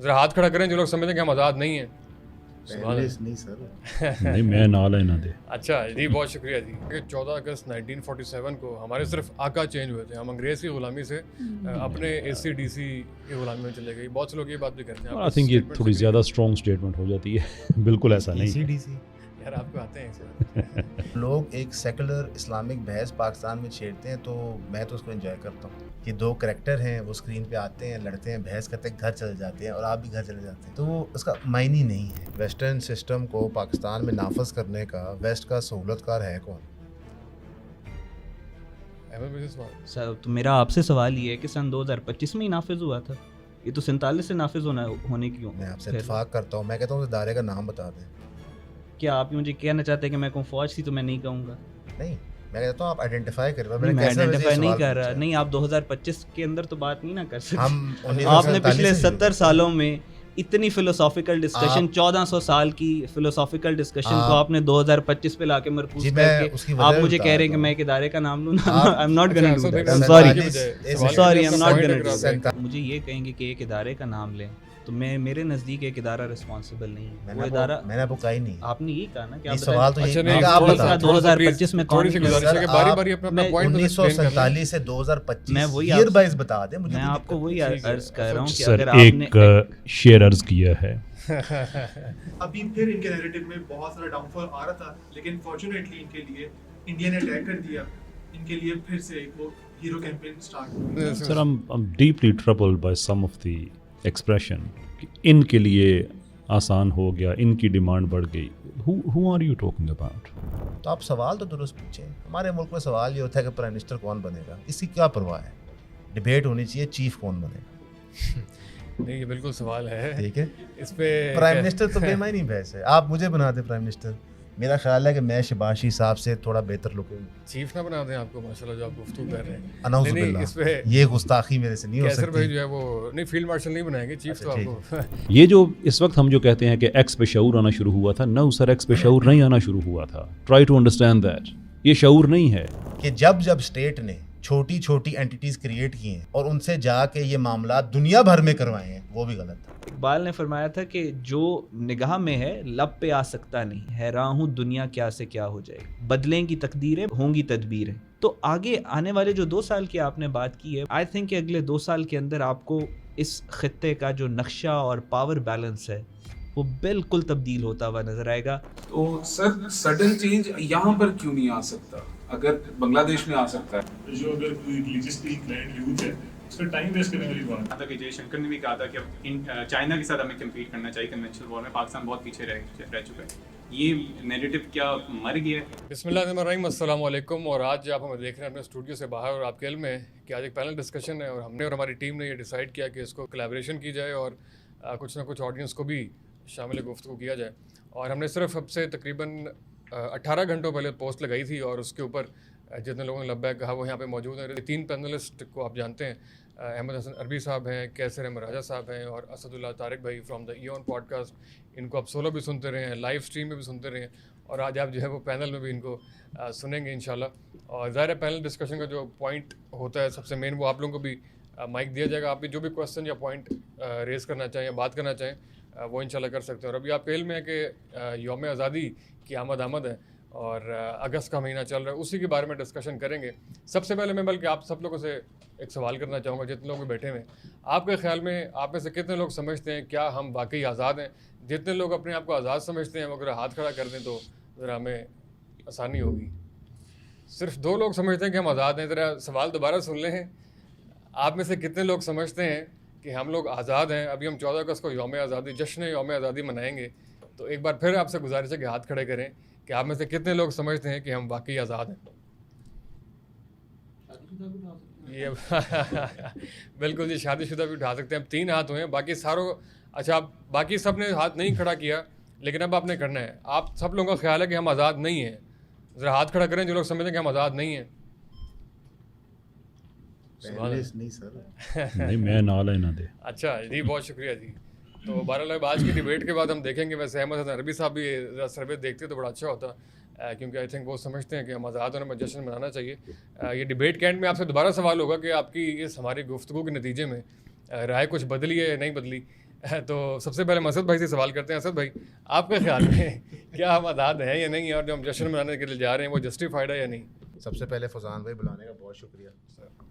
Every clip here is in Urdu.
ذرا ہاتھ کھڑا کریں جو لوگ سمجھتے ہیں کہ ہم آزاد نہیں ہیں. نہیں سر نہیں میں نال ہے نہ دے. اچھا جی بہت شکریہ جی. 14 اگست 1947 کو ہمارے صرف آقا چینج ہوئے تھے. ہم انگریز کی غلامی سے اپنے اے سی ڈی سی کی غلامی میں چلے گئے. بہت سے لوگ یہ بات بھی کرتے ہیں. آئی تھنک یہ تھوڑی زیادہ اسٹرانگ اسٹیٹمنٹ ہو جاتی ہے. بالکل ایسا نہیں. یار آپ کو آتے ہیں لوگ ایک سیکولر اسلامک بحث پاکستان میں چھیڑتے ہیں تو میں تو اس کو انجوائے کرتا ہوں. یہ دو کریکٹر ہیں وہ اسکرین پہ آتے ہیں, لڑتے ہیں, بحث کرتے ہیں, گھر چلے جاتے ہیں اور آپ بھی گھر چلے جاتے ہیں, تو وہ اس کا معنی نہیں ہے. ویسٹرن سسٹم کو پاکستان میں نافذ کرنے کا ویسٹ کا سہولت کار ہے کون؟ سر تو میرا آپ سے سوال یہ ہے کہ سن 2025 میں ہی نافذ ہوا تھا, یہ تو 47 سے نافذ ہونے کی ہوں. میں آپ سے اتفاق کرتا ہوں. میں کہتا ہوں ادارے کا نام بتا دیں. کیا آپ مجھے کہنا چاہتے ہیں کہ میں کہوں فوج تھی؟ تو میں نہیں کہوں گا. نہیں میں کہتا ہوں آپ آئیڈینٹیفائی کریں. میں آئیڈینٹیفائی نہیں کر رہا. نہیں آپ 2025 کے اندر تو بات نہیں نہ کر سکتے. آپ نے پچھلے 70 سالوں میں اتنی فلوسافیکل ڈسکشن 1400 سال کی فلوسافیکل ڈسکشن کو آپ نے 2025 پہ لا کے مرکوز کر کے آپ مجھے کہہ رہے ہیں کہ میں ایک ادارے کا نام لوں نا. I am not gonna do that. Sorry I am not gonna do. مجھے یہ کہیں گے کہ ایک ادارے کا نام لیں تو میرے نزدیک ایک ادارہ رسپانسبل نہیں ہے. وہ ادارہ میں نے آپ کو کہا ہی نہیں. آپ نے یہ کہا نا کہ سوال تو آپ 2025 میں کون میں 1947 سے 2025 میں وہی ایئر وائز بتا دیں. میں آپ کو وہی عرض کر رہا ہوں کہ سر اگر آپ نے ایک شیئر عرض کیا ہے. ابھی پھر ان کے نیریٹو میں بہت سارا ڈاؤن فال آ رہا تھا, لیکن فارچونیٹلی ان کے لیے انڈیا نے اٹیک کر دیا. ان کے لیے پھر سے وہ hero campaign start. Sir I'm deeply troubled by some of the expression کہ ان کے لیے آسان ہو گیا, ان کی ڈیمانڈ بڑھ گئی. who are you talking about؟ تو آپ سوال تو درست پوچھیں. ہمارے ملک میں سوال یہ ہوتا ہے کہ پرائم منسٹر کون بنے گا, اس کی کیا پرواہ ہے. ڈیبیٹ ہونی چاہیے چیف کون بنے گا. نہیں یہ بالکل سوال ہے. ٹھیک ہے اس پہ پرائم منسٹر تو بے معنی بحث ہے. آپ مجھے بنا دیں پرائم منسٹر. میرا خیال ہے کہ میں شباشی صاحب سے تھوڑا بہتر لک چیف نہ بنا دیں آپ کو. ماشاءاللہ جو آپ گفتگو کر رہے ہیں اناؤنس باللہ یہ گستاخی میرے سے نہیں ہو کیسر بھائی سکتی. جو ہے وہ نہیں فیلڈ مارشل نہیں بنائیں گے چیف. تو آپ کو یہ جو اس وقت ہم جو کہتے ہیں کہ ایکس پہ شعور آنا شروع ہوا تھا, نو سر ایکس پہ شعور نہیں آنا شروع ہوا تھا. Try to understand that. یہ شعور نہیں ہے کہ جب اسٹیٹ نے چھوٹی چھوٹی اینٹیز کریٹ کی ہیں اور ان سے جا کے یہ معاملات دنیا بھر میں کروائے ہیں, وہ بھی غلط ہے. اقبال نے فرمایا تھا کہ جو نگاہ میں ہے لب پہ آ سکتا نہیں, حیران ہوں دنیا کیا سے کیا ہو جائے. بدلیں گی تقدیریں ہوں گی تدبیریں. تو آگے آنے والے جو 2 سال کی آپ نے بات کی ہے, آئی تھنک کہ اگلے 2 سال کے اندر آپ کو اس خطے کا جو نقشہ اور پاور بیلنس ہے وہ بالکل تبدیل ہوتا ہوا نظر آئے گا. تو سر سڈن چینج یہاں پر کیوں نہیں آ سکتا اگر بنگلہ دیش میں آ سکتا ہے؟ جو اگر کوئی ریلیجسلی انکلائنڈ یوتھ ہے اس کا ٹائم ویسٹ کرنے والی بات ہے. کہ جے شنکر نے بھی کہا تھا کہ چائنا کے ساتھ ہمیں کمپیٹ کرنا چاہیے کنونشنل وار میں. پاکستان بہت پیچھے رہ چکا ہے. یہ نیریٹو کیا مر گیا ہے؟ بسم اللہ الرحمن الرحیم. السلام علیکم. اور آج آپ ہمیں دیکھ رہے ہیں اپنے اسٹوڈیو سے باہر, اور آپ کے علم میں کہ آج ایک پینل ڈسکشن ہے, اور ہم نے اور ہماری ٹیم نے یہ ڈیسائیڈ کیا کہ اس کو کولیبریشن کی جائے اور کچھ نہ کچھ آڈینس کو بھی شامل گفتگو کیا جائے. اور ہم نے صرف اب سے تقریباً 18 گھنٹوں پہلے پوسٹ لگائی تھی, اور اس کے اوپر جتنے لوگوں نے لبیک کہا وہ یہاں پہ موجود ہیں. 3 پینلسٹ کو آپ جانتے ہیں, احمد حسن عربی صاحب ہیں, کیسر احمد راجہ صاحب ہیں, اور اسد اللہ طارق بھائی from the Even podcast. ان کو آپ سولو بھی سنتے رہے ہیں, لائیو اسٹریم میں بھی سنتے رہے ہیں, اور آج آپ جو ہے وہ پینل میں بھی ان کو سنیں گے انشاءاللہ. اور ظاہر پینل ڈسکشن کا جو پوائنٹ ہوتا ہے سب سے مین, وہ آپ لوگوں کو بھی مائک دیا جائے گا. آپ بھی جو بھی کویسچن یا پوائنٹ ریز کرنا چاہیں یا بات کرنا چاہیں وہ انشاءاللہ کر سکتے ہیں. اور ابھی آپ کے علم ہے کہ یوم آزادی کی آمد ہے, اور اگست کا مہینہ چل رہا ہے, اسی کے بارے میں ڈسکشن کریں گے. سب سے پہلے میں بلکہ آپ سب لوگوں سے ایک سوال کرنا چاہوں گا, جتنے لوگ بھی بیٹھے ہوئے, آپ کے خیال میں آپ میں سے کتنے لوگ سمجھتے ہیں کیا ہم واقعی آزاد ہیں؟ جتنے لوگ اپنے آپ کو آزاد سمجھتے ہیں وہ اگر ہاتھ کھڑا کر دیں تو ذرا ہمیں آسانی ہوگی. صرف 2 لوگ سمجھتے ہیں کہ ہم آزاد ہیں. ذرا سوال دوبارہ سن لیں. آپ میں سے کتنے لوگ سمجھتے ہیں کہ ہم لوگ آزاد ہیں؟ ابھی ہم 14 اگست کو یوم آزادی جشن یوم آزادی منائیں گے, تو ایک بار پھر آپ سے گزارش ہے کہ ہاتھ کھڑے کریں کہ آپ میں سے کتنے لوگ سمجھتے ہیں کہ ہم واقعی آزاد ہیں. یہ بالکل جی, شادی شدہ بھی اٹھا سکتے ہیں. اب 3 ہاتھ ہوئے ہیں, باقی ساروں اچھا آپ باقی سب نے ہاتھ نہیں کھڑا کیا, لیکن اب آپ نے کرنا ہے. آپ سب لوگوں کا خیال ہے کہ ہم آزاد نہیں ہیں, ذرا ہاتھ کھڑا کریں جو لوگ سمجھتے ہیں کہ ہم آزاد نہیں ہیں. نہیں سر نہیں میں نال ہے نہ دے. اچھا جی بہت شکریہ جی. تو بہرحال آج کی ڈیبیٹ کے بعد ہم دیکھیں گے. ویسے احمد حسن عربی صاحب بھی سروے دیکھتے تو بڑا اچھا ہوتا, کیونکہ آئی تھنک وہ سمجھتے ہیں کہ ہم آزاد ہونے میں جشن منانا چاہیے. یہ ڈیبیٹ کے اینڈ میں آپ سے دوبارہ سوال ہوگا کہ آپ کی اس ہماری گفتگو کے نتیجے میں رائے کچھ بدلی ہے یا نہیں بدلی. تو سب سے پہلے ہم اسد بھائی سے سوال کرتے ہیں. اسد بھائی, آپ کے خیال میں کیا ہم آزاد ہیں یا نہیں, اور جو ہم جشن منانے کے لیے جا رہے ہیں وہ جسٹیفائڈ ہے یا نہیں؟ سب سے پہلے فضان بھائی بلانے کا بہت شکریہ.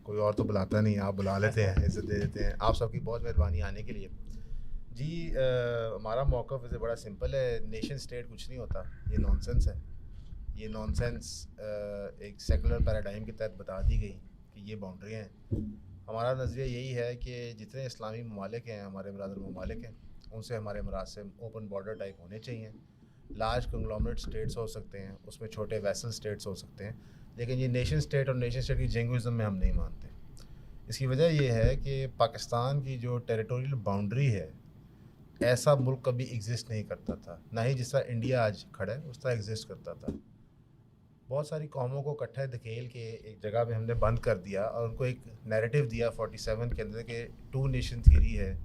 کوئی اور تو بلاتا نہیں, آپ بلا لیتے ہیں, عزت دے دیتے ہیں. آپ سب کی بہت مہربانی آنے کے لیے. جی ہمارا موقف ویسے بڑا سمپل ہے. نیشن اسٹیٹ کچھ نہیں ہوتا, یہ نان سینس ہے. یہ نان سینس ایک سیکولر پیراڈائم کے تحت بتا دی گئی کہ یہ باؤنڈریاں ہیں. ہمارا نظریہ یہی ہے کہ جتنے اسلامی ممالک ہیں, ہمارے برادر ممالک ہیں, ان سے ہمارے مراسم اوپن بارڈر ٹائپ ہونے چاہیے. لارج کنگلومریٹ اسٹیٹس ہو سکتے ہیں, اس میں چھوٹے ویسل اسٹیٹس ہو سکتے ہیں, لیکن یہ نیشن اسٹیٹ اور نیشن اسٹیٹ کی جنگوزم میں ہم نہیں مانتے. اس کی وجہ یہ ہے کہ پاکستان کی جو ٹیریٹوریل باؤنڈری ہے, ایسا ملک کبھی ایگزسٹ نہیں کرتا تھا, نہ ہی جس طرح انڈیا آج کھڑا ہے اس طرح ایگزسٹ کرتا تھا. بہت ساری قوموں کو اکٹھا دھکیل کے ایک جگہ پہ ہم نے بند کر دیا اور ان کو ایک نیریٹو دیا 47 کے اندر کہ 2 نیشن تھیوری ہے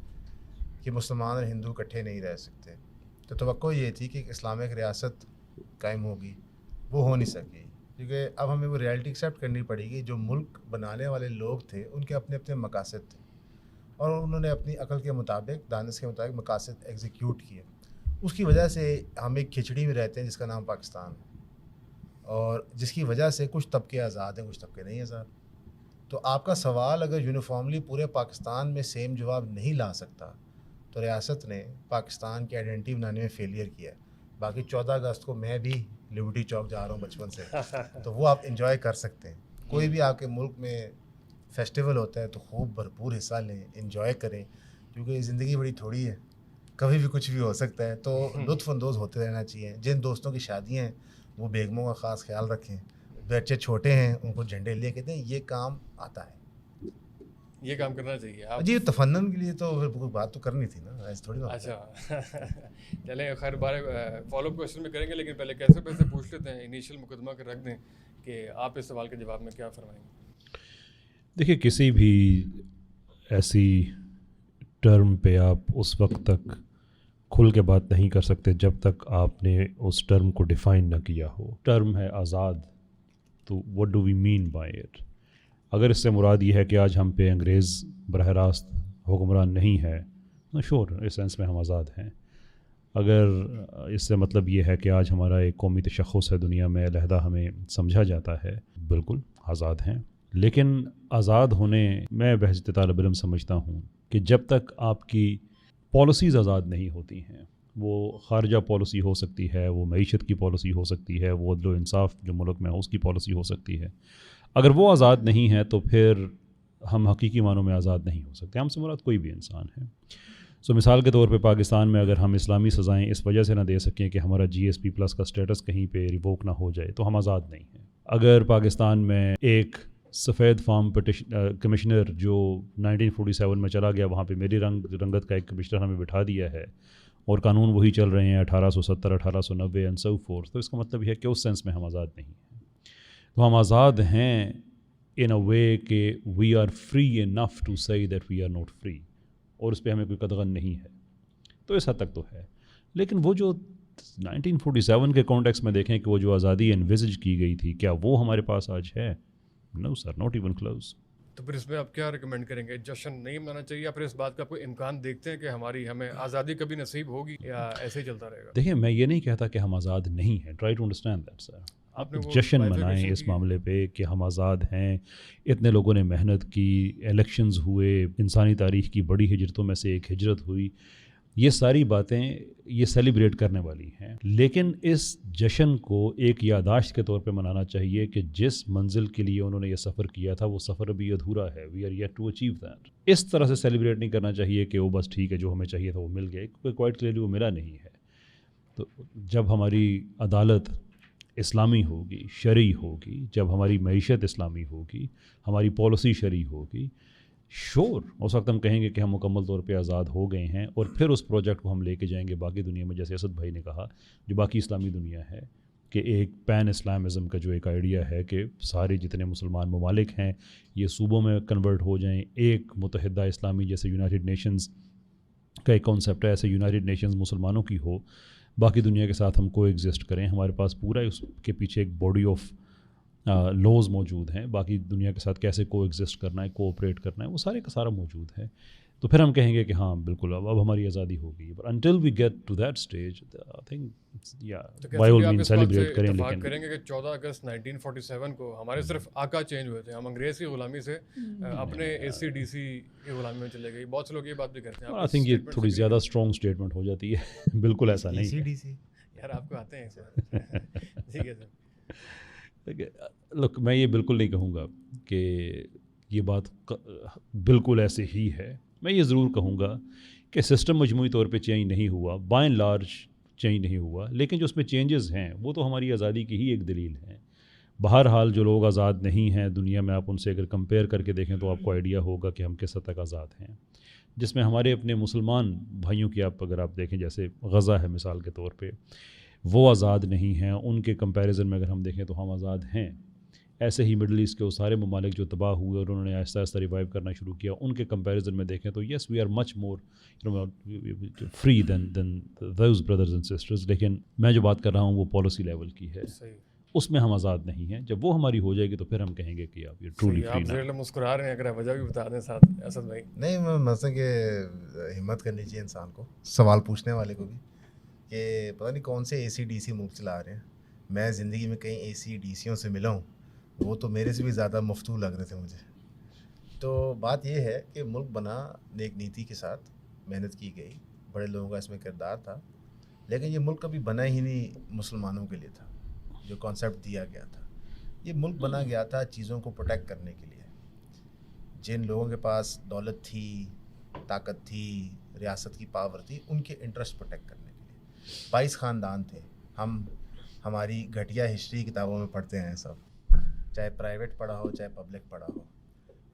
کہ مسلمان اور ہندو اکٹھے نہیں رہ سکتے. تو توقع یہ تھی کہ ایک اسلامک ریاست قائم ہوگی, وہ ہو نہیں سکی, کیونکہ اب ہمیں وہ ریالٹی ایکسیپٹ کرنی پڑے گی. جو ملک بنانے والے لوگ تھے ان کے اپنے اپنے مقاصد تھے, اور انہوں نے اپنی عقل کے مطابق, دانش کے مطابق مقاصد ایگزیکیوٹ کیے. اس کی وجہ سے ہم ایک کھچڑی میں رہتے ہیں جس کا نام پاکستان ہے, اور جس کی وجہ سے کچھ طبقے آزاد ہیں, کچھ طبقے نہیں آزاد. تو آپ کا سوال اگر یونیفارملی پورے پاکستان میں سیم جواب نہیں لا سکتا, تو ریاست نے پاکستان کی آئیڈینٹی بنانے میں فیلئر کیا ہے. باقی 14 اگست کو میں بھی لیبرٹی چوک جا رہا ہوں بچپن سے, تو وہ آپ انجوائے کر سکتے ہیں. کوئی بھی آپ کے ملک میں فیسٹیول ہوتا ہے تو خوب بھرپور حصہ لیں, انجوائے کریں, کیونکہ زندگی بڑی تھوڑی ہے, کبھی بھی کچھ بھی ہو سکتا ہے. تو لطف اندوز ہوتے رہنا چاہیے. جن دوستوں کی شادیاں ہیں وہ بیگموں کا خاص خیال رکھیں. بچے چھوٹے ہیں ان کو جھنڈے لے کے دیں, یہ کام آتا ہے, یہ کام کرنا چاہیے. جی تفنن کے لیے تو کوئی بات تو کرنی تھی نا, ایسے تھوڑی. اچھا چلیں, خیر بارے فالو اپ کوشچن میں کریں گے, لیکن پہلے کیسے پوچھ لیتے ہیں, انیشیل مقدمہ کے رکھ دیں کہ آپ اس سوال کے جواب میں کیا فرمائیں گے. دیکھیے, کسی بھی ایسی ٹرم پہ آپ اس وقت تک کھل کے بات نہیں کر سکتے جب تک آپ نے اس ٹرم کو ڈیفائن نہ کیا ہو. ٹرم ہے آزاد, تو what do we mean by it؟ اگر اس سے مراد یہ ہے کہ آج ہم پہ انگریز براہ راست حکمران نہیں ہے, شور اس سینس میں ہم آزاد ہیں. اگر اس سے مطلب یہ ہے کہ آج ہمارا ایک قومی تشخص ہے دنیا میں, علیحدہ ہمیں سمجھا جاتا ہے, بالکل آزاد ہیں. لیکن آزاد ہونے, میں بحث طالب علم سمجھتا ہوں کہ جب تک آپ کی پالیسیز آزاد نہیں ہوتی ہیں, وہ خارجہ پالیسی ہو سکتی ہے, وہ معیشت کی پالیسی ہو سکتی ہے, وہ عدل و انصاف جو ملک میں ہے اس کی پالیسی ہو سکتی ہے, اگر وہ آزاد نہیں ہے تو پھر ہم حقیقی معنوں میں آزاد نہیں ہو سکتے. ہم سے مراد کوئی بھی انسان ہے. مثال کے طور پہ پاکستان میں اگر ہم اسلامی سزائیں اس وجہ سے نہ دے سکیں کہ ہمارا GSP+ کا اسٹیٹس کہیں پہ ریووک نہ ہو جائے, تو ہم آزاد نہیں ہیں. اگر پاکستان میں ایک سفید فارم کمشنر جو 1947 میں چلا گیا, وہاں پہ میری رنگت کا ایک کمشنر ہمیں بٹھا دیا ہے, اور قانون وہی چل رہے ہیں 1870 1890 اینڈ سو فورتھ, تو اس کا مطلب یہ ہے کہ اس سینس میں ہم آزاد نہیں ہیں. تو ہم آزاد ہیں ان اے وے کہ we are free enough to say that we are not free, اور اس پہ ہمیں کوئی قدغن نہیں ہے. تو اس حد تک تو ہے. لیکن وہ جو 1947 کے کانٹیکس میں دیکھیں کہ وہ جو آزادی انویزج کی گئی تھی, کیا وہ ہمارے پاس آج ہے؟ نو سر, ناٹ ایون کلوز. تو پھر اس میں آپ کیا ریکمینڈ کریں گے, جشن نہیں منانا چاہیے, یا پھر اس بات کا کوئی امکان دیکھتے ہیں کہ ہمیں آزادی کبھی نصیب ہوگی, یا ایسے ہی چلتا رہے گا؟ دیکھیں, میں یہ نہیں کہتا کہ ہم آزاد نہیں ہیں, try to understand that sir. آپ جشن منائیں اس معاملے پہ کہ ہم آزاد ہیں, اتنے لوگوں نے محنت کی, الیکشنز ہوئے, انسانی تاریخ کی بڑی ہجرتوں میں سے ایک ہجرت ہوئی, یہ ساری باتیں یہ سیلیبریٹ کرنے والی ہیں. لیکن اس جشن کو ایک یادداشت کے طور پہ منانا چاہیے کہ جس منزل کے لیے انہوں نے یہ سفر کیا تھا وہ سفر ابھی ادھورا ہے. We are yet to achieve that. اس طرح سے سیلیبریٹ نہیں کرنا چاہیے کہ وہ بس ٹھیک ہے, جو ہمیں چاہیے تھا وہ مل گیا. کوائٹ کلیئرلی وہ ملا نہیں ہے. تو جب ہماری عدالت اسلامی ہوگی, شرعی ہوگی, جب ہماری معیشت اسلامی ہوگی, ہماری پالیسی شرعی ہوگی, شور اس وقت ہم کہیں گے کہ ہم مکمل طور پہ آزاد ہو گئے ہیں. اور پھر اس پروجیکٹ کو ہم لے کے جائیں گے باقی دنیا میں, جیسے اسد بھائی نے کہا, جو باقی اسلامی دنیا ہے, کہ ایک پین اسلامزم کا جو ایک آئیڈیا ہے کہ سارے جتنے مسلمان ممالک ہیں یہ صوبوں میں کنورٹ ہو جائیں, ایک متحدہ اسلامی جیسے یونائٹڈ نیشنز کا ایک کانسیپٹ ہے, ایسے یونائٹڈ نیشنز مسلمانوں کی ہو, باقی دنیا کے ساتھ ہم کو ایگزسٹ کریں. ہمارے پاس پورا اس کے پیچھے ایک باڈی آف لوز موجود ہیں, باقی دنیا کے ساتھ کیسے کو ایگزسٹ کرنا ہے, کوآپریٹ کرنا ہے, وہ سارے کا سارا موجود ہے. تو پھر ہم کہیں گے کہ ہاں بالکل اب ہماری آزادی ہو گئی. But until we get to that stage I think by all mean celebrate کریں. لیکن کریں گے کہ 14 اگست 1947 کو ہمارے صرف آقا چینج ہوئے تھے, ہم انگریز کی غلامی سے اپنے ACDC کی غلامی میں چلے گئے. بہت سے لوگ یہ بات بھی کرتے ہیں. آئی تھنک یہ تھوڑی زیادہ اسٹرانگ اسٹیٹمنٹ ہو جاتی ہے. بالکل ایسا نہیں ہے یار, آپ کو آتے ہیں سر. ٹھیک ہے سر. لک, میں یہ بالکل نہیں کہوں گا کہ یہ بات بالکل ایسے ہی ہے. میں یہ ضرور کہوں گا کہ سسٹم مجموعی طور پہ چینج نہیں ہوا, بائی اینڈ لارج چینج نہیں ہوا, لیکن جو اس میں چینجز ہیں وہ تو ہماری آزادی کی ہی ایک دلیل ہیں. بہرحال جو لوگ آزاد نہیں ہیں دنیا میں, آپ ان سے اگر کمپیئر کر کے دیکھیں تو آپ کو آئیڈیا ہوگا کہ ہم کس حد تک آزاد ہیں. جس میں ہمارے اپنے مسلمان بھائیوں کی اگر آپ دیکھیں, جیسے غزہ ہے مثال کے طور پہ, وہ آزاد نہیں ہیں. ان کے کمپیریزن میں اگر ہم دیکھیں تو ہم آزاد ہیں. ایسے ہی مڈل ایسٹ کے وہ سارے ممالک جو تباہ ہوئے اور انہوں نے آہستہ آہستہ ریوائیو کرنا شروع کیا, ان کے کمپیریزن میں دیکھیں تو yes we are much more free than those brothers and sisters. لیکن میں جو بات کر رہا ہوں وہ پالیسی لیول کی ہے, اس میں ہم آزاد نہیں ہیں. جب وہ ہماری ہو جائے گی تو پھر ہم کہیں گے کہ آپ یہ ٹرولی فری نا. آپ مسکرا رہے ہیں, اگر وجہ بھی بتا دیں ساتھ اسد بھائی. نہیں, میں مثلا کہ ہمت کرنی چاہیے انسان کو, سوال پوچھنے والے کو بھی, کہ پتہ نہیں کون سے ACDC ملک چلا رہے ہیں. میں زندگی میں کئی ACDCوں سے ملا ہوں, وہ تو میرے سے بھی زیادہ مفتول لگ رہے تھے مجھے. تو بات یہ ہے کہ ملک بنا نیک نیتی کے ساتھ, محنت کی گئی, بڑے لوگوں کا اس میں کردار تھا, لیکن یہ ملک کبھی بنا ہی نہیں مسلمانوں کے لیے تھا. جو کانسیپٹ دیا گیا تھا, یہ ملک بنا گیا تھا چیزوں کو پروٹیکٹ کرنے کے لیے. جن لوگوں کے پاس دولت تھی, طاقت تھی, ریاست کی پاور تھی, ان کے انٹرسٹ پروٹیکٹ کرنے کے لیے. 22 خاندان تھے. ہم ہماری گھٹیا ہسٹری کتابوں میں پڑھتے ہیں سب, چاہے پرائیویٹ پڑھا ہو چاہے پبلک پڑھا ہو.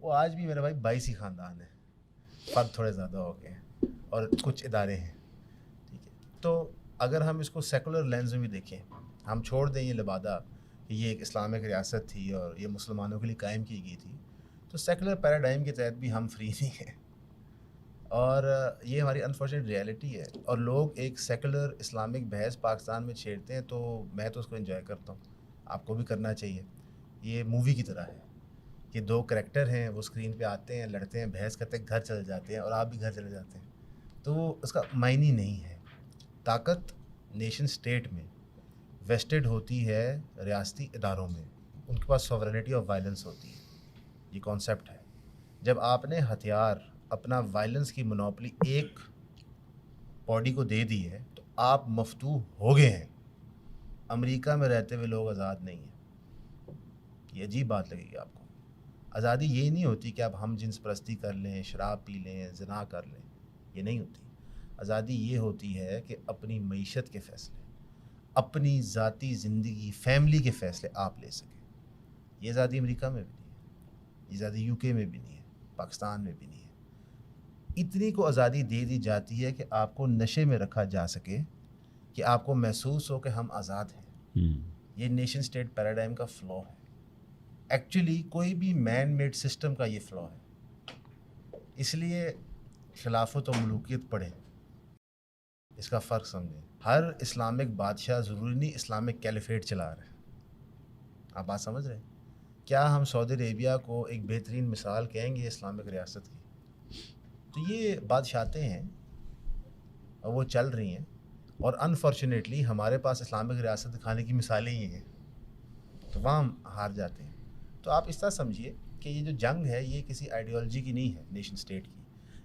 وہ آج بھی میرے بھائی 22 ہی خاندان ہیں, فرق تھوڑے زیادہ ہو گئے ہیں اور کچھ ادارے ہیں. ٹھیک ہے, تو اگر ہم اس کو سیکولر لینز میں بھی دیکھیں, ہم چھوڑ دیں یہ لبادہ کہ یہ ایک اسلامک ریاست تھی اور یہ مسلمانوں کے لیے قائم کی گئی تھی, تو سیکولر پیراڈائم کے تحت بھی ہم فری نہیں ہیں. اور یہ ہماری انفارچونیٹ ریئلٹی ہے. اور لوگ ایک سیکولر اسلامک بحث پاکستان میں چھیڑتے ہیں, تو میں تو اس کو انجوائے کرتا ہوں, آپ کو بھی کرنا چاہیے. یہ مووی کی طرح ہے کہ 2 کریکٹر ہیں, وہ اسکرین پہ آتے ہیں, لڑتے ہیں, بحث کرتے ہیں, گھر چلے جاتے ہیں, اور آپ بھی گھر چلے جاتے ہیں. تو وہ اس کا معنی نہیں ہے. طاقت نیشن اسٹیٹ میں ویسٹڈ ہوتی ہے ریاستی اداروں میں, ان کے پاس سوورنٹی آف وائلنس ہوتی ہے. یہ کانسیپٹ ہے. جب آپ نے ہتھیار, اپنا وائلنس کی مونوپلی ایک باڈی کو دے دی ہے, تو آپ مفتوح ہو گئے ہیں. امریکہ میں رہتے ہوئے لوگ آزاد نہیں ہیں. یہ عجیب بات لگے گی آپ کو. آزادی یہ نہیں ہوتی کہ آپ ہم جنس پرستی کر لیں, شراب پی لیں, زنا کر لیں, یہ نہیں ہوتی. آزادی یہ ہوتی ہے کہ اپنی معیشت کے فیصلے, اپنی ذاتی زندگی, فیملی کے فیصلے آپ لے سکیں. یہ آزادی امریکہ میں بھی نہیں ہے, یہ آزادی UK میں بھی نہیں ہے, پاکستان میں بھی نہیں ہے. اتنی کو آزادی دے دی جاتی ہے کہ آپ کو نشے میں رکھا جا سکے, کہ آپ کو محسوس ہو کہ ہم آزاد ہیں. یہ نیشن اسٹیٹ پیراڈائم کا فلو ہے. ایکچولی کوئی بھی مین میڈ سسٹم کا یہ فلو ہے. اس لیے خلافت و ملوکیت پڑھیں, اس کا فرق سمجھیں. ہر اسلامک بادشاہ ضروری نہیں اسلامک کیلیفیٹ چلا رہا ہے. آپ بات سمجھ رہے ہیں؟ کیا ہم سعودی عربیہ کو ایک بہترین مثال کہیں گے اسلامک ریاست کی؟ تو یہ بادشاہتیں ہیں اور وہ چل رہی ہیں, اور انفارچونیٹلی ہمارے پاس اسلامک ریاست دکھانے کی مثالیں ہی ہیں, تو وہاں ہم ہار جاتے ہیں. تو آپ اس طرح سمجھیے کہ یہ جو جنگ ہے یہ کسی آئیڈیالوجی کی نہیں ہے نیشن اسٹیٹ کی.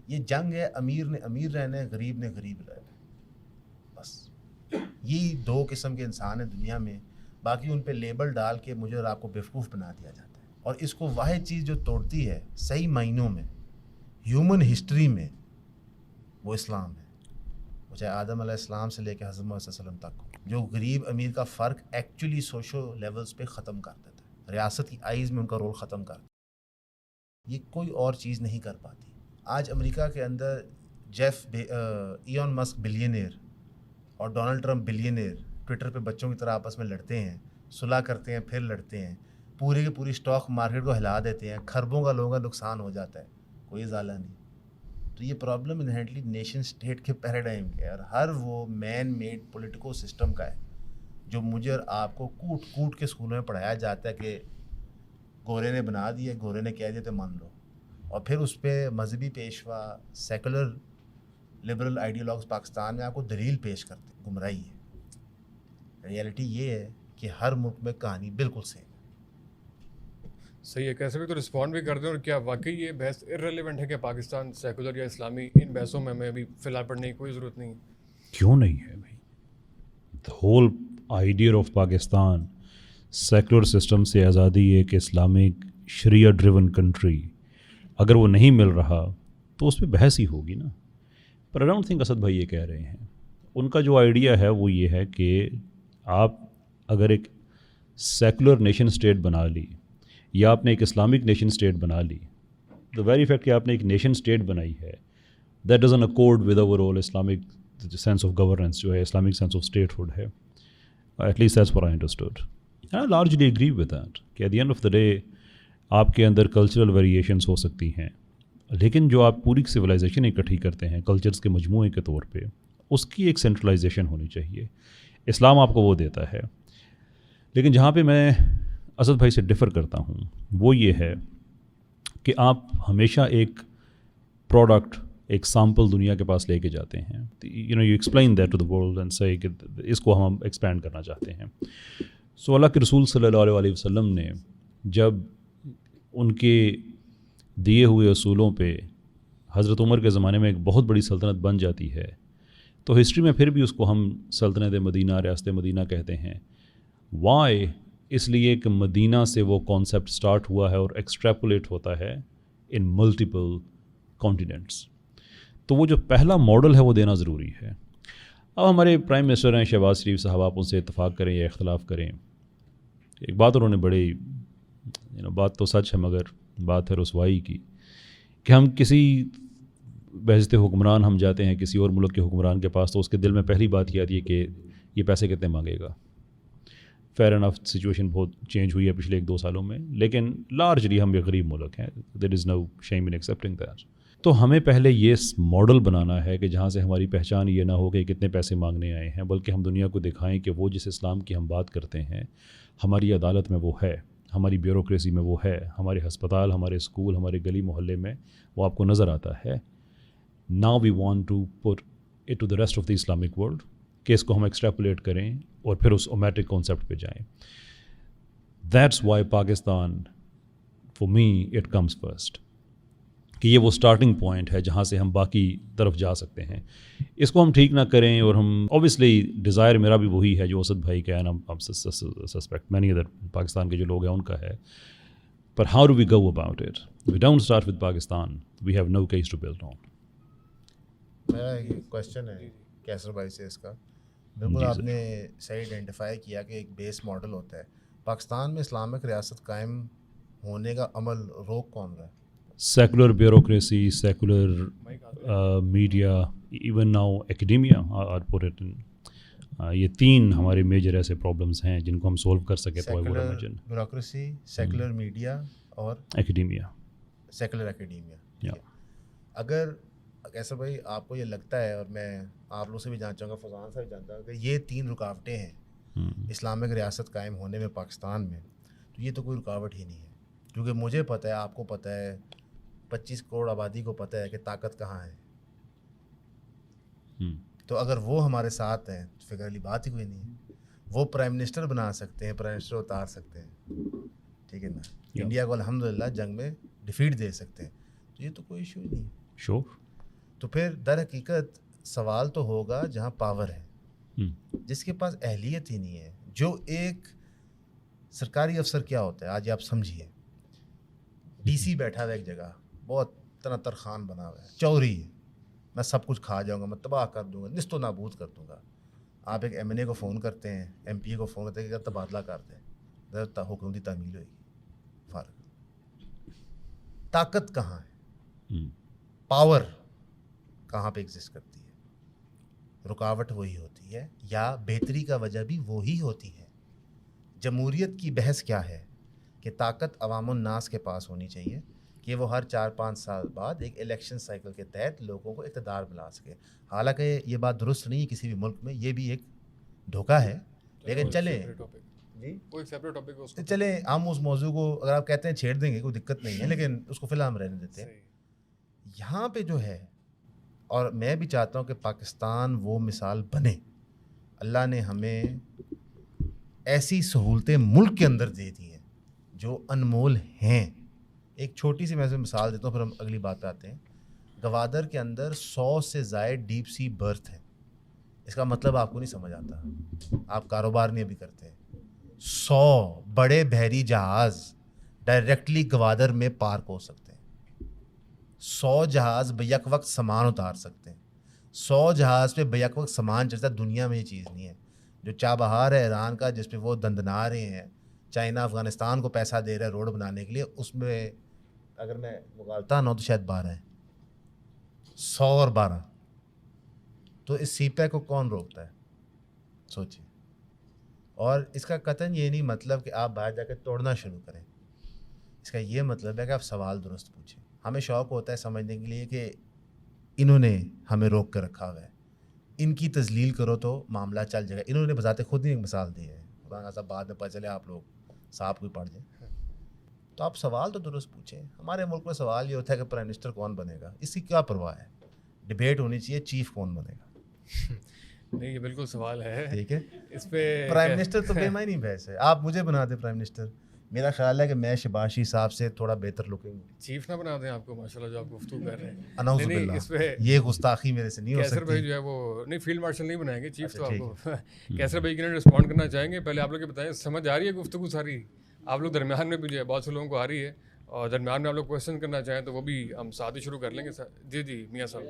یہ جنگ ہے امیر نے امیر رہنا ہے, غریب نے غریب رہنا ہے. بس یہی 2 قسم کے انسان ہیں دنیا میں. باقی ان پہ لیبل ڈال کے مجھے اور آپ کو بیوقوف بنا دیا جاتا ہے. اور اس کو واحد چیز جو توڑتی ہے صحیح معنوں میں ہیومن ہسٹری میں, وہ اسلام ہے. وہ چاہے آدم علیہ السلام سے لے کے حضرت محمد صلی اللہ علیہ وسلم تک, جو غریب امیر کا فرق ایکچولی سوشو لیولز پہ ختم کر دیتا ہے, ریاست کی آئیز میں ان کا رول ختم کر دیتا ہے. یہ کوئی اور چیز نہیں کر پاتی. آج امریکہ کے اندر ایون مسک بلینئر اور ڈونلڈ ٹرمپ بلینئر ٹویٹر پہ بچوں کی طرح آپس میں لڑتے ہیں, صلح کرتے ہیں, پھر لڑتے ہیں, پوری کی پوری اسٹاک مارکیٹ کو ہلا دیتے ہیں, خربوں کا لوگوں کا نقصان ہو جاتا ہے, کوئی ازالہ نہیں. تو یہ پرابلم انہیرنٹلی نیشن اسٹیٹ کے پیراڈائم کے اور ہر وہ مین میڈ پولیٹیکل سسٹم کا ہے, جو مجھے اور آپ کو کوٹ کوٹ کے اسکولوں میں پڑھایا جاتا ہے کہ گورے نے بنا دیا, گورے نے کہہ دیا تو مان لو. اور پھر اس پہ مذہبی پیشوا سیکولر لبرل آئیڈیالوگس پاکستان میں آپ کو دلیل پیش کرتے ہیں. گمراہی ہے. ریئلٹی یہ ہے کہ ہر ملک میں کہانی بالکل سیم. صحیح ہے. کیسے بھی تو رسپونڈ بھی کرتے ہیں. اور کیا واقعی یہ بحث ارریلیونٹ ہے کہ پاکستان سیکولر یا اسلامی؟ ان بحثوں میں ہمیں ابھی فی الحال پڑھنے کی کوئی ضرورت نہیں. کیوں نہیں ہے بھائی؟ The whole idea of Pakistan secular system سے آزادی ایک اسلامک شریعہ ڈریون کنٹری، اگر وہ نہیں مل رہا تو اس پہ بحث ہی ہوگی نا. پر آئی ڈونٹ تھنک اسد بھائی یہ کہہ رہے ہیں. ان کا جو آئیڈیا ہے وہ یہ ہے کہ آپ اگر ایک سیکولر نیشن اسٹیٹ بنا لی یا آپ نے ایک اسلامک نیشن اسٹیٹ بنا لی، دا ویری فیکٹ کہ آپ نے ایک نیشن اسٹیٹ بنائی ہے that doesn't accord with overall Islamic sense of governance جو ہے، Islamic sense of statehood ہے. At least that's what I understood. I largely agree with that کہ at the end of the day آپ کے اندر کلچرل ویریشنس ہو سکتی ہیں، لیکن جو آپ پوری سویلائزیشن اکٹھی کرتے ہیں کلچرز کے مجموعے کے طور پہ، اس کی ایک سینٹرلائزیشن ہونی چاہیے. اسلام آپ کو وہ دیتا ہے. لیکن جہاں پہ میں اسد بھائی سے ڈفر کرتا ہوں وہ یہ ہے کہ آپ ہمیشہ ایک پروڈکٹ، ایک سامپل دنیا کے پاس لے کے جاتے ہیں. You explain that to the world and say کہ اس کو ہم ایکسپینڈ کرنا چاہتے ہیں. سو اللہ کے رسول صلی اللہ علیہ وسلم نے جب ان کے دیے ہوئے اصولوں پہ حضرت عمر کے زمانے میں ایک بہت بڑی سلطنت بن جاتی ہے، تو ہسٹری میں پھر بھی اس کو ہم سلطنت مدینہ، ریاست مدینہ کہتے ہیں. وائی؟ اس لیے کہ مدینہ سے وہ کانسیپٹ سٹارٹ ہوا ہے اور ایکسٹریپولیٹ ہوتا ہے ان ملٹیپل کانٹیننٹس. تو وہ جو پہلا ماڈل ہے وہ دینا ضروری ہے. اب ہمارے پرائم منسٹر ہیں شہباز شریف صاحب، آپ ان سے اتفاق کریں یا اختلاف کریں، ایک بات انہوں نے بڑی بات تو سچ ہے مگر بات ہے رسوائی کی، کہ ہم کسی بحثت حکمران ہم جاتے ہیں کسی اور ملک کے حکمران کے پاس تو اس کے دل میں پہلی بات یہ آتی ہے کہ یہ پیسے کتنے مانگے گا. فیئر انف سچویشن بہت چینج ہوئی ہے پچھلے 1-2 سالوں میں، لیکن لارجلی ہم ایک غریب ملک ہیں. There is know shame in accepting that. تو ہمیں پہلے یہ ماڈل بنانا ہے کہ جہاں سے ہماری پہچان یہ نہ ہو کہ کتنے پیسے مانگنے آئے ہیں، بلکہ ہم دنیا کو دکھائیں کہ وہ جس اسلام کی ہم بات کرتے ہیں ہماری عدالت میں وہ ہے، ہماری بیوروکریسی میں وہ ہے، ہمارے ہسپتال، ہمارے اسکول، ہمارے گلی محلے میں وہ آپ کو نظر آتا ہے. Now we want to put it to the rest of the Islamic world کہ اس کو ہم ایکسٹریپولیٹ کریں اور پھر اس اومیٹک کانسیپٹ پہ جائیں. That's why Pakistan for me it comes first, کہ یہ وہ سٹارٹنگ پوائنٹ ہے جہاں سے ہم باقی طرف جا سکتے ہیں. اس کو ہم ٹھیک نہ کریں، اور ہم اوبیسلی ڈیزائر میرا بھی وہی ہے جو اسد بھائی کا ہے نا، اب سسپیکٹ مینی ادر پاکستان کے جو لوگ ہیں ان کا ہے. پر how do we go about it? We don't start with Pakistan, we have no case to build on. میرا یہ کویشچن ہے کیسر بھائی سے اس کا، بالکل آپ نے صحیح آئیڈینٹیفائی کیا کہ ایک بیس ماڈل ہوتا ہے. پاکستان میں اسلامک ریاست قائم ہونے کا عمل روک کون رہا ہے؟ Secular bureaucracy, secular media, even now academia are put it in. یہ 3 ہمارے میجر ایسے پرابلمس ہیں جن کو ہم سولو کر سکے تو سیکولر بیوروکریسی، سیکولر میڈیا اور ایکڈیمیا. سیکولر ایکڈیمیا. اگر کیسر بھائی آپ کو یہ لگتا ہے، اور میں آپ لوگ سے بھی جاننا چاہوں گا، فضان سے بھی جانتا ہوں، کہ یہ 3 رکاوٹیں ہیں اسلامک ریاست قائم ہونے میں پاکستان میں، تو یہ تو کوئی رکاوٹ ہی نہیں ہے. کیونکہ مجھے پتہ ہے، آپ کو پتہ ہے، 25 کروڑ آبادی کو پتہ ہے کہ طاقت کہاں ہے. تو اگر وہ ہمارے ساتھ ہیں تو فکر والی بات ہی کوئی نہیں ہے. وہ پرائم منسٹر بنا سکتے ہیں، پرائم منسٹر اتار سکتے ہیں، ٹھیک ہے نا. انڈیا کو الحمدللہ جنگ میں ڈیفیٹ دے سکتے ہیں. تو یہ تو کوئی ایشو ہی نہیں ہے. شور. تو پھر در حقیقت سوال تو ہوگا جہاں پاور ہے، جس کے پاس اہلیت ہی نہیں ہے. جو ایک سرکاری افسر کیا ہوتا ہے آج آپ سمجھیے، ڈی سی بیٹھا ہوا ایک جگہ، بہت تنتر خان بنا ہوا ہے، چوری ہے، میں سب کچھ کھا جاؤں گا، میں تباہ کر دوں گا، نست و نابود کر دوں گا. آپ ایک ایم این اے کو فون کرتے ہیں، ایم پی اے کو فون کرتے ہیں کہ تبادلہ کر دیں، حکومتی تعمیل ہوئے گی. فرق طاقت کہاں ہے؟ پاور کہاں پہ ایگزسٹ کرتی ہے؟ رکاوٹ وہی ہوتی ہے، یا بہتری کا وجہ بھی وہی ہوتی ہے. جمہوریت کی بحث کیا ہے کہ طاقت عوام الناس کے پاس ہونی چاہیے کہ وہ ہر 4-5 سال بعد ایک الیکشن سائیکل کے تحت لوگوں کو اقتدار ملا سکے. حالانکہ یہ بات درست نہیں ہے کسی بھی ملک میں، یہ بھی ایک دھوکہ ہے. لیکن چلیں جی وہ ایک سیپریٹ ٹاپک ہے اس کو. چلیں ہم اس موضوع کو اگر آپ کہتے ہیں چھیڑ دیں گے کوئی دقت نہیں ہے، لیکن اس کو فی الحال ہم رہنے دیتے ہیں. یہاں پہ جو ہے، اور میں بھی چاہتا ہوں کہ پاکستان وہ مثال بنے. اللہ نے ہمیں ایسی سہولتیں ملک کے اندر دے دی ہیں جو انمول ہیں. ایک چھوٹی سی میں سے مثال دیتا ہوں، پھر ہم اگلی بات پہ آتے ہیں. گوادر کے اندر 100 سے زائد ڈیپ سی برتھ ہیں. اس کا مطلب آپ کو نہیں سمجھ آتا، آپ کاروبار نہیں ابھی کرتے. 100 بڑے بحری جہاز ڈائریکٹلی گوادر میں پارک ہو سکتے ہیں. 100 جہاز بیک وقت سامان اتار سکتے ہیں. 100 جہاز پہ بیک وقت سامان چلتا ہے. دنیا میں یہ چیز نہیں ہے. جو چابہار ہے ایران کا، جس پہ وہ دندنا رہے ہیں، چائنا افغانستان کو پیسہ دے رہا ہے روڈ بنانے کے لیے، اس میں اگر میں مغالطہ نہ ہو تو شاید 12 ہیں. 100 اور 12 تو اس سی پیک کو کون روکتا ہے؟ سوچیے. اور اس کا قطعاً یہ نہیں مطلب کہ آپ باہر جا کے توڑنا شروع کریں. اس کا یہ مطلب ہے کہ آپ سوال درست پوچھیں. ہمیں شوق ہوتا ہے سمجھنے کے لیے کہ انہوں نے ہمیں روک کر رکھا ہوا ہے، ان کی تذلیل کرو تو معاملہ چل جائے گا. انہوں نے بذات خود ہی ایک مثال دی ہے، خدا صاحب بعد میں پتہ چلے آپ لوگ صاحب کوئی پڑھ جائیں. تو آپ سوال تو درست پوچھیں. ہمارے ملک میں سوال یہ ہوتا ہے کہ پرائم منسٹر کون بنے گا. اس کی کیا پرواہ ہے؟ ڈبیٹ ہونی چاہیے چیف کون بنے گا. نہیں یہ بالکل سوال ہے. ٹھیک ہے، اس پہ پرائم منسٹر تو بے معنی بحث ہے. آپ مجھے بنا دیں پرائم منسٹر، میرا خیال ہے کہ میں شہباز شریف صاحب سے تھوڑا بہتر لکنگ ہوں. چیف نہ بنا دیں آپ کو، ماشاءاللہ جو آپ گفتگو کر رہے ہیں. اناؤنس نہیں، باللہ، اس پہ یہ گستاخی میرے سے نہیں ہو کیسر بھائی سکتی. جو ہے وہ نہیں فیلڈ مارشل نہیں بنائیں گے چیف. اچھا، تو آپ ٹھیک کو کیسر بھائی کے لیے رسپونڈ کرنا چاہیں گے. پہلے آپ لوگ یہ بتائیں سمجھ آ رہی ہے گفتگو ساری؟ آپ لوگ درمیان میں بھی جو ہے بہت سے لوگوں کو آ رہی ہے، اور درمیان میں آپ لوگ کویشچن کرنا چاہیں تو وہ بھی ہم ساتھ ہی شروع کر لیں گے. جی جی میاں صاحب.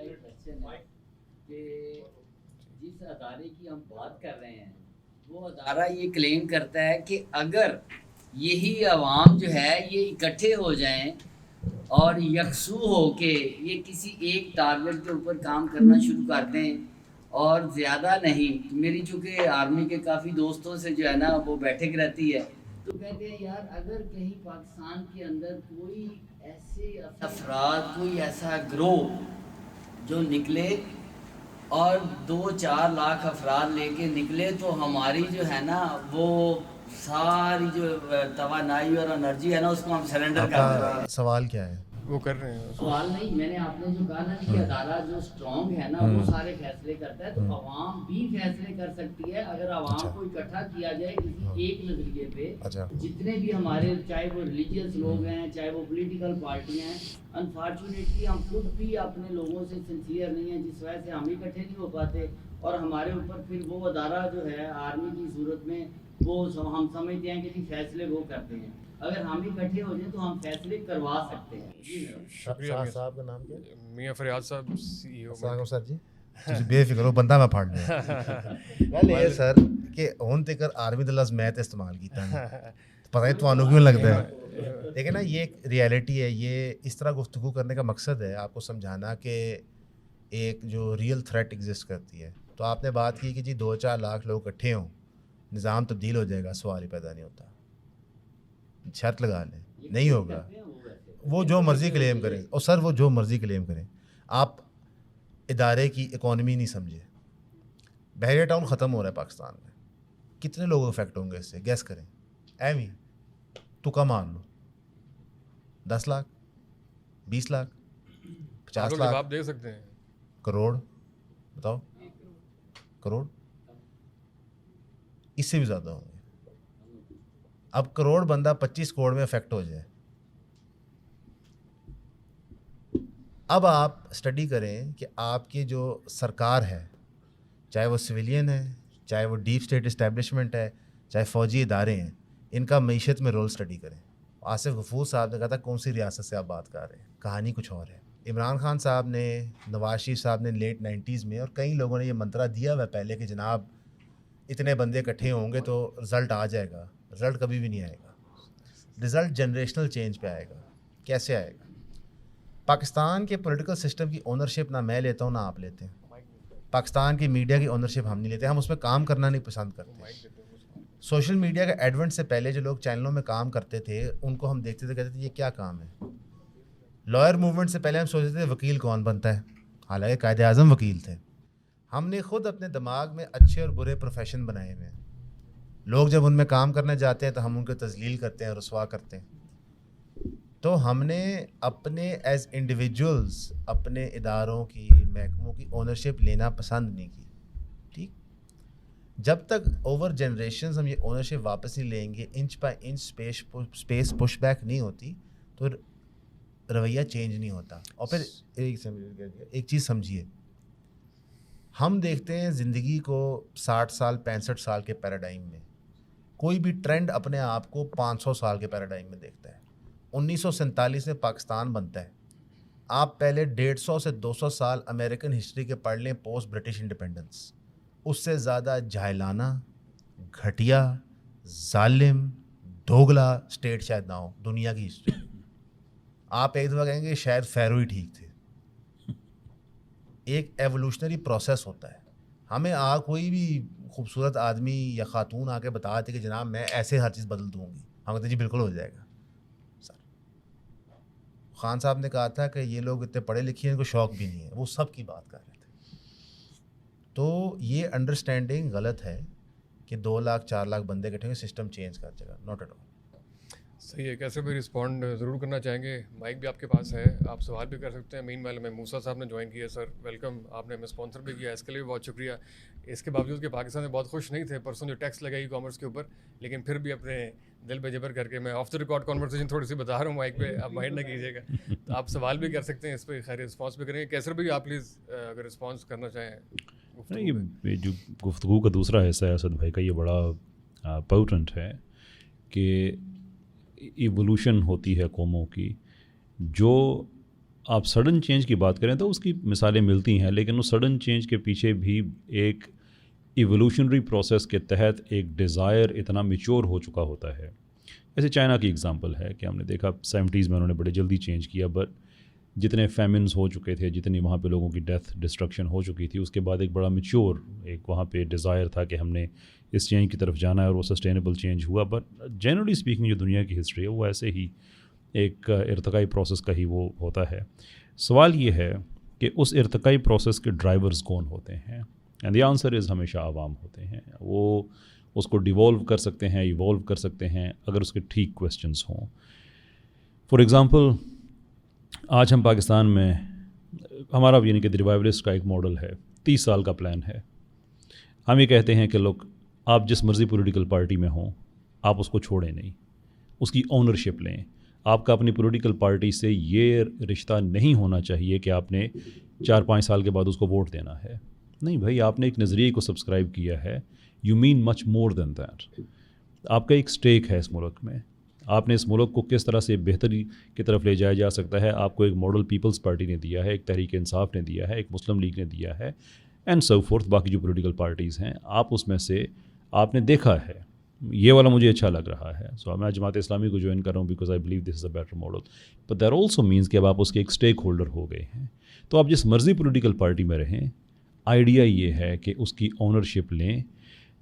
کہ جس ادارے کی ہم بات کر رہے ہیں وہ ادارہ یہ کلیم کرتا ہے کہ اگر یہی عوام جو ہے یہ اکٹھے ہو جائیں اور یکسو ہو کے یہ کسی ایک ٹارگٹ کے اوپر کام کرنا شروع کر دیں، اور زیادہ نہیں، میری چونکہ آرمی کے کافی دوستوں سے جو ہے نا وہ بیٹھک رہتی ہے، تو کہتے ہیں یار اگر کہیں پاکستان کے اندر کوئی ایسے افراد، کوئی ایسا گروہ جو نکلے اور 2-4 لاکھ افراد لے کے نکلے تو ہماری جو ہے نا وہ ساری جو توانائی اور انرجی ہے نا اس کو ہم سرنڈر کر دیں گے. سوال کیا ہے؟ وہ کر رہے ہیں سوال نہیں، میں نے آپ نے جو کہا نا کہ ادارہ جو اسٹرانگ ہے نا وہ سارے فیصلے کرتا ہے، تو عوام بھی فیصلے کر سکتی ہے اگر عوام کو اکٹھا کیا جائے کسی ایک نظریے پہ. جتنے بھی ہمارے چاہے وہ ریلیجیس لوگ ہیں چاہے وہ پولیٹیکل پارٹیاں ہیں، انفارچونیٹلی ہم خود بھی اپنے لوگوں سے سنسیئر نہیں ہیں، جس وجہ سے ہم اکٹھے نہیں ہو پاتے، اور ہمارے اوپر پھر وہ ادارہ جو ہے آرمی کی صورت میں وہ ہم سمجھتے ہیں کہ فیصلے وہ کرتے ہیں. اگر ہم اکٹھے ہو جائیں تو ہم فیصلے کروا سکتے ہیں. شکریہ. صاحب کا نام کیا ہے؟ میاں فریاد صاحب CEO. السلام علیکم سر جی. تسی بے فکر ہو، بندہ میں پھاڑ لیا. گل یہ سر کہ ہن تک آرمی دا لفظ میں تے استعمال کیتا ہے، پتہ نہیں تانوں کیوں لگتا ہے، لیکن نا یہ ایک ریئلٹی ہے. یہ اس طرح گفتگو کرنے کا مقصد ہے آپ کو سمجھانا کہ ایک جو ریئل تھریٹ ایگزسٹ کرتی ہے. تو آپ نے بات کی کہ جی 2-4 لاکھ لوگ اکٹھے ہوں نظام تبدیل ہو جائے گا، سوال ہی پیدا نہیں ہوتا. شرط لگا لیں نہیں ہوگا. وہ جو مرضی کلیم کریں، اور سر وہ جو مرضی کلیم کریں، آپ ادارے کی اکانومی نہیں سمجھے. بحریہ ٹاؤن ختم ہو رہا ہے پاکستان میں، کتنے لوگ افیکٹ ہوں گے اس سے؟ گیس کریں. ایویں تو کا مان لو 10 لاکھ 20 لاکھ 50 لاکھ آپ دے سکتے ہیں. کروڑ بتاؤ، کروڑ اس سے بھی زیادہ ہوں گے. اب کروڑ بندہ 25 کروڑ میں افیکٹ ہو جائے. اب آپ اسٹڈی کریں کہ آپ کی جو سرکار ہے، چاہے وہ سویلین ہے، چاہے وہ ڈیپ اسٹیٹ اسٹیبلشمنٹ ہے، چاہے فوجی ادارے ہیں، ان کا معیشت میں رول اسٹڈی کریں. آصف غفور صاحب نے کہا تھا کون سی ریاست سے آپ بات کر رہے ہیں، کہانی کچھ اور ہے. عمران خان صاحب نے، نواز شریف صاحب نے لیٹ 90s میں، اور کئی لوگوں نے یہ منترا دیا ہوا پہلے کہ جناب اتنے بندے اکٹھے ہوں گے تو رزلٹ آ جائے گا. رزلٹ کبھی بھی نہیں آئے گا. رزلٹ جنریشنل چینج پہ آئے گا. کیسے آئے گا؟ پاکستان کے پولیٹیکل سسٹم کی اونرشپ نہ میں لیتا ہوں نہ آپ لیتے ہیں. پاکستان کی میڈیا کی اونرشپ ہم نہیں لیتے. ہم اس میں کام کرنا نہیں پسند کرتے. سوشل میڈیا کا ایڈونٹ سے پہلے جو لوگ چینلوں میں کام کرتے تھے ان کو ہم دیکھتے تھے، کہتے تھے یہ کیا کام ہے. لائر موومنٹ سے پہلے ہم سوچتے تھے وکیل کون بنتا ہے، حالانکہ قائد اعظم وکیل تھے. ہم نے خود اپنے دماغ میں اچھے اور برے پروفیشن بنائے ہوئے ہیں. لوگ جب ان میں کام کرنے جاتے ہیں تو ہم ان کو تذلیل کرتے ہیں، رسوا کرتے ہیں. تو ہم نے اپنے ایز انڈیویجولز اپنے اداروں کی، محکموں کی اونرشپ لینا پسند نہیں کی. ٹھیک، جب تک اوور جنریشنز ہم یہ اونرشپ واپس نہیں لیں گے، inch by inch space push back نہیں ہوتی، تو رویہ چینج نہیں ہوتا. اور پھر ایک چیز سمجھیے، ہم دیکھتے ہیں زندگی کو 60 سال 65 سال کے پیراڈائم میں، کوئی بھی ٹرینڈ اپنے آپ کو 500 سال کے پیراڈائم میں دیکھتا ہے. 1947 میں پاکستان بنتا ہے، آپ پہلے 150 سے 200 سال امریکن ہسٹری کے پڑھ لیں پوسٹ برٹش انڈیپینڈنس، اس سے زیادہ جاہلانہ، گھٹیا، ظالم، دوگلا اسٹیٹ شاید نہ ہو دنیا کی ہسٹری. آپ ایک دفعہ کہیں گے شاید فیرو ہی ٹھیک تھے. ایک ایوولوشنری پروسیس ہوتا ہے. ہمیں کوئی بھی خوبصورت آدمی یا خاتون آ کے بتاتے کہ جناب میں ایسے ہر چیز بدل دوں گی، ہم کہتے ہیں جی بالکل ہو جائے گا. خان صاحب نے کہا تھا کہ یہ لوگ اتنے پڑھے لکھے ہیں، ان کو شوق بھی نہیں ہے، وہ سب کی بات کر رہے تھے. تو یہ انڈرسٹینڈنگ غلط ہے کہ 2 لاکھ 4 لاکھ بندے اکٹھے ہوئے سسٹم چینج کر جائے گا. Not at all. صحیح ہے. کیسے بھی رسپونڈ ضرور کرنا چاہیں گے، مائک بھی آپ کے پاس ہے، آپ سوال بھی کر سکتے ہیں. مین ویل میں موسیٰ صاحب نے جوائن کیا. سر ویلکم، آپ نے ہمیں اسپانسر بھی کیا، اس کے لیے بھی بہت شکریہ. اس کے باوجود کہ پاکستان میں بہت خوش نہیں تھے پرسوں جو ٹیکس لگا ای کامرس کے اوپر، لیکن پھر بھی اپنے دل پہ جبر کر کے، میں آف دا ریکارڈ کانورسیشن تھوڑی سی بتا رہا ہوں مائک پہ، آپ مائنڈ نہ کیجیے گا. تو آپ سوال بھی کر سکتے ہیں اس پہ، خیر رسپانس بھی کریں گے. کیسر بھی آپ پلیز اگر رسپانس کرنا چاہیں. یہ جو گفتگو کا دوسرا حصہ ہے اسد بھائی کا، یہ بڑا پوٹنٹ ہے کہ ایوولوشن ہوتی ہے قوموں کی. جو آپ سڈن چینج کی بات کریں تو اس کی مثالیں ملتی ہیں، لیکن اس سڈن چینج کے پیچھے بھی ایک ایوولوشنری پروسیس کے تحت ایک ڈیزائر اتنا میچور ہو چکا ہوتا ہے. جیسے چائنا کی اگزامپل ہے کہ ہم نے دیکھا 70s میں انہوں نے بڑے جلدی چینج کیا، بٹ جتنے فیمنز ہو چکے تھے، جتنی وہاں پہ لوگوں کی ڈیتھ ڈسٹرکشن ہو چکی تھی، اس کے بعد ایک بڑا میچور ایک وہاں پہ ڈیزائر تھا کہ ہم نے اس چینج کی طرف جانا ہے، اور وہ سسٹینیبل چینج ہوا. بٹ جنرلی اسپیکنگ جو دنیا کی ہسٹری ہے وہ ایسے ہی ایک ارتقائی پروسیس کا ہی وہ ہوتا ہے. سوال یہ ہے کہ اس ارتقائی پروسیس کے ڈرائیورز کون ہوتے ہیں؟ اینڈ دی آنسر از ہمیشہ عوام ہوتے ہیں. وہ اس کو ڈیوالو کر سکتے ہیں، ایوالو کر سکتے ہیں اگر اس کے ٹھیک کویسچنس ہوں. فار ایگزامپل آج ہم پاکستان میں ہمارا یعنی کہ ریوائولسٹ کا ایک ماڈل ہے، 30 سال کا پلان ہے. ہم یہ کہتے ہیں کہ لوگ آپ جس مرضی پولیٹیکل پارٹی میں ہوں، آپ اس کو چھوڑیں نہیں، اس کی اونرشپ لیں. آپ کا اپنی پولیٹیکل پارٹی سے یہ رشتہ نہیں ہونا چاہیے کہ آپ نے 4-5 سال کے بعد اس کو ووٹ دینا ہے. نہیں بھائی، آپ نے ایک نظریے کو سبسکرائب کیا ہے، you mean much more then that. آپ کا ایک سٹیک ہے اس ملک میں، آپ نے اس ملک کو کس طرح سے بہتری کی طرف لے جایا جا سکتا ہے. آپ کو ایک ماڈل پیپلز پارٹی نے دیا ہے، ایک تحریک انصاف نے دیا ہے، ایک مسلم لیگ نے دیا ہے، اینڈ سو فورتھ. باقی جو پولیٹیکل پارٹیز ہیں، آپ اس میں سے آپ نے دیکھا ہے یہ والا مجھے اچھا لگ رہا ہے، سو میں جماعت اسلامی کو جوائن کر رہا ہوں because I believe this is a better model. But that also means کہ اب آپ اس کے ایک اسٹیک ہولڈر ہو گئے ہیں. تو آپ جس مرضی پولیٹیکل پارٹی میں رہیں، آئیڈیا یہ ہے کہ اس کی اونرشپ لیں.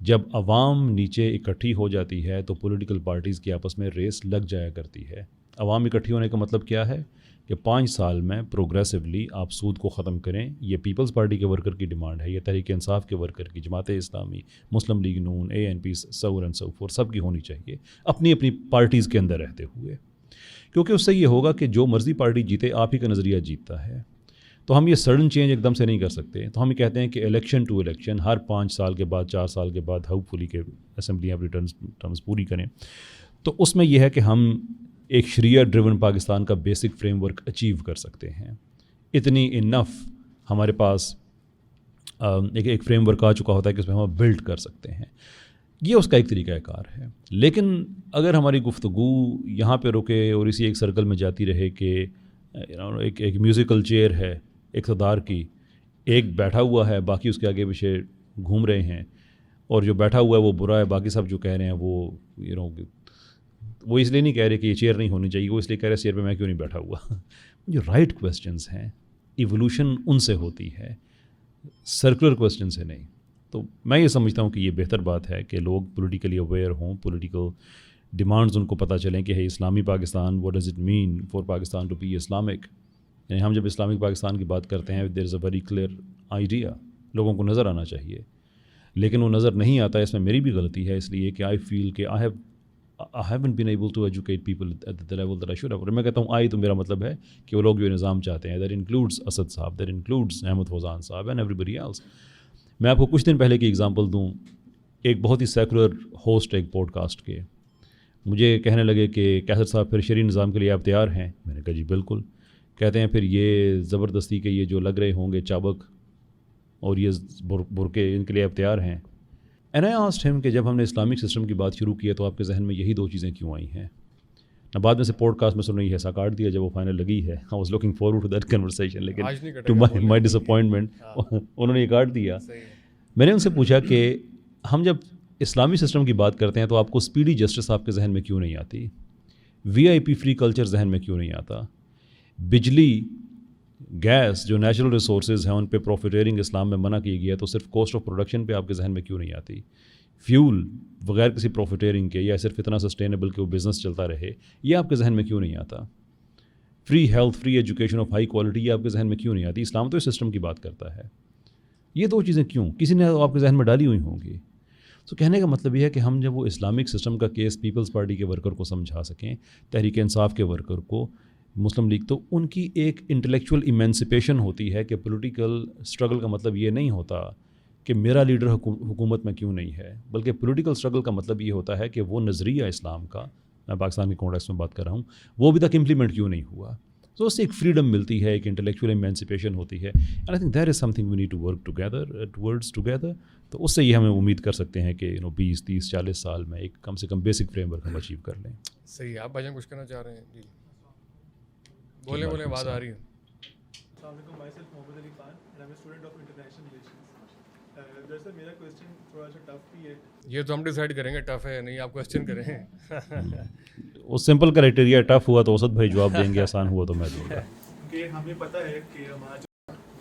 جب عوام نیچے اکٹھی ہو جاتی ہے تو پولیٹیکل پارٹیز کی آپس میں ریس لگ جایا کرتی ہے. عوام اکٹھی ہونے کا مطلب کیا ہے کہ 5 سال میں پروگریسولی آپ سود کو ختم کریں. یہ پیپلز پارٹی کے ورکر کی ڈیمانڈ ہے، یہ تحریک انصاف کے ورکر کی، Jamaat Islami, Muslim League Noon, ANP، so and so forth, سب کی ہونی چاہیے اپنی اپنی پارٹیز کے اندر رہتے ہوئے. کیونکہ اس سے یہ ہوگا کہ جو مرضی پارٹی جیتے، آپ ہی کا نظریہ جیتتا ہے. تو ہم یہ سڈن چینج ایک دم سے نہیں کر سکتے. تو ہم یہ کہتے ہیں کہ الیکشن ٹو الیکشن ہر 5 سال کے بعد، 4 سال کے بعد ہوپ فلی کہ اسمبلیاں اپنی ٹرمز پوری کریں. تو اس میں یہ ہے کہ ہم ایک شریعہ ڈریون پاکستان کا بیسک فریم ورک اچیو کر سکتے ہیں. اتنی انف ہمارے پاس ایک فریم ورک آ چکا ہوتا ہے کہ اس میں ہم بلڈ کر سکتے ہیں. یہ اس کا ایک طریقہ کار ہے. لیکن اگر ہماری گفتگو یہاں پہ رکے اور اسی ایک سرکل میں جاتی رہے کہ ایک میوزیکل چیئر ہے اقتدار کی، ایک بیٹھا ہوا ہے، باقی اس کے آگے پیچھے گھوم رہے ہیں، اور جو بیٹھا ہوا ہے وہ برا ہے، باقی سب جو کہہ رہے ہیں وہ اس لیے نہیں کہہ رہے کہ یہ چیئر نہیں ہونی چاہیے، وہ اس لیے کہہ رہے چیئر پہ میں کیوں نہیں بیٹھا ہوا. جو رائٹ کویسچنس ہیں، ایوولوشن ان سے ہوتی ہے، سرکولر کویسچن سے نہیں. تو میں یہ سمجھتا ہوں کہ یہ بہتر بات ہے کہ لوگ پولیٹیکلی اویئر ہوں، پولیٹیکل ڈیمانڈز ان کو پتہ چلیں کہ ہے اسلامی Pakistan, what does it mean for Pakistan to be Islamic. یعنی ہم جب اسلامک پاکستان کی بات کرتے ہیں، there is a very clear idea, لوگوں کو نظر آنا چاہیے. لیکن وہ نظر نہیں آتا. اس میں میری بھی غلطی ہے, اس لیے کہ آئی فیل کہ I haven't been able to educate people at the level that I should have. اور میں کہتا ہوں آئی تو میرا مطلب ہے کہ وہ لوگ جو نظام چاہتے ہیں, that includes اسد صاحب, that includes احمد فوزان صاحب and everybody else. میں آپ کو کچھ دن پہلے کی اگزامپل دوں. ایک بہت ہی سیکولر ہوسٹ ایک پوڈ کاسٹ کے مجھے کہنے لگے کہ کیسر صاحب پھر شرعی نظام کے لیے آپ تیار ہیں؟ میں نے کہا جی بالکل. کہتے ہیں پھر یہ زبردستی کے یہ جو لگ رہے ہوں گے چابک اور یہ برقعے, ان کے لیے آپ تیار ہیں؟ اینڈ آئی آسکڈ ہم کہ جب ہم نے اسلامک سسٹم کی بات شروع کی ہے تو آپ کے ذہن میں یہی دو چیزیں کیوں آئی ہیں؟ نہ بعد میں سے پوڈ کاسٹ میں سن رہی ہے ایسا کاٹ دیا جب وہ فائنل لگی ہے. I was looking forward to that conversation, لیکن ٹو مائی ڈس اپوائنٹمنٹ انہوں نے یہ کاٹ دیا. میں نے ان سے پوچھا کہ ہم جب اسلامی سسٹم کی بات کرتے ہیں تو آپ کو اسپیڈی جسٹس آپ کے ذہن میں کیوں نہیں آتی؟ VIP فری کلچر ذہن میں کیوں نہیں آتا؟ بجلی, گیس جو نیچرل ریسورسز ہیں ان پہ پروفیٹیرنگ اسلام میں منع کی گئی ہے, تو صرف کاسٹ آف پروڈکشن پہ آپ کے ذہن میں کیوں نہیں آتی؟ فیول بغیر کسی پروفیٹیرنگ کے یا صرف اتنا سسٹینیبل کہ وہ بزنس چلتا رہے, یہ آپ کے ذہن میں کیوں نہیں آتا؟ Free health, free education of high quality, یہ آپ کے ذہن میں کیوں نہیں آتی؟ اسلام تو اس سسٹم کی بات کرتا ہے. یہ دو چیزیں کیوں کسی نے آپ کے ذہن میں ڈالی ہوئی ہوں گی. تو کہنے کا مطلب یہ ہے کہ ہم جب وہ اسلامک سسٹم کا کیس پیپلز پارٹی کے ورکر کو سمجھا سکیں, تحریک انصاف کے ورکر کو, مسلم لیگ, تو ان کی ایک انٹلیکچوئل ایمینسپیشن ہوتی ہے کہ پولیٹیکل اسٹرگل کا مطلب یہ نہیں ہوتا کہ میرا لیڈر حکومت میں کیوں نہیں ہے, بلکہ پولیٹیکل اسٹرگل کا مطلب یہ ہوتا ہے کہ وہ نظریہ اسلام کا, میں پاکستان کے کانٹیکسٹ میں بات کر رہا ہوں, وہ ابھی تک امپلیمنٹ کیوں نہیں ہوا. تو اس سے ایک فریڈم ملتی ہے, ایک انٹلیکچوئل ایمینسپیشن ہوتی ہے. And I think that is something we need to work together. تو اس سے یہ ہمیں امید کر سکتے ہیں کہ 20, 30, 40 سال میں ایک کم سے کم بیسک فریم ورک ہم اچیو کر لیں. صحیح. آپ بھائی جان کچھ کہنا چاہ رہے ہیں؟ جی بولیں, آواز آ رہی ہے. السلام علیکم, my self Muhammad Ali Khan and I am a student of international relations. دراصل میرا کوسچن تھوڑا سا ٹف بھی ہے. یہ تو ہم ڈیسائیڈ کریں گے ٹف ہے نہیں, آپ کوسچن کریں. وہ سمپل کرائٹیریا, ٹف ہوا تو اسد بھائی جواب دیں گے, آسان ہوا تو میں دوں گا. کہ ہمیں پتہ ہے کہ ہمارا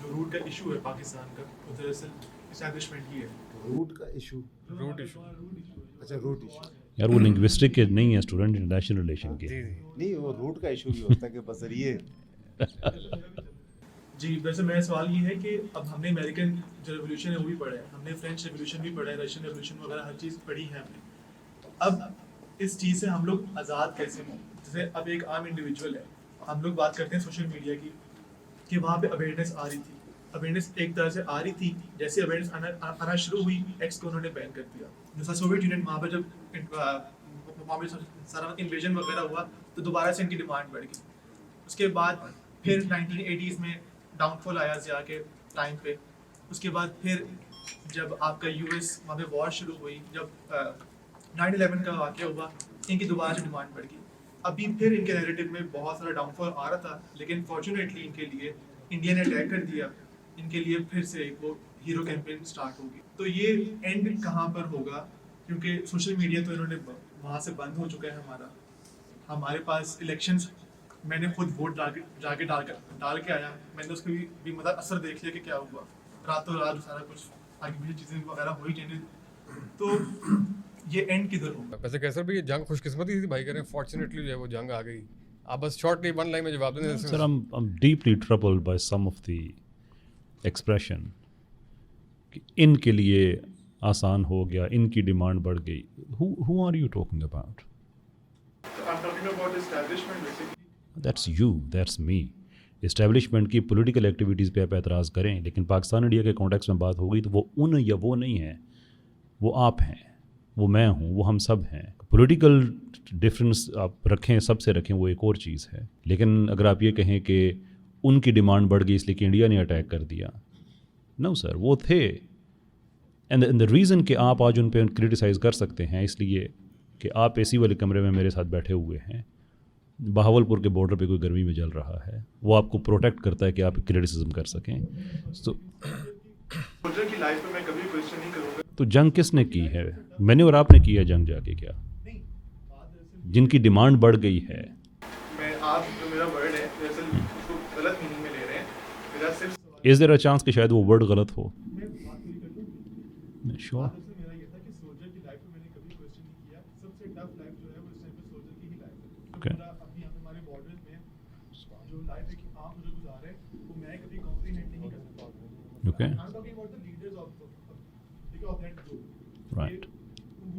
جو روٹ کا ایشو ہے پاکستان کا, وہ دراصل اسٹیبلشمنٹ ہی ہے. روٹ کا ایشو, اچھا روٹ ایشو یار وہ لنگوسٹک کے نہیں ہے اسٹوڈنٹ, انٹرنیشنل ریلیشن کے. نہیں, وہ روٹ کا ایشو بھی ہوتا ہے کہ بذریعے. جی ویسے میرا سوال یہ ہے کہ اب ہم نے امریکن جو ریولیوشن ہے وہ بھی پڑھا ہے, ہم نے فرینچ ریولیوشن بھی پڑھا ہے, رشین ریولیوشن وغیرہ ہر چیز پڑھی ہے ہم نے. اب اس چیز سے ہم لوگ آزاد کیسے ہوں؟ جیسے اب ایک عام انڈیویجول ہے, ہم لوگ بات کرتے ہیں سوشل میڈیا کی کہ وہاں پہ اویئرنیس آ رہی تھی, اویئرنیس ایک طرح سے آ رہی تھی, جیسے اویئرنیس آنا شروع ہوئی ایکس کو انہوں نے بین کر دیا. جیسا سوویت یونین وہاں پہ جب سارا انویژن وغیرہ ہوا تو دوبارہ سے ان کی ڈیمانڈ بڑھ گئی. اس کے بعد پھر 1980s میں ڈاؤن فال آیا ضیاء کے ٹائم پہ. اس کے بعد پھر جب آپ کا US وہاں پہ وار شروع ہوئی, جب 9/11 کا واقعہ ہوا, ان کی دوبارہ سے ڈیمانڈ بڑھ گئی. ابھی پھر ان کے نیریٹو میں بہت سارا ڈاؤن فال آ رہا تھا, لیکن فارچونیٹلی ان کے لیے انڈیا نے اٹیک کر دیا, ان کے لیے پھر سے وہ ہیرو کیمپین اسٹارٹ ہوگی. تو یہ اینڈ کہاں پر ہوگا؟ کیونکہ سوشل میڈیا تو انہوں نے وہاں سے بند ہو چکا ہے. ہمارے پاس الیکشنز, میں نے خود ووٹ جا کے ڈال کے آیا, میں نے اس کو بھی مطلب اثر دیکھ لیا کہ کیا ہوا, راتوں رات سارا کچھ آگے پیچھے چیزیں وغیرہ ہوئی جائیں. تو یہ اینڈ کدھر ہوگا؟ ویسے کیسر بھی یہ جنگ خوش قسمتی تھی بھائی, کریں فارچونیٹلی جو ہے وہ جنگ آ گئی. آپ بس شارٹلی ون لائن میں جواب دیں. سر I'm deeply troubled by some of the expression کہ ان کے لیے آسان ہو گیا, ان کی ڈیمانڈ بڑھ گئی. Who are you talking about? I'm talking about establishment basically. That's you, that's me. Establishment کی پولیٹیکل ایکٹیویٹیز پہ آپ اعتراض کریں, لیکن پاکستان انڈیا کے کانٹیکس میں بات ہو گئی تو وہ ان یا وہ نہیں ہیں, وہ آپ ہیں, وہ میں ہوں, وہ ہم سب ہیں. پولیٹیکل ڈفرینس آپ رکھیں, سب سے رکھیں, وہ ایک اور چیز ہے. لیکن اگر آپ یہ کہیں کہ ان کی ڈیمانڈ بڑھ گئی اس لیے کہ انڈیا نے اٹیک کر دیا, نو سر, وہ تھے. اینڈ دا ریزن کہ آپ آج ان پہ کرٹیسائز کر سکتے ہیں اس لیے کہ آپ اے سی والے کمرے میں میرے ساتھ بیٹھے ہوئے ہیں, بہاولپور کے بارڈر پہ کوئی گرمی میں جل رہا ہے, وہ آپ کو پروٹیکٹ کرتا ہے کہ آپ کرٹیسزم کر سکیں. تو جنگ کس نے کی ہے؟ میں نے اور آپ نے کی ہے جنگ جا کے. کیا جن کی ڈیمانڈ بڑھ گئی ہے. از دیر اے چانس کہ شاید وہ ورڈ غلط ہو؟ شور Okay. that group, Right.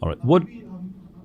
All right. What?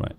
Right.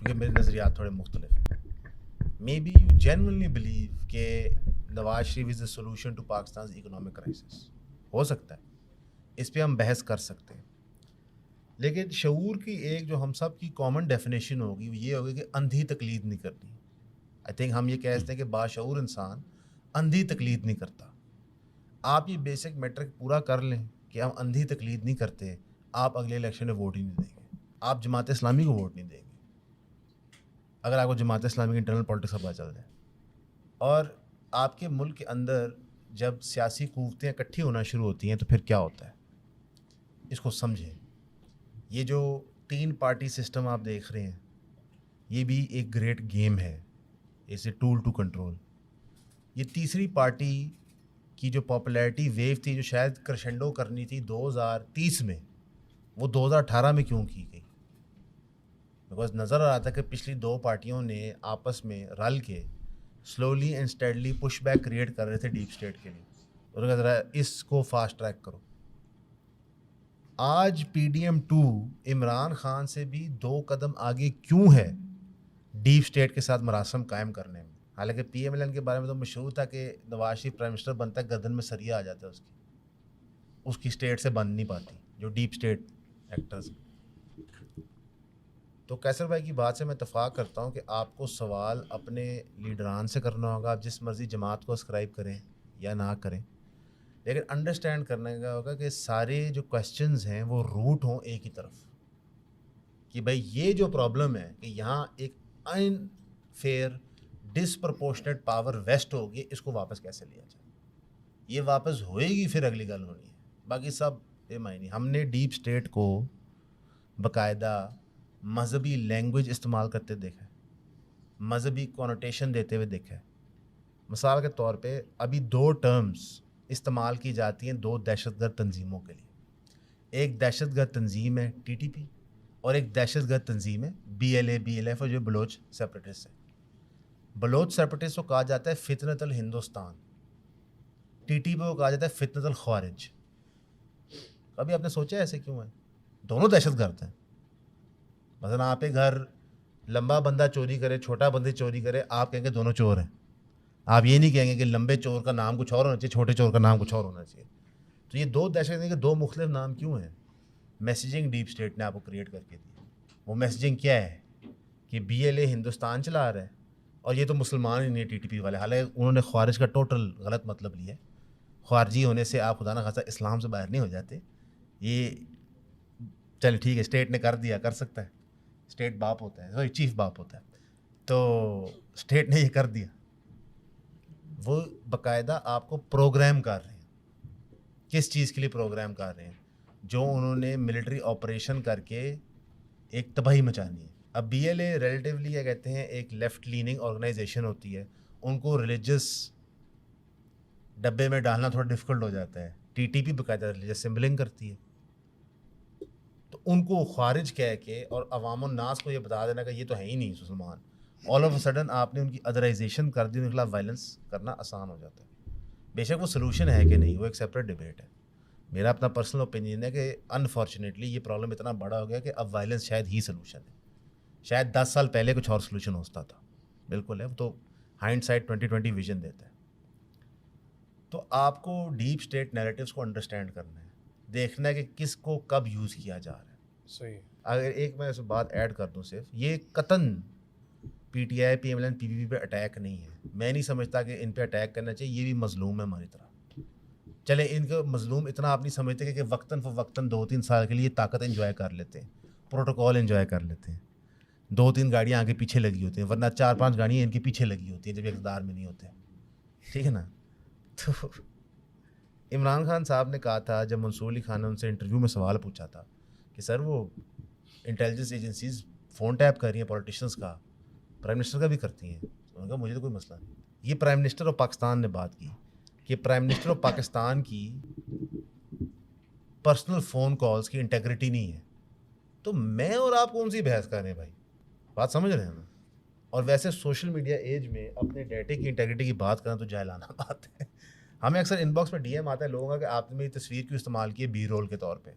کیونکہ میرے نظریات تھوڑے مختلف ہیں. Maybe you genuinely believe کہ Nawaz Sharif is a solution to Pakistan economic crisis. ہو سکتا ہے, اس پہ ہم بحث کر سکتے ہیں, لیکن شعور کی ایک جو ہم سب کی کامن ڈیفینیشن ہوگی وہ یہ ہوگی کہ اندھی تقلید نہیں کرنی. آئی تھنک ہم یہ کہتے ہیں کہ باشعور انسان اندھی تقلید نہیں کرتا. آپ یہ بیسک میٹرک پورا کر لیں کہ ہم اندھی تقلید نہیں کرتے, آپ اگلے الیکشن میں ووٹ ہی نہیں دیں گے. آپ جماعت اسلامی کو ووٹ نہیں دیں گے اگر آپ کو جماعت اسلامی کی انٹرنل پالیٹکس کا پتہ چل جائے. اور آپ کے ملک کے اندر جب سیاسی قوتیں اکٹھی ہونا شروع ہوتی ہیں تو پھر کیا ہوتا ہے, اس کو سمجھیں. یہ جو 3 پارٹی سسٹم آپ دیکھ رہے ہیں یہ بھی ایک گریٹ گیم ہے, اس اے ٹول ٹو کنٹرول. یہ تیسری پارٹی کی جو پاپولیرٹی ویو تھی جو شاید کرشنڈو کرنی تھی 2030 میں, وہ 2018 میں کیوں کی گئی؟ بیکاز نظر آ رہا تھا کہ پچھلی 2 پارٹیوں نے آپس میں رل کے slowly and اسٹیڈلی push back create کر رہے تھے ڈیپ اسٹیٹ کے لیے, اور ذرا اس کو فاسٹ ٹریک کرو. آج P D M 2 Imran Khan سے بھی 2 قدم آگے کیوں ہے ڈیپ اسٹیٹ کے ساتھ مراسم قائم کرنے میں؟ حالانکہ پی ایم ایل این کے بارے میں تو مشہور تھا کہ نواز شریف پرائم منسٹر بنتا ہے گردن میں سریا آ جاتا ہے اس کی اسٹیٹ سے بن نہیں پاتی جو ڈیپ اسٹیٹ ایکٹرز. تو کیسر بھائی کی بات سے میں اتفاق کرتا ہوں کہ آپ کو سوال اپنے لیڈران سے کرنا ہوگا. آپ جس مرضی جماعت کو اسکرائب کریں یا نہ کریں, لیکن انڈرسٹینڈ کرنے کا ہوگا کہ سارے جو کویسچنز ہیں وہ روٹ ہوں ایک ہی طرف, کہ بھائی یہ جو پرابلم ہے کہ یہاں ایک ان فیئر ڈسپرپورشنیٹ پاور ویسٹ ہوگی, اس کو واپس کیسے لیا جائے. یہ واپس ہوئے گی پھر اگلی گل ہونی ہے, باقی سب بے معنی. ہم نے ڈیپ اسٹیٹ کو باقاعدہ مذہبی لینگویج استعمال کرتے دیکھا ہے, مذہبی کونوٹیشن دیتے ہوئے دیکھا ہے. مثال کے طور پہ ابھی 2 ٹرمز استعمال کی جاتی ہیں 2 دہشت گرد تنظیموں کے لیے. ایک دہشت گرد تنظیم ہے ٹی ٹی پی اور ایک دہشت گرد تنظیم ہے بی ایل ایف, اور جو بلوچ سیپریٹسٹ ہے. بلوچ سیپریٹسٹ کو کہا جاتا ہے فتنۃ الہندوستان, ٹی ٹی پی کو کہا جاتا ہے فتنۃ الخوارج. کبھی آپ نے سوچا ایسے کیوں ہے؟ دونوں دہشت گرد ہیں. مثلا آپ کے گھر لمبا بندہ چوری کرے, چھوٹا بندہ چوری کرے, آپ کہیں گے دونوں چور ہیں. آپ یہ نہیں کہیں گے کہ لمبے چور کا نام کچھ اور ہونا چاہیے, چھوٹے چور کا نام کچھ اور ہونا چاہیے. تو یہ 2 دہشت گردی کے 2 مختلف نام کیوں ہیں؟ میسیجنگ ڈیپ اسٹیٹ نے آپ کو کریٹ کر کے دی. وہ میسیجنگ کیا ہے کہ بی ایل اے ہندوستان چلا رہا ہے اور یہ تو مسلمان ہی نہیں ٹی ٹی پی والے. حالانکہ انہوں نے خوارج کا ٹوٹل غلط مطلب لیا ہے. خارجی ہونے سے آپ خدا نہ خاصا اسلام سے باہر نہیں ہو جاتے. یہ چلے ٹھیک ہے, اسٹیٹ نے کر دیا, کر سکتا ہے, اسٹیٹ باپ ہوتا ہے, چیف باپ ہوتا ہے, تو اسٹیٹ نے یہ کر دیا. وہ باقاعدہ آپ کو پروگرام کر رہے ہیں. کس چیز کے لیے پروگرام کر رہے ہیں؟ جو انہوں نے ملٹری آپریشن کر کے ایک تباہی مچانی ہے. اب بی ایل اے ریلیٹیولی یہ کہتے ہیں ایک لیفٹ لیننگ آرگنائزیشن ہوتی ہے, ان کو ریلیجس ڈبے میں ڈالنا تھوڑا ڈیفیکلٹ ہو جاتا ہے. ٹی ٹی پی باقاعدہ ریلیجس سمبلنگ کرتی ہے, تو ان کو خارج کہہ کے اور عوام الناس کو یہ بتا دینا کہ یہ تو ہے ہی نہیں مسلمان, آل آف اے سڈن آپ نے ان کی ادرائزیشن کر دی, ان کے خلاف وائلنس کرنا آسان ہو جاتا ہے. بے شک وہ سلوشن ہے کہ نہیں, وہ ایک سیپریٹ ڈبیٹ ہے. میرا اپنا پرسنل اوپینین ہے کہ انفارچونیٹلی یہ پرابلم اتنا بڑا ہو گیا کہ اب وائلنس شاید ہی سلوشن ہے. شاید 10 سال پہلے کچھ اور سلوشن ہو سکتا تھا. بالکل ہے, وہ تو ہائنڈ سائڈ 2020 ویژن دیتا ہے. تو آپ کو ڈیپ اسٹیٹ نیریٹیوز کو انڈرسٹینڈ کرنا ہے, دیکھنا ہے کہ کس کو کب یوز کیا جا رہا ہے. صحیح. اگر ایک میں اس بات ایڈ کر دوں, صرف یہ قطن P T I, P M L N, P P P پہ اٹیک نہیں ہے. میں نہیں سمجھتا کہ ان پہ اٹیک کرنا چاہیے, یہ بھی مظلوم ہے ہماری طرح. چلے ان کو مظلوم اتنا آپ نہیں سمجھتے کہ وقتاً فوقتاً 2-3 سال کے لیے طاقت انجوائے کر لیتے ہیں, پروٹوکول انجوائے کر لیتے ہیں, 2-3 گاڑیاں آگے پیچھے لگی ہوتی ہیں, ورنہ 4-5 گاڑیاں ان کے پیچھے لگی ہوتی ہیں جب اقتدار میں نہیں ہوتے. ٹھیک ہے نا. تو عمران خان صاحب نے کہا تھا جب منصور علی خان نے ان سے انٹرویو میں سوال پوچھا تھا کہ سر وہ انٹیلیجنس ایجنسیز فون ٹیپ کر رہی ہیں پولیٹیشنس کا, پرائم منسٹر کا بھی کرتی ہیں. انہوں نے کہا مجھے تو کوئی مسئلہ نہیں. یہ پرائم منسٹر آف پاکستان نے بات کی کہ پرائم منسٹر آف پاکستان کی پرسنل فون کالز کی انٹیگریٹی نہیں ہے. تو میں اور آپ کون سی بحث کر رہے ہیں بھائی, بات سمجھ رہے ہیں نا. اور ویسے سوشل میڈیا ایج میں اپنے ڈیٹے کی انٹیگریٹی کی بات کرنا تو جاہلانہ بات ہے. ہمیں اکثر ان باکس میں ڈی ایم آتا ہے لوگوں کا کہ آپ نے میری تصویر کیوں استعمال کی ہے بی رول کے طور پہ.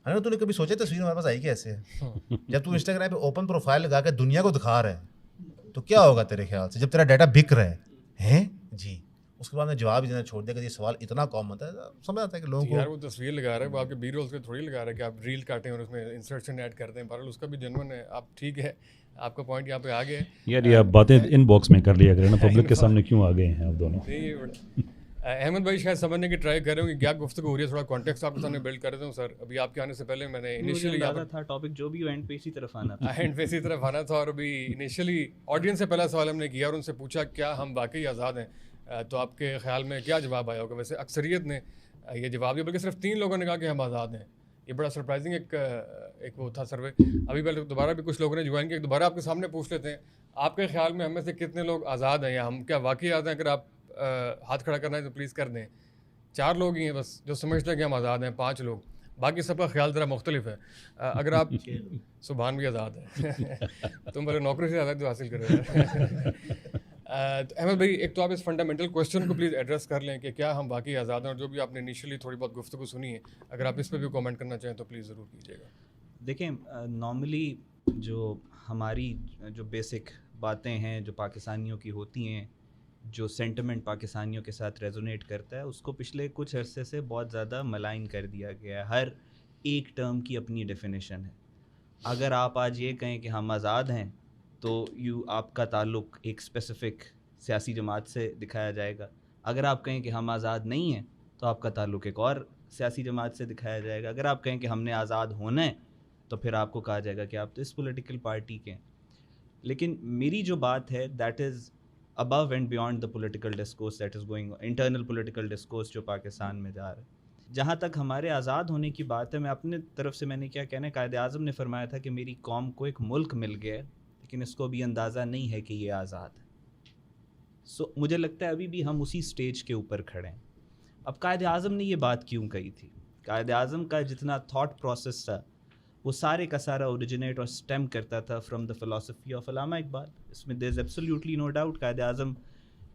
ہم نے تو نے کبھی سوچا تصویر ہمارے پاس آئی کیسے ہے؟ جب تو انسٹاگرام پہ اوپن پروفائل لگا کے دنیا کو دکھا رہا ہے تو کیا ہوگا تیرے خیال سے جب تیرا ڈیٹا بک رہا ہے جی. اس کے بعد میں جواب دینا چھوڑ دیا کہ یہ سوال اتنا کامن ہے. سمجھ آتا ہے کہ لوگوں کو یار وہ تصویر لگا رہے ہیں وہ آپ کے بی رولز پہ تھوڑی لگا رہے ہیں کہ آپ ریل کاٹیں اور اس میں انسرشن ایڈ کرتے ہیں. بہرحال اس کا بھی جنون ہے. آپ ٹھیک ہے آپ کا پوائنٹ یہاں پہ آ گیا ہے یار یہ آپ باتیں ان باکس میں کر لیا کریں نا, پبلک کے سامنے کیوں آ گئے ہیں آپ دونوں. احمد بھائی شاید سمجھنے کی ٹرائی کر رہے ہوں کہ کیا گفتگو ہو رہی ہے, تھوڑا کانٹیکسٹ آپ کے سامنے بلڈ کر دوں. سر ابھی آپ کے آنے سے پہلے میں نے انیشیلی تھا ٹاپک جو بھی اینڈ پہ اسی طرف آنا تھا, اینڈ پہ اسی طرف آنا تھا. اور ابھی انیشیلی آڈینس سے پہلا سوال ہم نے کیا اور ان سے پوچھا کیا ہم واقعی آزاد ہیں, تو آپ کے خیال میں کیا جواب آیا ہوگا؟ ویسے اکثریت نے یہ جواب دیا, بلکہ صرف 3 لوگوں نے کہا کہ ہم آزاد ہیں. یہ بڑا سرپرائزنگ ایک وہ تھا سروے. ابھی پہلے دوبارہ بھی کچھ لوگوں نے جوائن کیا, دوبارہ آپ کے سامنے پوچھ لیتے ہیں آپ کے خیال میں ہم میں سے کتنے لوگ آزاد ہیں یا ہم کیا واقعی آزاد ہیں؟ اگر آپ ہاتھ کھڑا کرنا ہے تو پلیز کر دیں. 4 لوگ ہی ہیں بس جو سمجھتے ہیں کہ ہم آزاد ہیں, 5 لوگ, باقی سب کا خیال ذرا مختلف ہے. اگر آپ سبحان بھی آزاد ہے تم میرے نوکری سے آزاد جو حاصل کر رہے ہیں. تو احمد بھائی ایک تو آپ اس فنڈامنٹل کویشچن کو پلیز ایڈریس کر لیں کہ کیا ہم واقعی آزاد ہیں, اور جو بھی آپ نے انیشیلی تھوڑی بہت گفتگو سنی ہے اگر آپ اس پہ بھی کامنٹ کرنا چاہیں تو پلیز ضرور کیجیے گا. دیکھیں نارملی جو ہماری جو بیسک باتیں ہیں جو پاکستانیوں کی ہوتی ہیں, جو سینٹیمنٹ پاکستانیوں کے ساتھ ریزونیٹ کرتا ہے, اس کو پچھلے کچھ عرصے سے بہت زیادہ ملائن کر دیا گیا ہے. ہر ایک ٹرم کی اپنی ڈیفینیشن ہے. اگر آپ آج یہ کہیں کہ ہم آزاد ہیں تو آپ کا تعلق ایک اسپیسیفک سیاسی جماعت سے دکھایا جائے گا. اگر آپ کہیں کہ ہم آزاد نہیں ہیں تو آپ کا تعلق ایک اور سیاسی جماعت سے دکھایا جائے گا. اگر آپ کہیں کہ ہم نے آزاد ہونا ہے تو پھر آپ کو کہا جائے گا کہ آپ تو اس پولیٹیکل پارٹی کے ہیں. لیکن میری جو بات ہے that is above and beyond the political discourse that is going on, internal political discourse جو پاکستان میں جا رہا ہے. جہاں تک ہمارے آزاد ہونے کی بات ہے, میں اپنے طرف سے میں نے کیا کہنا ہے, قائد اعظم نے فرمایا تھا کہ میری قوم کو ایک ملک مل گیا ہے لیکن اس کو ابھی اندازہ نہیں ہے کہ یہ آزاد ہے. مجھے لگتا ہے ابھی بھی ہم اسی سٹیج کے اوپر کھڑے ہیں. اب قائد اعظم نے یہ بات کیوں کہی تھی؟ قائد اعظم کا جتنا تھاٹ پروسیس تھا وہ سارے کا سارا اوریجنیٹ اور اسٹیم کرتا تھا فرام دا فلاسفی آف علامہ اقبال. اس میں دیر is absolutely no doubt. Quaid Azam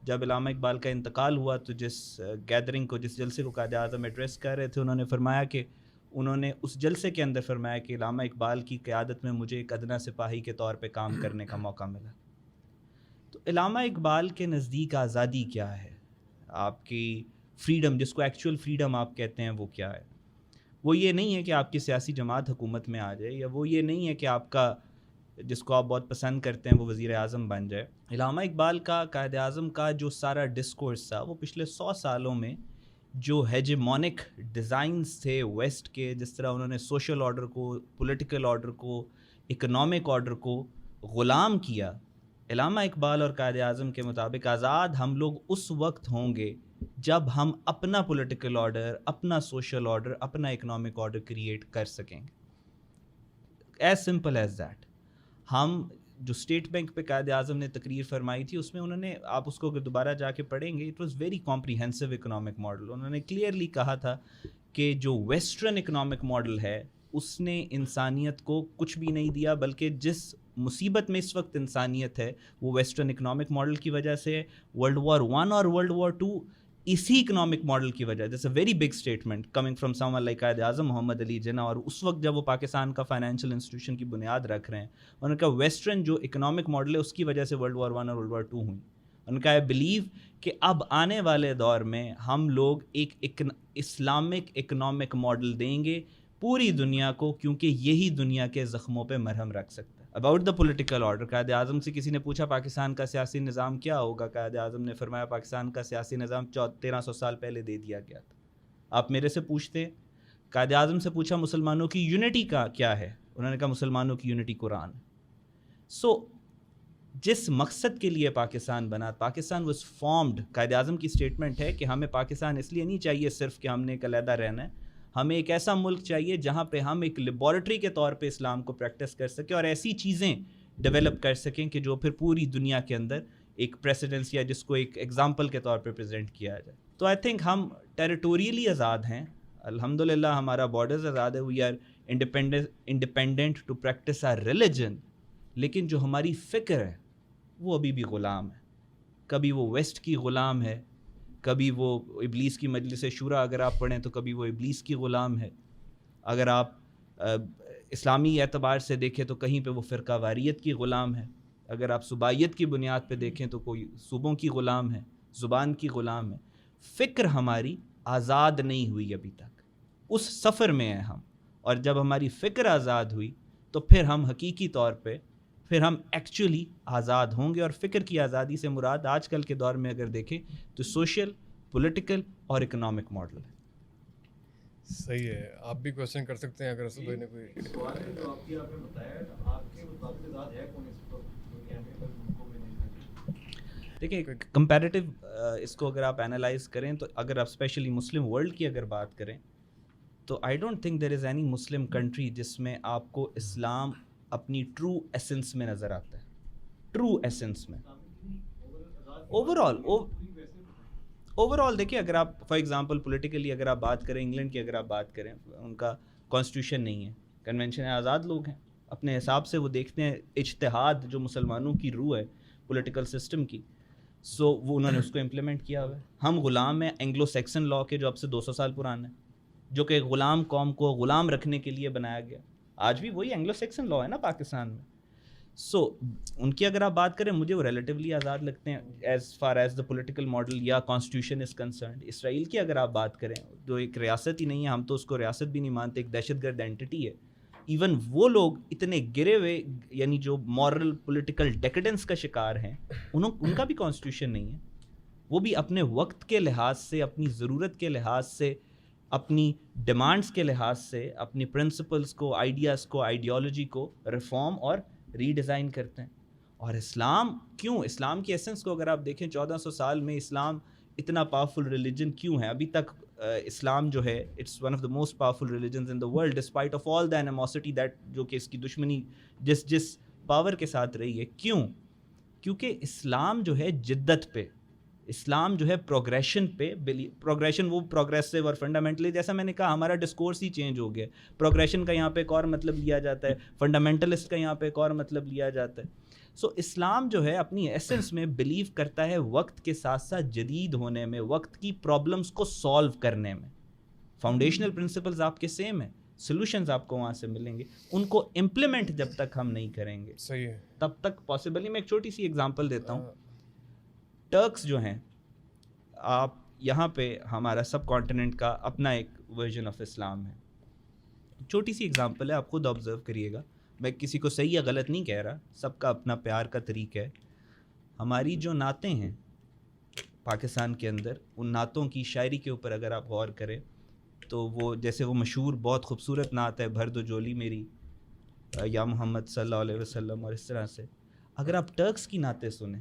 جب علامہ اقبال کا انتقال ہوا تو جس گیدرنگ کو, جس جلسے کو قائد اعظم ایڈریس کر رہے تھے, انہوں نے فرمایا کہ انہوں نے اس جلسے کے اندر فرمایا کہ علامہ اقبال کی قیادت میں مجھے ایک ادنا سپاہی کے طور پہ کام کرنے کا موقع ملا. تو علامہ اقبال کے نزدیک آزادی کیا ہے, آپ کی فریڈم جس کو ایکچوئل فریڈم آپ کہتے ہیں وہ کیا ہے؟ وہ یہ نہیں ہے کہ آپ کی سیاسی جماعت حکومت میں آ جائے, یا وہ یہ نہیں ہے کہ آپ کا جس کو آپ بہت پسند کرتے ہیں وہ وزیر اعظم بن جائے. علامہ اقبال کا, قائد اعظم کا جو سارا ڈسکورس تھا وہ پچھلے 100 سالوں میں جو ہیجمونک ڈیزائنز تھے ویسٹ کے, جس طرح انہوں نے سوشل آرڈر کو, پولیٹیکل آرڈر کو, اکنامک آرڈر کو غلام کیا. علامہ اقبال اور قائد اعظم کے مطابق آزاد ہم لوگ اس وقت ہوں گے جب ہم اپنا پولیٹیکل آرڈر, اپنا سوشل آرڈر, اپنا اکنامک آرڈر کریٹ کر سکیں گے. As simple as that. ہم جو اسٹیٹ بینک پہ قائد اعظم نے تقریر فرمائی تھی اس میں انہوں نے, آپ اس کو اگر دوبارہ جا کے پڑھیں گے, it was very comprehensive economic model. انہوں نے کلیئرلی کہا تھا کہ جو ویسٹرن اکنامک ماڈل ہے اس نے انسانیت کو کچھ بھی نہیں دیا, بلکہ جس مصیبت میں اس وقت انسانیت ہے وہ ویسٹرن اکنامک ماڈل کی وجہ سے. ورلڈ وار 1 اور ورلڈ وار 2 اسی اکنامک ماڈل کی وجہ. This a very big statement coming from someone like Quaid Azam محمد علی جناح, اور اس وقت جب وہ پاکستان کا فائنینشیل انسٹیٹیوشن کی بنیاد رکھ رہے ہیں. انہوں نے کہا ویسٹرن جو اکنامک ماڈل ہے اس کی وجہ سے ورلڈ وار 1 اور ورلڈ وار 2 ہوئی. انہوں نے کہا آئی بلیو کہ اب آنے والے دور میں ہم لوگ ایک اسلامک اکنامک ماڈل دیں گے پوری دنیا کو, کیونکہ یہی دنیا کے زخموں پہ مرہم رکھ سکتا ہے. About the political order, Quaid Azam سے کسی نے پوچھا پاکستان کا سیاسی نظام کیا ہوگا, قائد اعظم نے فرمایا پاکستان کا سیاسی نظام 1300 سال پہلے دے دیا گیا تھا. آپ میرے سے پوچھتے ہیں, قائد اعظم سے پوچھا مسلمانوں کی یونٹی کا کیا ہے, انہوں نے کہا مسلمانوں کی یونٹی قرآن ہے. سو جس مقصد کے لیے پاکستان بنا, پاکستان واز فارمڈ. قائد اعظم کی اسٹیٹمنٹ ہے کہ ہمیں پاکستان اس لیے نہیں چاہیے صرف کہ ہم نے ایک علیحدہ رہنا ہے, ہمیں ایک ایسا ملک چاہیے جہاں پہ ہم ایک لیبارٹری کے طور پہ اسلام کو پریکٹس کر سکیں اور ایسی چیزیں ڈیولپ کر سکیں کہ جو پھر پوری دنیا کے اندر ایک پریسیڈنس یا جس کو ایک ایگزامپل کے طور پہ پریزنٹ کیا جائے. تو آئی تھنک ہم ٹیریٹوریلی آزاد ہیں, الحمدللہ ہمارا بارڈرز آزاد ہے, we are independent to practice our religion. لیکن جو ہماری فکر ہے وہ ابھی بھی غلام ہے. کبھی وہ ویسٹ کی غلام ہے, کبھی وہ ابلیس کی مجلس شورا اگر آپ پڑھیں تو کبھی وہ ابلیس کی غلام ہے. اگر آپ اسلامی اعتبار سے دیکھیں تو کہیں پہ وہ فرقہ واریت کی غلام ہے. اگر آپ صوبائیت کی بنیاد پہ دیکھیں تو کوئی صوبوں کی غلام ہے, زبان کی غلام ہے. فکر ہماری آزاد نہیں ہوئی ابھی تک, اس سفر میں ہیں ہم. اور جب ہماری فکر آزاد ہوئی تو پھر ہم حقیقی طور پہ پھر ہم ایکچولی آزاد ہوں گے. اور فکر کی آزادی سے مراد آج کل کے دور میں اگر دیکھیں تو سوشل, پولیٹیکل اور اکنامک ماڈل ہے. صحیح ہے, آپ بھی کوشچن کر سکتے ہیں اگر اسد بھائی نے کوئی سوال ہے جو آپ نے بتایا, آپ کے مطابق آزاد ہے کون اس وقت دنیا میں ملکوں میں نہیں؟ دیکھیں کمپیریٹیو اس کو اگر آپ انالائز کریں تو اگر آپ اسپیشلی مسلم ورلڈ کی اگر بات کریں تو I don't think there is any Muslim country جس میں آپ کو اسلام اپنی ٹرو ایسنس میں نظر آتا ہے. ٹرو ایسنس میں اوور آل دیکھیں, اگر آپ فار ایگزامپل پولیٹیکلی اگر آپ بات کریں, انگلینڈ کی اگر آپ بات کریں, ان کا کانسٹیٹیوشن نہیں ہے, کنونشن ہے, آزاد لوگ ہیں, اپنے حساب سے وہ دیکھتے ہیں اجتہاد جو مسلمانوں کی روح ہے پولیٹیکل سسٹم کی, سو وہ انہوں نے اس کو امپلیمنٹ کیا ہوا ہے. ہم غلام ہیں اینگلو سیکسن لا کے جو اب سے 200 سال پرانا ہے, جو کہ غلام قوم کو غلام رکھنے کے لیے بنایا گیا. آج بھی وہی اینگلو سیکسن لا ہے نا پاکستان میں. سو ان کی اگر آپ بات کریں مجھے وہ ریلیٹیولی آزاد لگتے ہیں as far as the political model یا کانسٹیٹیوشن از کنسرنڈ. اسرائیل کی اگر آپ بات کریں جو ایک ریاست ہی نہیں ہے, ہم تو اس کو ریاست بھی نہیں مانتے, ایک دہشت گرد اینٹی ہے. ایون وہ لوگ اتنے گرے ہوئے یعنی جو مورل پولیٹیکل ڈیکیڈنس کا شکار ہیں, ان کا بھی کانسٹیٹیوشن نہیں ہے. وہ بھی اپنے وقت کے لحاظ سے, اپنی ضرورت کے لحاظ سے, اپنی ڈیمانڈس کے لحاظ سے, اپنی پرنسپلس کو, آئیڈیاز کو, آئیڈیالوجی کو ریفارم اور ری ڈیزائن کرتے ہیں. اور اسلام کیوں, اسلام کی ایسنس کو اگر آپ دیکھیں 1400 سال میں اسلام اتنا پاورفل ریلیجن کیوں ہے؟ ابھی تک اسلام جو ہے it's one of the most powerful religions in the world despite of all the animosity that, جو کہ اس کی دشمنی جس پاور کے ساتھ رہی ہے. کیوں؟ کیونکہ اسلام جو ہے جدت پہ, اسلام جو ہے پروگریشن پہ, پروگریشن وہ پروگریسو اور فنڈامنٹلی, جیسا میں نے کہا ہمارا ڈسکورس ہی چینج ہو گیا. پروگریشن کا یہاں پہ ایک اور مطلب لیا جاتا ہے, فنڈامنٹلسٹ کا یہاں پہ ایک اور مطلب لیا جاتا ہے. سو اسلام جو ہے اپنی ایسنس میں بلیو کرتا ہے وقت کے ساتھ ساتھ جدید ہونے میں, وقت کی پرابلمس کو سالو کرنے میں. فاؤنڈیشنل پرنسپلز آپ کے سیم ہیں, سولوشنز آپ کو وہاں سے ملیں گے, ان کو امپلیمنٹ جب تک ہم نہیں کریں گے صحیح ہے تب تک پاسبل ہی. میں ایک چھوٹی سی ایگزامپل دیتا ہوں. ٹرکس جو ہیں, آپ یہاں پہ ہمارا سب کانٹیننٹ کا اپنا ایک ورژن آف اسلام ہے. چھوٹی سی ایگزامپل ہے, آپ خود آبزرو کریے گا, میں کسی کو صحیح یا غلط نہیں کہہ رہا, سب کا اپنا پیار کا طریقہ ہے. ہماری جو نعتیں ہیں پاکستان کے اندر, ان نعتوں کی شاعری کے اوپر اگر آپ غور کریں تو وہ جیسے وہ مشہور بہت خوبصورت نعت ہے, بھر دو جولی میری یا محمد صلی اللہ علیہ وسلم, اور اس طرح سے اگر آپ ٹرکس کی نعتیں سنیں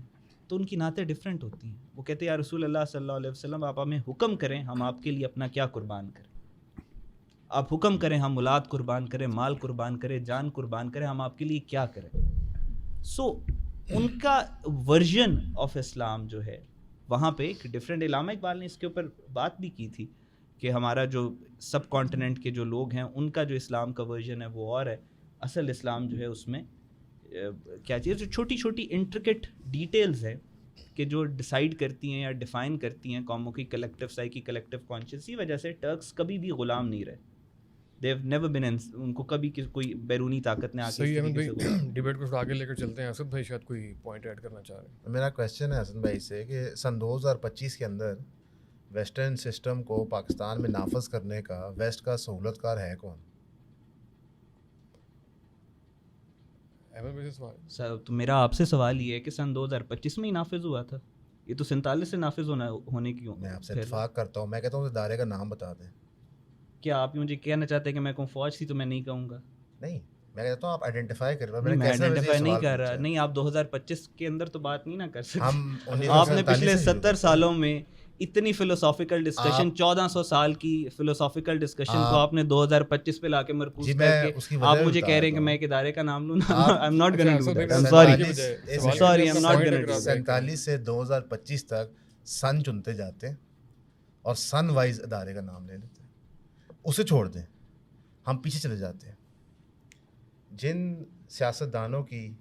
تو ان کی نعتیں ڈیفرنٹ ہوتی ہیں. وہ کہتے ہیں یا رسول اللہ صلی اللہ علیہ وسلم, آپ ہمیں حکم کریں ہم آپ کے لیے اپنا کیا قربان کریں, آپ حکم کریں ہم اولاد قربان کریں, مال قربان کریں, جان قربان کریں, ہم آپ کے لیے کیا کریں. سو ان کا ورژن آف اسلام جو ہے وہاں پہ ایک ڈفرینٹ. علامہ اقبال نے اس کے اوپر بات بھی کی تھی کہ ہمارا جو سب کانٹیننٹ کے جو لوگ ہیں ان کا جو اسلام کا ورژن ہے وہ اور ہے, اصل اسلام جو ہے اس میں کیا چیز, جو چھوٹی چھوٹی انٹرکٹ ڈیٹیلز ہیں کہ جو ڈیسائیڈ کرتی ہیں یا ڈیفائن کرتی ہیں قوموں کی کلیکٹیو سائیکی, کلیکٹیو کانشیس. کی وجہ سے ٹرکس کبھی بھی غلام نہیں رہے. دے ہیو نیور بین, ان کو کبھی کوئی بیرونی طاقت نے آ کے ڈیبیٹ کو آگے لے کر چلتے ہیں. اسد بھائی شاید کوئی پوائنٹ ایڈ کرنا چاہ رہے ہیں. میرا کویشچن ہے حسن بھائی سے کہ سن 2025 کے اندر ویسٹرن سسٹم کو پاکستان میں نافذ کرنے کا ویسٹ کا سہولت کار ہے کون؟ سر تو میرا آپ سے سوال یہ ہے کہ سن 2025 میں ہی نافذ ہوا تھا, یہ تو 47 سے نافذ ہونے کی. میں آپ سے اتفاق کرتا ہوں, میں کہتا ہوں اس ادارے کا نام بتا دیں. کیا آپ مجھے کہنا چاہتے ہیں کہ میں کہوں فوج تھی؟ تو میں نہیں کہوں گا. نہیں, میں کہتا ہوں آپ آئیڈینٹیفائی کریں. میں آئیڈینٹیفائی نہیں کر رہا. نہیں, آپ 2025 کے اندر تو بات نہیں نہ کر سکتے. آپ نے پچھلے 70 سالوں میں اتنی فلوسافیکل ڈسکشن, 1400 سال کی فلوسافیکل ڈسکشن کو آپ نے 2025 پہ لا کے مرکوز کر کے آپ مجھے کہہ رہے ہیں کہ میں ایک ادارے کا نام لوں. I'm not gonna do that. I'm sorry, I'm not gonna do that. 47 سے 2025 تک سن چنتے جاتے ہیں اور سن وائز ادارے کا نام لے لیتے ہیں, اسے چھوڑ دیں, ہم پیچھے چلے جاتے ہیں. جن سیاستدانوں کی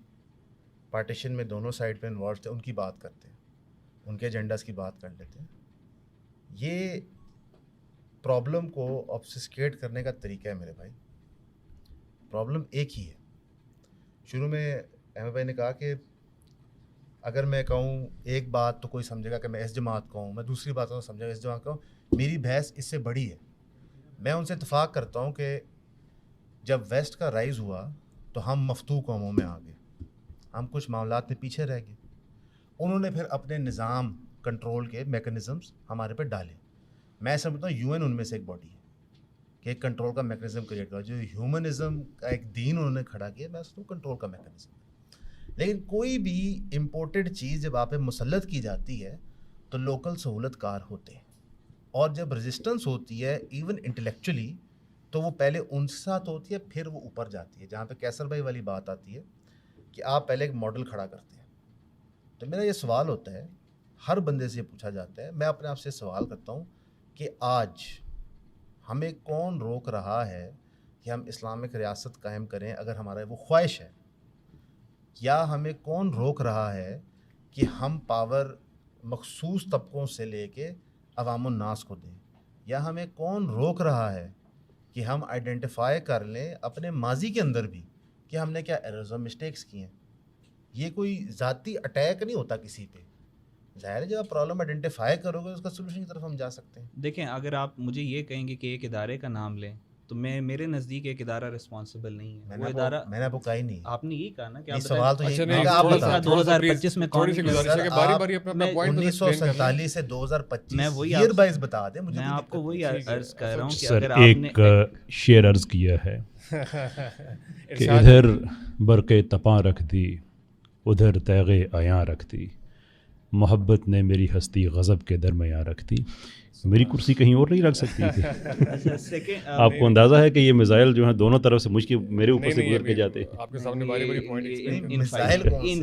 پارٹیشن میں دونوں سائڈ پہ انوالو تھے ان کی بات کرتے ہیں, ان کے ایجنڈاز کی بات کر لیتے ہیں. یہ پرابلم کو آبسسکیٹ کرنے کا طریقہ ہے میرے بھائی. پرابلم ایک ہی ہے. شروع میں احمد بھائی نے کہا کہ اگر میں کہوں ایک بات تو کوئی سمجھے گا کہ میں اس جماعت کا ہوں, میں دوسری بات کو سمجھے گا اس جماعت کا ہوں. میری بحث اس سے بڑی ہے. میں ان سے اتفاق کرتا ہوں کہ جب ویسٹ کا رائز ہوا تو ہم مفتوح قوموں میں آ گئے, ہم کچھ معاملات میں پیچھے رہ گئے. انہوں نے پھر اپنے نظام کنٹرول کے میکنزمز ہمارے پہ ڈالے. میں سمجھتا ہوں UN ان میں سے ایک باڈی ہے کہ ایک کنٹرول کا میکنزم کریٹ کرا. جو ہیومنزم کا ایک دین انہوں نے کھڑا کیا, میں اس کو کنٹرول کا میکنزم. لیکن کوئی بھی امپورٹڈ چیز جب آپ پہ مسلط کی جاتی ہے تو لوکل سہولت کار ہوتے ہیں, اور جب رزسٹنس ہوتی ہے ایون انٹلیکچولی تو وہ پہلے ان سے ساتھ ہوتی ہے پھر وہ اوپر جاتی ہے. جہاں پہ کیسر بھائی والی بات آتی ہے کہ آپ پہلے ایک ماڈل کھڑا کرتے ہیں. تو میرا یہ سوال ہوتا ہے, ہر بندے سے یہ پوچھا جاتا ہے, میں اپنے آپ سے سوال کرتا ہوں کہ آج ہمیں کون روک رہا ہے کہ ہم اسلامک ریاست قائم کریں اگر ہمارا وہ خواہش ہے, یا ہمیں کون روک رہا ہے کہ ہم پاور مخصوص طبقوں سے لے کے عوام الناس کو دیں, یا ہمیں کون روک رہا ہے کہ ہم آئیڈینٹیفائی کر لیں اپنے ماضی کے اندر بھی کہ ہم نے کیا ایررز اور مسٹیکس کی ہیں. یہ کوئی ذاتی اٹیک نہیں ہوتا کسی پہ. ظاہر ہے جب آپ پرابلم آئیڈینٹیفائی کرو گے اس کا سولوشن کی طرف ہم جا سکتے ہیں. دیکھیں, اگر آپ مجھے یہ کہیں گے کہ ایک ادارے کا نام لیں تو میرے نزدیک ایک ادارہ رسپانسبل نہیں ہے. وہ ادارہ میں نے آپ کو کہا ہی نہیں. آپ نے یہی کہا نا کہ سوال تو یہ 2025 میں کون سی 1947 سے 2025 میں وہی ایئر بائز بتا دیں مجھے. میں آپ کو وہی عرض کر رہا ہوں کہ سر اگر آپ نے ایک شعر عرض کیا ہے کہ ادھر برقے تپاں رکھ دی ادھر تیغ عیاں رکھ دی, محبت نے میری ہستی غضب کے درمیاں رکھ دی. میری کرسی کہیں اور نہیں رکھ سکتی تھی. آپ کو اندازہ ہے کہ یہ میزائل جو ہیں دونوں طرف سے مجھ کے میرے اوپر سے گزر کے جاتے ہیں. آپ کے سامنے باری باری پوائنٹ ان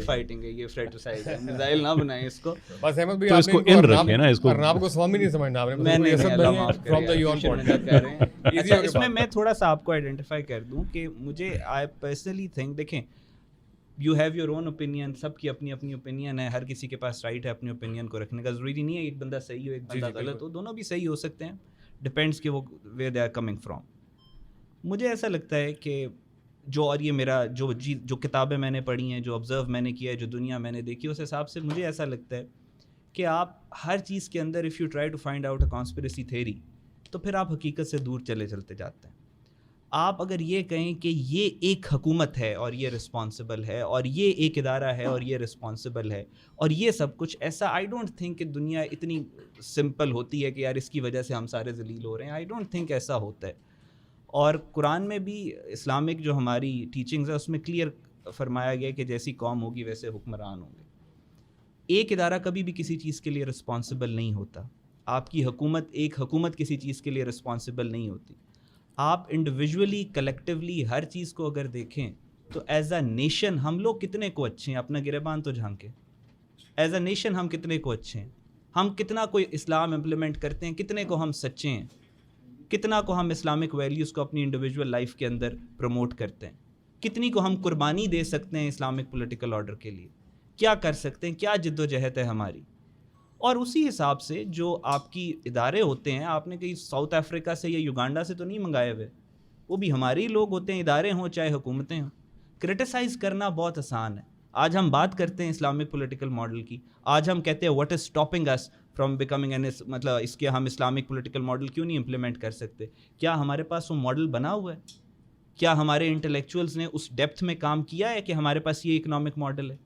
فائٹنگ ہے, یہ فریٹرسائز ہے, میزائل نہ بنائیں اس کو. بس احمد بھائی تو اس کو ان رکھیں نا, اس کو ارناب کو سوامی نہیں سمجھنا آپ نے. میں نے فرام دا یون پوائنٹ. اچھا, اس میں میں تھوڑا سا آپ کو آئیڈینٹیفائی کر دوں کہ مجھے آئی پرسنلی تھنک, دیکھیں you have your own opinion, سب کی اپنی اپنی اوپینین ہے, ہر کسی کے پاس رائٹ ہے اپنی اوپینین کو رکھنے کا. ضروری نہیں ہے ایک بندہ صحیح ہو ایک بندہ غلط ہو, دونوں بھی صحیح ہو سکتے ہیں, ڈپینڈس کہ وہ where they are coming from. مجھے ایسا لگتا ہے کہ جو, اور یہ میرا جو کتابیں میں نے پڑھی ہیں, جو آبزرو میں نے کیا ہے, جو دنیا میں نے دیکھی, اس حساب سے مجھے ایسا لگتا ہے کہ آپ ہر چیز کے اندر if you try to find out a conspiracy theory تو پھر آپ حقیقت سے دور چلتے جاتے ہیں. آپ اگر یہ کہیں کہ یہ ایک حکومت ہے اور یہ رسپانسبل ہے, اور یہ ایک ادارہ ہے اور یہ رسپانسبل ہے, اور یہ سب کچھ ایسا, آئی ڈونٹ تھنک کہ دنیا اتنی سمپل ہوتی ہے کہ یار اس کی وجہ سے ہم سارے ذلیل ہو رہے ہیں. آئی ڈونٹ تھنک ایسا ہوتا ہے. اور قرآن میں بھی اسلامک جو ہماری ٹیچنگز ہے اس میں کلیئر فرمایا گیا کہ جیسی قوم ہوگی ویسے حکمران ہوں گے. ایک ادارہ کبھی بھی کسی چیز کے لیے رسپانسبل نہیں ہوتا. آپ کی ایک حکومت کسی چیز کے لیے رسپانسبل نہیں ہوتی. آپ انڈیویجولی کلیکٹیولی ہر چیز کو اگر دیکھیں تو ایز اے نیشن ہم لوگ کتنے کو اچھے ہیں, اپنا گریبان تو جھانکیں. ایز اے نیشن ہم کتنے کو اچھے ہیں, ہم کتنا کوئی اسلام امپلیمنٹ کرتے ہیں, کتنے کو ہم سچے ہیں, کتنا کو ہم اسلامک ویلیوز کو اپنی انڈیویجول لائف کے اندر پروموٹ کرتے ہیں, کتنی کو ہم قربانی دے سکتے ہیں اسلامک پولیٹیکل آرڈر کے لیے, کیا کر سکتے ہیں, کیا جد و جہد ہے ہماری. اور اسی حساب سے جو آپ کی ادارے ہوتے ہیں, آپ نے کہیں ساؤتھ افریقہ سے یا یوگانڈا سے تو نہیں منگائے ہوئے, وہ بھی ہمارے ہی لوگ ہوتے ہیں, ادارے ہوں چاہے حکومتیں ہوں. کرٹیسائز کرنا بہت آسان ہے. آج ہم بات کرتے ہیں اسلامک پولیٹیکل ماڈل کی, آج ہم کہتے ہیں what is stopping us from becoming an, مطلب اس کے ہم اسلامک پولیٹیکل ماڈل کیوں نہیں امپلیمنٹ کر سکتے. کیا ہمارے پاس وہ ماڈل بنا ہوا ہے؟ کیا ہمارے انٹلیکچوئلس نے اس ڈیپتھ میں کام کیا ہے کہ ہمارے پاس یہ اکنامک ماڈل ہے؟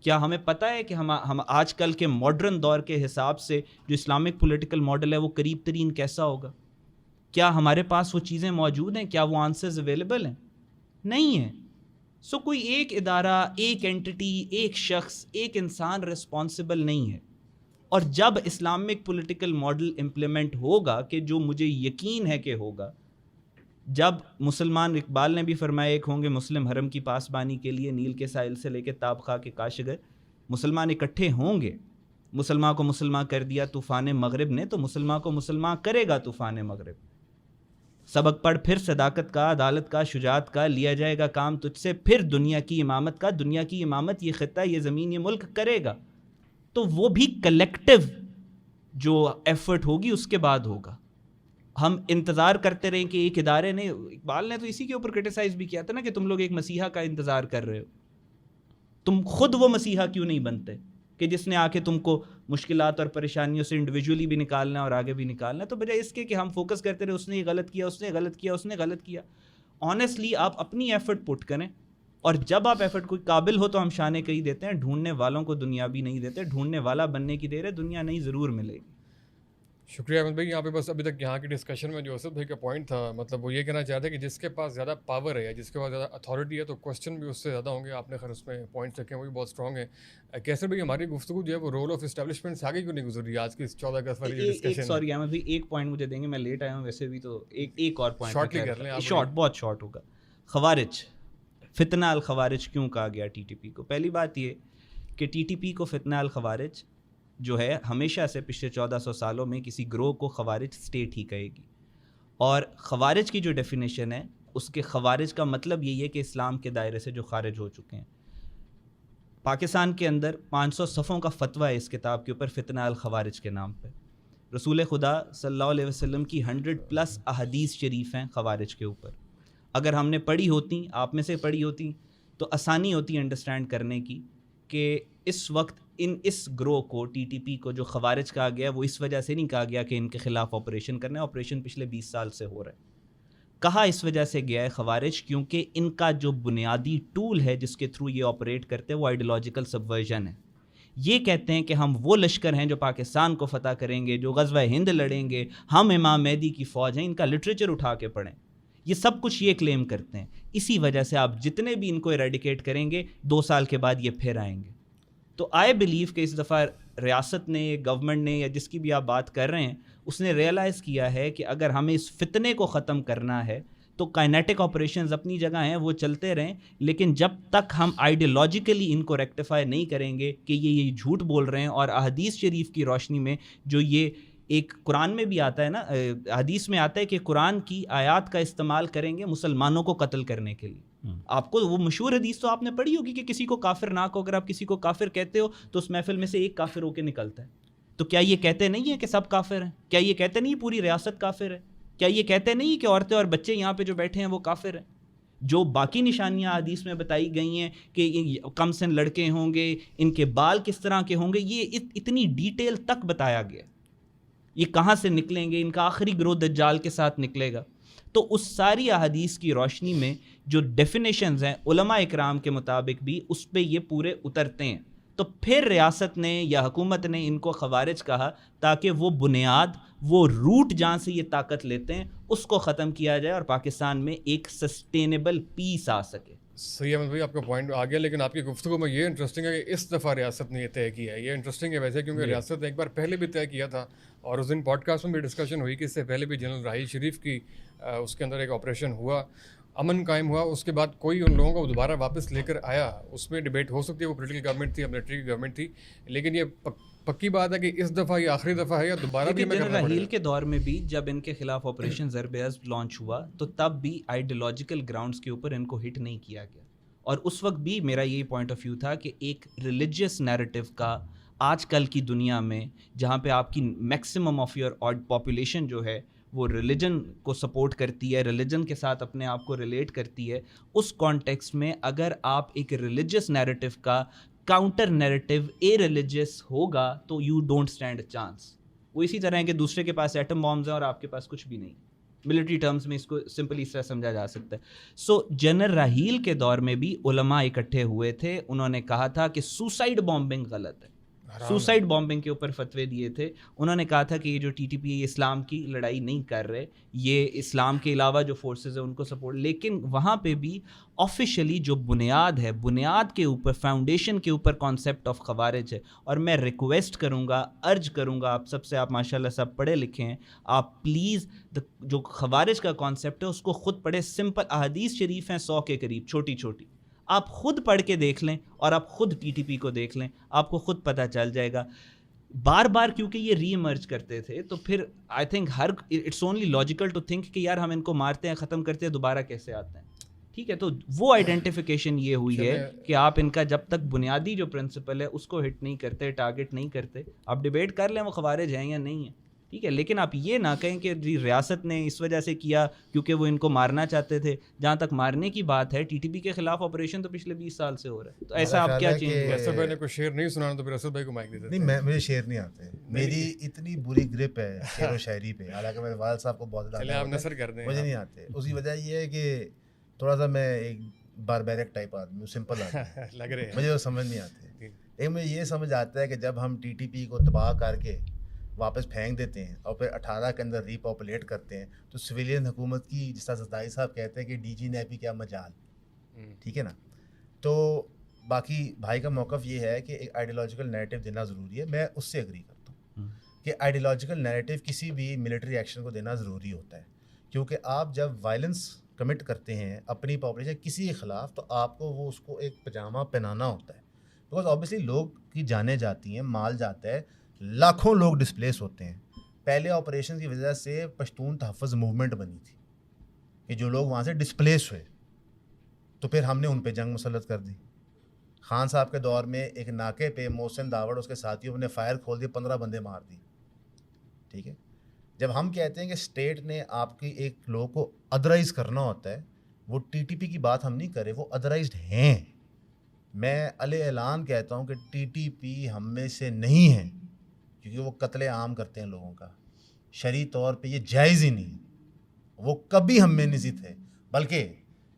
کیا ہمیں پتہ ہے کہ ہم آج کل کے ماڈرن دور کے حساب سے جو اسلامک پولیٹیکل ماڈل ہے وہ قریب ترین کیسا ہوگا؟ کیا ہمارے پاس وہ چیزیں موجود ہیں؟ کیا وہ آنسرز اویلیبل ہیں؟ نہیں ہیں. سو کوئی ایک ادارہ, ایک اینٹی, ایک شخص, ایک انسان رسپانسبل نہیں ہے. اور جب اسلامک پولیٹیکل ماڈل امپلیمنٹ ہوگا, کہ جو مجھے یقین ہے کہ ہوگا, جب مسلمان, اقبال نے بھی فرمایا ایک ہوں گے مسلم حرم کی پاسبانی کے لیے, نیل کے ساحل سے لے کے تاب خواہ کے کاشگر, مسلمان اکٹھے ہوں گے. مسلمان کو مسلمان کر دیا طوفان مغرب نے, تو مسلمان کو مسلمان کرے گا طوفان مغرب. سبق پڑھ پھر صداقت کا, عدالت کا, شجاعت کا, لیا جائے گا کام تجھ سے پھر دنیا کی امامت کا. دنیا کی امامت یہ خطہ, یہ زمین, یہ ملک کرے گا. تو وہ بھی کلیکٹیو جو ایفرٹ ہوگی اس کے بعد ہوگا. ہم انتظار کرتے رہیں کہ ایک ادارے نے, اقبال نے تو اسی کے اوپر کرٹیسائز بھی کیا تھا نا کہ تم لوگ ایک مسیحا کا انتظار کر رہے ہو, تم خود وہ مسیحا کیوں نہیں بنتے کہ جس نے آ کے تم کو مشکلات اور پریشانیوں سے انڈیویجولی بھی نکالنا اور آگے بھی نکالنا. تو بجائے اس کے کہ ہم فوکس کرتے رہے اس نے یہ غلط کیا, اس نے غلط کیا, اس نے غلط کیا, آنیسٹلی آپ اپنی ایفرٹ پٹ کریں, اور جب آپ ایفرٹ کوئی قابل ہو تو ہم شانے کہیں دیتے ہیں, ڈھونڈنے والوں کو دنیا بھی نہیں دیتے, ڈھونڈنے والا بننے کی دیر ہے, دنیا نہیں ضرور ملے گی. شکریہ احمد بھائی. یہاں پہ بس ابھی تک یہاں کی ڈسکشن میں جو اسد بھائی کا پوائنٹ تھا, مطلب وہ یہ کہنا چاہتے ہیں کہ جس کے پاس زیادہ پاور ہے یا جس کے پاس زیادہ اتھارٹی ہے تو کوسچن بھی اس سے زیادہ ہوں گے. آپ نے خیر اس میں پوائنٹس رکھے ہیں, وہ بھی بہت اسٹرانگ ہے. کیسر بھائی, ہماری گفتگو جو ہے وہ رول آف اسٹیبلشمنٹ سے آگے کیوں نہیں گزری آج کی 14 اگست والی ڈسکشن؟ سوری احمد بھائی, ایک پوائنٹ مجھے دیں گے, میں لیٹ آیا ہوں ویسے بھی, تو ایک اور پوائنٹ شارٹلی کر لیں. شارٹ, بہت شارٹ ہوگا. خوارج, فتنہ الخوارج کیوں کہا گیا ٹی ٹی پی کو؟ پہلی بات یہ کہ ٹی ٹی پی کو فتنہ الخوارج جو ہے ہمیشہ سے پچھلے 1400 سالوں میں کسی گروہ کو خوارج اسٹیٹ ہی کہے گی, اور خوارج کی جو ڈیفینیشن ہے اس کے خوارج کا مطلب یہی ہے کہ اسلام کے دائرے سے جو خارج ہو چکے ہیں. پاکستان کے اندر 500 صفحوں کا فتویٰ ہے اس کتاب کے اوپر فتنہ الخوارج کے نام پہ. رسول خدا صلی اللہ علیہ وسلم کی 100+ احادیث شریف ہیں خوارج کے اوپر. اگر ہم نے پڑھی ہوتی, آپ میں سے پڑھی ہوتی, تو آسانی ہوتی انڈرسٹینڈ کرنے کی کہ اس وقت اس گروہ کو, ٹی ٹی پی کو جو خوارج کہا گیا, وہ اس وجہ سے نہیں کہا گیا کہ ان کے خلاف آپریشن کرنا ہے. آپریشن پچھلے 20 سال سے ہو رہا ہے. کہا اس وجہ سے گیا ہے خوارج کیونکہ ان کا جو بنیادی ٹول ہے جس کے تھرو یہ آپریٹ کرتے ہیں وہ آئیڈیالوجیکل سبورژن ہے. یہ کہتے ہیں کہ ہم وہ لشکر ہیں جو پاکستان کو فتح کریں گے, جو غزوہ ہند لڑیں گے, ہم امام مہدی کی فوج ہیں. ان کا لٹریچر اٹھا کے پڑھیں, یہ سب کچھ یہ کلیم کرتے ہیں. اسی وجہ سے آپ جتنے بھی ان کو ایریڈیکیٹ کریں گے 2 سال کے بعد یہ پھر آئیں گے. تو آئی بلیو کہ اس دفعہ ریاست نے, گورنمنٹ نے, یا جس کی بھی آپ بات کر رہے ہیں, اس نے ریئلائز کیا ہے کہ اگر ہمیں اس فتنے کو ختم کرنا ہے تو کائنیٹک آپریشنز اپنی جگہ ہیں, وہ چلتے رہیں, لیکن جب تک ہم آئیڈیالوجیکلی ان کو ریکٹیفائی نہیں کریں گے کہ یہ جھوٹ بول رہے ہیں, اور احادیث شریف کی روشنی میں جو یہ ایک قرآن میں بھی آتا ہے نا, حدیث میں آتا ہے کہ قرآن کی آیات کا استعمال کریں گے مسلمانوں کو قتل کرنے کے لیے. آپ کو وہ مشہور حدیث تو آپ نے پڑھی ہوگی کہ کسی کو کافر نہ کہو, اگر آپ کسی کو کافر کہتے ہو تو اس محفل میں سے ایک کافر ہو کے نکلتا ہے. تو کیا یہ کہتے نہیں ہیں کہ سب کافر ہیں؟ کیا یہ کہتے نہیں پوری ریاست کافر ہے؟ کیا یہ کہتے نہیں کہ عورتیں اور بچے یہاں پہ جو بیٹھے ہیں وہ کافر ہیں؟ جو باقی نشانیاں حدیث میں بتائی گئی ہیں کہ کم سن لڑکے ہوں گے, ان کے بال کس طرح کے ہوں گے, یہ اتنی ڈیٹیل تک بتایا گیا. یہ کہاں سے نکلیں گے, ان کا آخری گروہ دجال کے ساتھ نکلے گا. تو اس ساری احادیث کی روشنی میں جو ڈیفینیشنز ہیں علماء اکرام کے مطابق بھی اس پہ یہ پورے اترتے ہیں. تو پھر ریاست نے یا حکومت نے ان کو خوارج کہا تاکہ وہ بنیاد, وہ روٹ جہاں سے یہ طاقت لیتے ہیں اس کو ختم کیا جائے اور پاکستان میں ایک سسٹینیبل پیس آ سکے. صحیح احمد بھائی, آپ کا پوائنٹ آ گیا, لیکن آپ کی گفتگو میں یہ انٹرسٹنگ ہے کہ اس دفعہ ریاست نے یہ طے کیا ہے. یہ انٹرسٹنگ ہے ویسے کیونکہ ریاست نے ایک بار پہلے بھی طے کیا تھا, اور اس دن پوڈ کاسٹ میں بھی ڈسکشن ہوئی کہ اس سے پہلے بھی جنرل راحیل شریف کی اس کے اندر ایک آپریشن ہوا, امن قائم ہوا, اس کے بعد کوئی ان لوگوں کو دوبارہ واپس لے کر آیا. اس میں ڈبیٹ ہو سکتی ہے وہ پولیٹیکل گورنمنٹ تھی یا ملٹری کی گورنمنٹ تھی, لیکن یہ پکی بات ہے کہ اس دفعہ یہ آخری دفعہ ہے یا دوبارہ بھی. جنرل راحیل کے دور میں بھی جب ان کے خلاف آپریشن ضرب عزم لانچ ہوا تو تب بھی آئیڈیالوجیکل گراؤنڈس کے اوپر ان کو ہٹ نہیں کیا گیا, اور اس وقت بھی میرا یہی پوائنٹ آف ویو تھا کہ ایک ریلیجیس نیریٹو کا آج کل کی دنیا میں جہاں پہ آپ کی میکسیمم آف یور پاپولیشن جو ہے وہ ریلیجن کو سپورٹ کرتی ہے, ریلیجن کے ساتھ اپنے آپ کو ریلیٹ کرتی ہے, اس کانٹیکسٹ میں اگر آپ ایک ریلیجیس نیریٹو کا کاؤنٹر نیریٹو اے ریلیجیس ہوگا تو you don't stand a chance. وہ اسی طرح ہے کہ دوسرے کے پاس ایٹم بامز ہیں اور آپ کے پاس کچھ بھی نہیں. ملٹری ٹرمز میں اس کو سمپلی اس طرح سمجھا جا سکتا ہے. سو جنرل راحیل کے دور میں بھی علماء اکٹھے ہوئے تھے, انہوں نے کہا تھا کہ سوسائڈ بامبنگ غلط ہے, سوسائڈ بامبنگ کے اوپر فتوے دیے تھے. انہوں نے کہا تھا کہ یہ جو ٹی ٹی پی ہے یہ اسلام کی لڑائی نہیں کر رہے, یہ اسلام کے علاوہ جو فورسز ہیں ان کو سپورٹ. لیکن وہاں پہ بھی آفیشلی جو بنیاد ہے, بنیاد کے اوپر, فاؤنڈیشن کے اوپر کانسیپٹ آف خوارج ہے. اور میں ریکویسٹ کروں گا, ارج کروں گا آپ سب سے, آپ ماشاء اللہ سب پڑھے لکھے ہیں, آپ پلیز جو خوارج کا کانسیپٹ ہے اس کو خود پڑھے. سمپل احادیث شریف ہیں 100 کے قریب, چھوٹی چھوٹی, آپ خود پڑھ کے دیکھ لیں اور آپ خود ٹی ٹی پی کو دیکھ لیں, آپ کو خود پتہ چل جائے گا. بار بار کیونکہ یہ ری ایمرج کرتے تھے تو پھر I think it's only logical to think کہ یار ہم ان کو مارتے ہیں, ختم کرتے ہیں, دوبارہ کیسے آتے ہیں. ٹھیک ہے. تو وہ آئیڈینٹیفیکیشن یہ ہوئی ہے کہ آپ ان کا جب تک بنیادی جو پرنسپل ہے اس کو ہٹ نہیں کرتے, ٹارگٹ نہیں کرتے, آپ ڈیبیٹ کر لیں وہ خوارج ہیں یا نہیں ہیں, ٹھیک ہے, لیکن آپ یہ نہ کہیں کہ جی ریاست نے اس وجہ سے کیا کیونکہ وہ ان کو مارنا چاہتے تھے. جہاں تک مارنے کی بات ہے, ٹی ٹی پی کے خلاف آپریشن تو پچھلے 20 سال سے ہو رہا ہے, تو ایسا آپ کیا چینج. اسد بھائی نے کوئی شعر نہیں سنانا تو پھر اسد بھائی کو مائک دے دیتے. نہیں, مجھے شعر نہیں آتے, میری اتنی بری گرپ ہے شعر و شاعری پہ, حالانکہ میرے والد صاحب کو بہت زیادہ آپ نثر کر دیں. مجھے نہیں آتے. اسی وجہ یہ ہے کہ تھوڑا سا میں ایک باربیرک ٹائپ آدمی ہوں, سمپل آدمی لگ رہے ہیں, مجھے وہ سمجھ نہیں آتے. ایک مجھے یہ سمجھ آتا ہے کہ جب ہم ٹی ٹی پی کو تباہ کر کے واپس پھینک دیتے ہیں اور پھر 18 کے اندر ری پاپولیٹ کرتے ہیں, تو سویلین حکومت کی جس طرح زرداری صاحب کہتے ہیں کہ ڈی جی نیپی کیا مجال, ٹھیک ہے نا. تو باقی بھائی کا موقف یہ ہے کہ ایک آئیڈیالوجیکل نیریٹو دینا ضروری ہے, میں اس سے اگری کرتا ہوں کہ آئیڈیالوجیکل نیریٹو کسی بھی ملٹری ایکشن کو دینا ضروری ہوتا ہے, کیونکہ آپ جب وائلنس کمٹ کرتے ہیں اپنی پاپولیشن کسی کے خلاف, تو آپ کو وہ اس کو ایک پجامہ پہنانا ہوتا ہے, بیکاز آبویسلی لوگ کی جانیں جاتی ہیں, مال جاتا ہے, لاکھوں لوگ ڈسپلیس ہوتے ہیں. پہلے آپریشن کی وجہ سے پشتون تحفظ موومنٹ بنی تھی کہ جو لوگ وہاں سے ڈسپلیس ہوئے, تو پھر ہم نے ان پہ جنگ مسلط کر دی. خان صاحب کے دور میں ایک ناکے پہ محسن داوڑ اس کے ساتھیوں نے فائر کھول دیے, 15 بندے مار دی, ٹھیک ہے. جب ہم کہتے ہیں کہ اسٹیٹ نے آپ کی ایک لوگ کو ادرائز کرنا ہوتا ہے, وہ ٹی ٹی پی کی بات ہم نہیں کرے, وہ ادرائزڈ ہیں. میں علیہ اعلان کہتا ہوں کہ ٹی ٹی پی ہم میں سے نہیں ہے, کیونکہ وہ قتل عام کرتے ہیں لوگوں کا, شرعی طور پہ یہ جائز ہی نہیں, وہ کبھی ہم میں نہیں تھے. بلکہ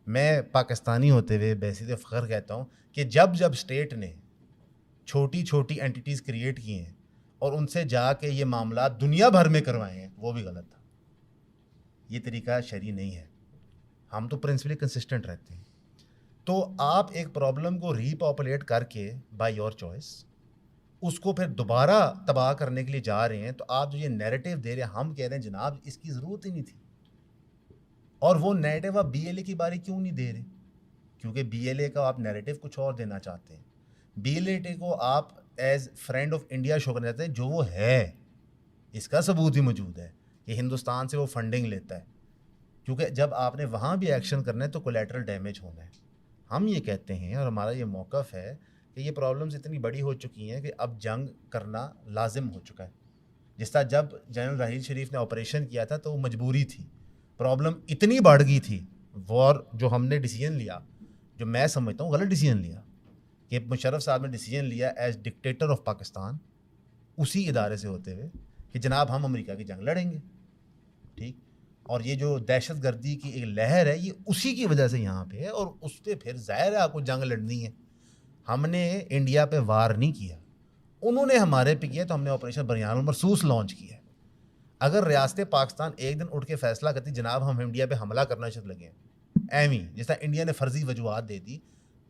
میں پاکستانی ہوتے ہوئے بحیثیت فخر کہتا ہوں کہ جب جب اسٹیٹ نے چھوٹی چھوٹی اینٹیز کریٹ کی ہیں اور ان سے جا کے یہ معاملات دنیا بھر میں کروائے ہیں, وہ بھی غلط تھا. یہ طریقہ شرعی نہیں ہے. ہم تو پرنسپلی کنسسٹنٹ رہتے ہیں. تو آپ ایک پرابلم کو ری پاپولیٹ کر کے بائی یور چوائس اس کو پھر دوبارہ تباہ کرنے کے لیے جا رہے ہیں, تو آپ جو یہ نیریٹو دے رہے ہیں, ہم کہہ رہے ہیں جناب اس کی ضرورت ہی نہیں تھی. اور وہ نیریٹو آپ بی ایل اے کی باری کیوں نہیں دے رہے؟ کیونکہ بی ایل اے کا آپ نیریٹو کچھ اور دینا چاہتے ہیں. بی ایل اے کو آپ ایز فرینڈ آف انڈیا شو کرنا چاہتے ہیں, جو وہ ہے. اس کا ثبوت بھی موجود ہے کہ ہندوستان سے وہ فنڈنگ لیتا ہے, کیونکہ جب آپ نے وہاں بھی ایکشن کرنا ہے تو کولیٹرل ڈیمیج ہونا ہے. ہم یہ کہتے ہیں اور ہمارا یہ موقف ہے کہ یہ پرابلمز اتنی بڑی ہو چکی ہیں کہ اب جنگ کرنا لازم ہو چکا ہے. جس طرح جب جنرل راحیل شریف نے آپریشن کیا تھا تو وہ مجبوری تھی, پرابلم اتنی بڑھ گئی تھی. وار جو ہم نے ڈیسیجن لیا, جو میں سمجھتا ہوں غلط ڈیسیجن لیا, کہ مشرف صاحب نے ڈیسیجن لیا ایز ڈکٹیٹر آف پاکستان, اسی ادارے سے ہوتے ہوئے کہ جناب ہم امریکہ کی جنگ لڑیں گے, ٹھیک. اور یہ جو دہشت گردی کی ایک لہر ہے یہ اسی کی وجہ سے یہاں پہ ہے, اور اس پہ پھر ظاہر ہے آپ کو جنگ لڑنی ہے. ہم نے انڈیا پہ وار نہیں کیا, انہوں نے ہمارے پہ کیا, تو ہم نے آپریشن بریان المرصوص لانچ کیا. اگر ریاست پاکستان ایک دن اٹھ کے فیصلہ کرتی جناب ہم انڈیا پہ حملہ کرنا شروع لگے ہیں, ایویں جس طرح انڈیا نے فرضی وجوہات دے دی,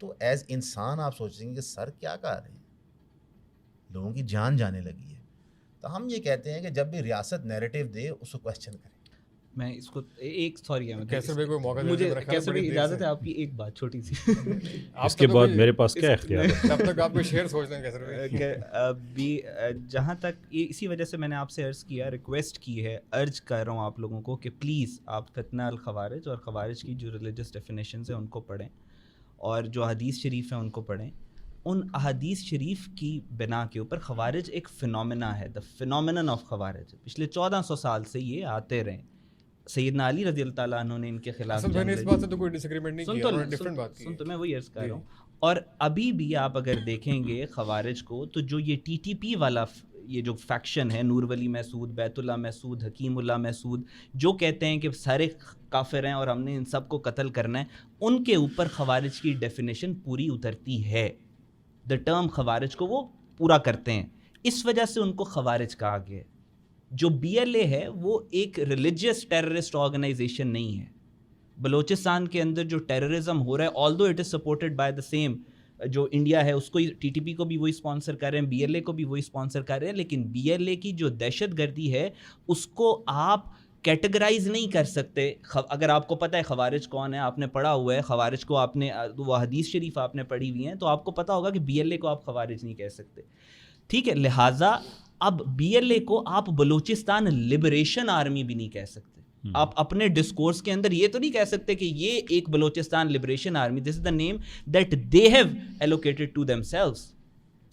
تو ایز انسان آپ سوچیں گے کہ سر کیا کر رہے ہیں, لوگوں کی جان جانے لگی ہے. تو ہم یہ کہتے ہیں کہ جب بھی ریاست نیریٹو دے اس کو کوشچن کریں. میں اس کو ایک سوری مجھے کیسے بھی اجازت ہے آپ کی ایک بات چھوٹی سی, اس کے بعد میرے پاس کیا اختیار ہے, تب تک آپ کو شعر سوچ لیں کیسے. جہاں تک اسی وجہ سے میں نے آپ سے عرض کیا, ریکویسٹ کی ہے, ارج کر رہا ہوں آپ لوگوں کو کہ پلیز آپ فتنہ الخوارج اور خوارج کی جو ریلیجس ڈیفینیشنز ہیں ان کو پڑھیں, اور جو حدیث شریف ہیں ان کو پڑھیں. ان احادیث شریف کی بنا کے اوپر خوارج ایک فنومینا ہے, دا فنومینن آف خوارج. پچھلے 1400 سال سے یہ آتے رہے. سیدنا علی رضی اللہ تعالیٰ عنہ نے ان کے خلاف اس بات سے تو کوئی ڈس ایگریمنٹ نہیں کیا, انہوں نے ڈیفرنٹ بات کی. سن تو میں وہی عرض کر رہا ہوں. اور ابھی بھی آپ اگر دیکھیں گے خوارج کو, تو جو یہ ٹی ٹی پی والا یہ جو فیکشن ہے, نور ولی محسود, بیت اللہ محسود, حکیم اللہ محسود, جو کہتے ہیں کہ سارے کافر ہیں اور ہم نے ان سب کو قتل کرنا ہے, ان کے اوپر خوارج کی ڈیفینیشن پوری اترتی ہے. دا ٹرم خوارج کو وہ پورا کرتے ہیں, اس وجہ سے ان کو خوارج کہا گیا ہے. جو بی ایل اے ہے وہ ایک ریلیجیس ٹیررسٹ آرگنائزیشن نہیں ہے. بلوچستان کے اندر جو ٹیررزم ہو رہا ہے, آلدو it is supported by the same, جو انڈیا ہے اس کو ٹی ٹی پی کو بھی وہی اسپانسر کر رہے ہیں, بی ایل اے کو بھی وہی اسپانسر کر رہے ہیں, لیکن بی ایل اے کی جو دہشت گردی ہے اس کو آپ کیٹیگرائز نہیں کر سکتے. اگر آپ کو پتہ ہے خوارج کون ہے, آپ نے پڑھا ہوا ہے خوارج کو, آپ نے وہ حدیث شریف آپ نے پڑھی ہوئی ہیں, تو آپ کو پتہ ہوگا کہ بی ایل اے کو آپ خوارج نہیں کہہ سکتے, ٹھیک ہے. لہٰذا اب بی ایل اے کو آپ بلوچستان لبریشن آرمی بھی نہیں کہہ سکتے. آپ اپنے ڈسکورس کے اندر یہ تو نہیں کہہ سکتے کہ یہ ایک Balochistan Liberation Army, this is the name that they have allocated to themselves,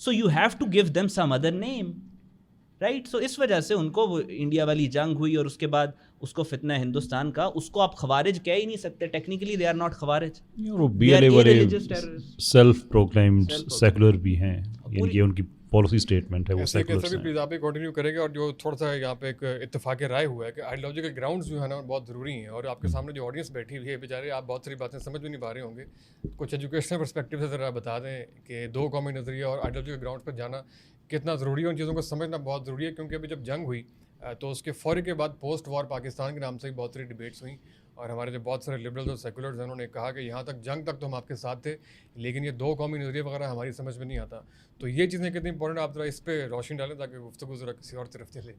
so you have to give them some other name, right. So اس وجہ سے ان کو وہ انڈیا والی جنگ ہوئی اور اس کے بعد اس کو فتنہ ہندوستان کا, اس کو آپ خوارج کہہ ہی نہیں سکتے, ٹیکنیکلی دے آر ناٹ خوارج, سیلف پروکلیمڈ سیکولر بھی ہیں, ان کی پالیسی سٹیٹمنٹ ہے وہ سیکولر ہیں. پلیز آپ یہ کنٹینیو کریں گے. اور جو تھوڑا سا یہاں پہ ایک اتفاق رائے ہوا ہے کہ آئیڈیالوجیکل گراؤنڈز جو ہے نا بہت ضروری ہیں, اور آپ کے سامنے جو آڈینس بیٹھی ہوئی ہے بیچارے آپ بہت ساری باتیں سمجھ بھی نہیں پا رہے ہوں گے, کچھ ایجوکیشنل پرسپیکٹیو سے ذرا بتا دیں کہ دو قومی نظریہ اور آئیڈیالوجیکل گراؤنڈ پر جانا کتنا ضروری ہے, ان چیزوں کو سمجھنا بہت ضروری ہے. کیونکہ ابھی جب جنگ ہوئی تو اس کے فوری کے بعد پوسٹ وار پاکستان کے نام سے بہت ساری ڈبیٹس ہوئیں, اور ہمارے جو بہت سارے لبرلز اور سیکولرز ہیں انہوں نے کہا کہ یہاں تک جنگ تک تو ہم آپ کے ساتھ تھے, لیکن یہ دو قومی نظریہ وغیرہ ہماری سمجھ میں نہیں آتا. تو یہ چیزیں کتنی امپورٹنٹ, آپ ذرا اس پہ روشنی ڈالیں تاکہ گفتگو ذرا کسی اور طرف چلے.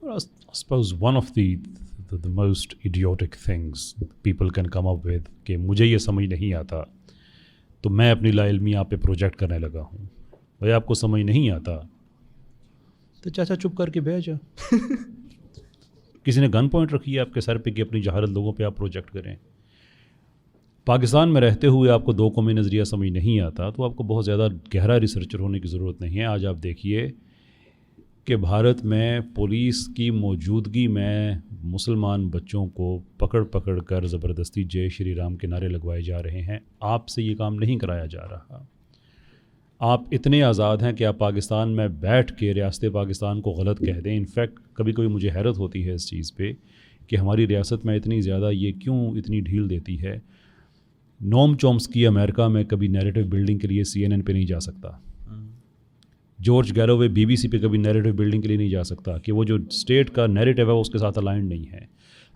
I suppose one of the most idiotic things people can come up with کہ مجھے یہ سمجھ نہیں آتا تو میں اپنی لا علمی آپ پہ پروجیکٹ کرنے لگا ہوں. بھائی آپ کو سمجھ نہیں آتا تو چاچا چپ کر کے بیٹھ جا. کسی نے گن پوائنٹ رکھی ہے آپ کے سر پہ کہ اپنی جہالت لوگوں پہ آپ پروجیکٹ کریں. پاکستان میں رہتے ہوئے آپ کو دو قومی نظریہ سمجھ نہیں آتا تو آپ کو بہت زیادہ گہرا ریسرچر ہونے کی ضرورت نہیں ہے. آج آپ دیکھیے کہ بھارت میں پولیس کی موجودگی میں مسلمان بچوں کو پکڑ پکڑ کر زبردستی جے شری رام کے نعرے لگوائے جا رہے ہیں. آپ سے یہ کام نہیں کرایا جا رہا. آپ اتنے آزاد ہیں کہ آپ پاکستان میں بیٹھ کے ریاست پاکستان کو غلط کہہ دیں. انفیکٹ کبھی کبھی مجھے حیرت ہوتی ہے اس چیز پہ کہ ہماری ریاست میں اتنی زیادہ یہ کیوں اتنی ڈھیل دیتی ہے. نوم چومسکی امریکہ میں کبھی نیریٹو بلڈنگ کے لیے CNN پہ نہیں جا سکتا. جارج گیلووے BBC پہ کبھی نیریٹو بلڈنگ کے لیے نہیں جا سکتا کہ وہ جو اسٹیٹ کا نیریٹو ہے اس کے ساتھ الائنڈ نہیں ہے.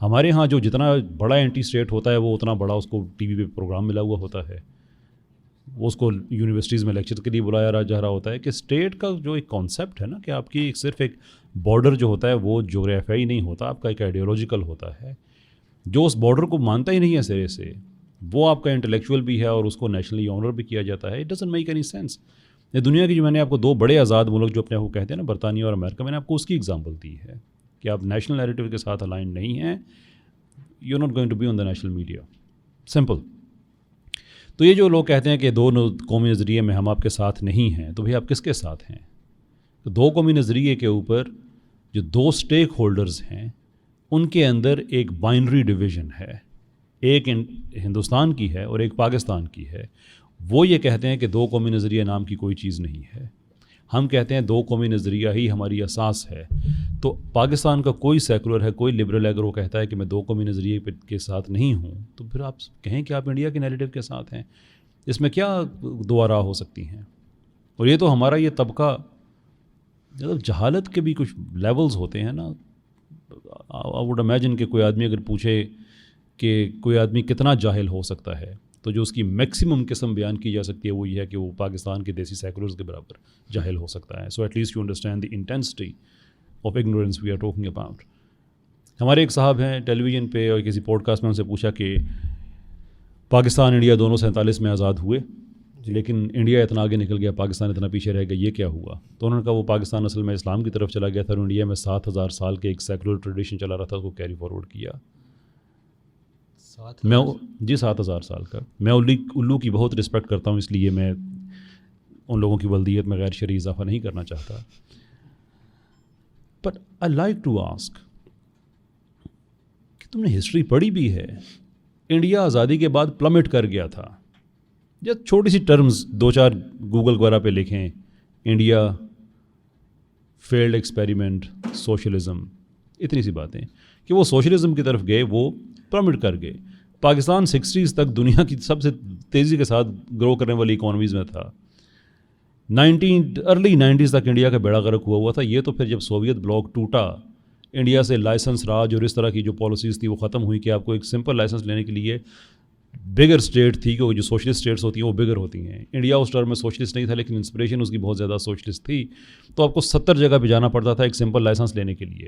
ہمارے ہاں جو جتنا بڑا اینٹی اسٹیٹ ہوتا ہے وہ اتنا بڑا اس کو TV پہ پروگرام ملا ہوا ہوتا ہے, وہ اس کو یونیورسٹیز میں لیکچر کے لیے بلایا جا رہا ہوتا ہے. کہ اسٹیٹ کا جو ایک کانسیپٹ ہے نا کہ آپ کی صرف ایک بارڈر جو ہوتا ہے وہ جغرافیائی نہیں ہوتا, آپ کا ایک آئیڈیالوجیکل ہوتا ہے. جو اس بارڈر کو مانتا ہی نہیں ہے سرے سے وہ آپ کا انٹلیکچوئل بھی ہے اور اس کو نیشنلی آنر بھی کیا جاتا ہے. It doesn't make any sense. دنیا کی جو میں نے آپ کو دو بڑے آزاد ملک جو اپنے آپ کو کہتے ہیں نا برطانیہ اور امریکہ, میں نے آپ کو اس کی ایگزامپل دی ہے کہ آپ نیشنل نیریٹو کے ساتھ الائنڈ نہیں ہیں, you are not going to be on the national media. Simple. تو یہ جو لوگ کہتے ہیں کہ دو قومی نظریے میں ہم آپ کے ساتھ نہیں ہیں, تو بھئی آپ کس کے ساتھ ہیں؟ تو دو قومی نظریے کے اوپر جو دو سٹیک ہولڈرز ہیں ان کے اندر ایک بائنری ڈویژن ہے, ایک ہندوستان کی ہے اور ایک پاکستان کی ہے. وہ یہ کہتے ہیں کہ دو قومی نظریہ نام کی کوئی چیز نہیں ہے. ہم کہتے ہیں دو قومی نظریہ ہی ہماری اساس ہے. تو پاکستان کا کوئی سیکولر ہے, کوئی لبرل ہے, اگر وہ کہتا ہے کہ میں دو قومی نظریے کے ساتھ نہیں ہوں تو پھر آپ کہیں کہ آپ انڈیا کے نیریٹو کے ساتھ ہیں. اس میں کیا دو راہ ہو سکتی ہیں؟ اور یہ تو ہمارا یہ طبقہ, مطلب جہالت کے بھی کچھ لیولز ہوتے ہیں نا. آئی ووڈ امیجن کہ کوئی آدمی اگر پوچھے کہ کوئی آدمی کتنا جاہل ہو سکتا ہے تو جو اس کی میکسیمم قسم بیان کی جا سکتی ہے وہ یہ ہے کہ وہ پاکستان کے دیسی سیکولرز کے برابر جاہل ہو سکتا ہے. So at least you understand the intensity of ignorance we are talking about. ہمارے ایک صاحب ہیں ٹیلی ویژن پہ اور کسی پوڈ کاسٹ میں ان سے پوچھا کہ پاکستان انڈیا دونوں 47 میں آزاد ہوئے لیکن انڈیا اتنا آگے نکل گیا, پاکستان اتنا پیچھے رہ گیا, یہ کیا ہوا؟ تو انہوں نے کہا وہ پاکستان اصل میں اسلام کی طرف چلا گیا تھا اور انڈیا میں 7000 سال کے ایک سیکولر ٹریڈیشن چلا رہا تھا, اس کو کیری فارورڈ کیا. میں 7000 سال کا. میں الو کی بہت رسپیکٹ کرتا ہوں, اس لیے میں ان لوگوں کی ولدیت میں غیر شرعی اضافہ نہیں کرنا چاہتا. But I like to ask کہ تم نے ہسٹری پڑھی بھی ہے. انڈیا آزادی کے بعد پلمٹ کر گیا تھا. یا چھوٹی سی ٹرمز 2-4 گوگل وغیرہ پہ لکھیں, انڈیا فیلڈ ایکسپیریمنٹ, سوشلزم, اتنی سی باتیں کہ وہ سوشلزم کی طرف گئے, وہ پلمٹ کر گئے. پاکستان 60s تک دنیا کی سب سے تیزی کے ساتھ گرو کرنے والی اکانومیز میں تھا. ارلی 90s تک انڈیا کا بیڑا غرق ہوا تھا. یہ تو پھر جب سوویت بلاک ٹوٹا, انڈیا سے لائسنس راج اور اس طرح کی جو پالیسیز تھی وہ ختم ہوئی کہ آپ کو ایک سمپل لائسنس لینے کے لیے بگر اسٹیٹ تھی, کہ جو سوشلسٹ اسٹیٹس ہوتی ہیں وہ بگر ہوتی ہیں. انڈیا اس ٹرم میں سوشلسٹ نہیں تھا لیکن انسپریشن اس کی بہت زیادہ سوشلسٹ تھی, تو آپ کو 70 جگہ پہ جانا پڑتا تھا ایک سمپل لائسنس لینے کے لیے.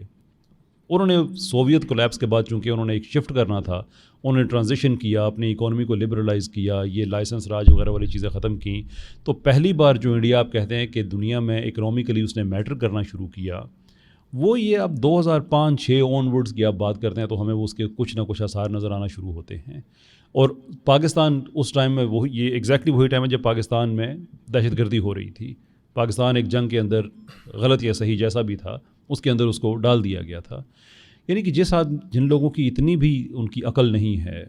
انہوں نے سوویت کولیپس کے بعد چونکہ انہوں نے ایک شفٹ کرنا تھا, انہوں نے ٹرانزیشن کیا, اپنی اکانومی کو لبرلائز کیا, یہ لائسنس راج وغیرہ والی چیزیں ختم کیں. تو پہلی بار جو انڈیا آپ کہتے ہیں کہ دنیا میں اکنامکلی اس نے میٹر کرنا شروع کیا, وہ یہ اب 2005-6 آن ورڈز کی آپ بات کرتے ہیں تو ہمیں اس کے کچھ نہ کچھ آثار نظر آنا شروع ہوتے ہیں. اور پاکستان اس ٹائم میں وہ یہ ایگزیکٹلی وہی ٹائم ہے جب پاکستان میں دہشت گردی ہو رہی تھی. پاکستان ایک جنگ کے اندر غلط یا صحیح جیسا بھی تھا اس کے اندر اس کو ڈال دیا گیا تھا. یعنی کہ جن لوگوں کی اتنی بھی ان کی عقل نہیں ہے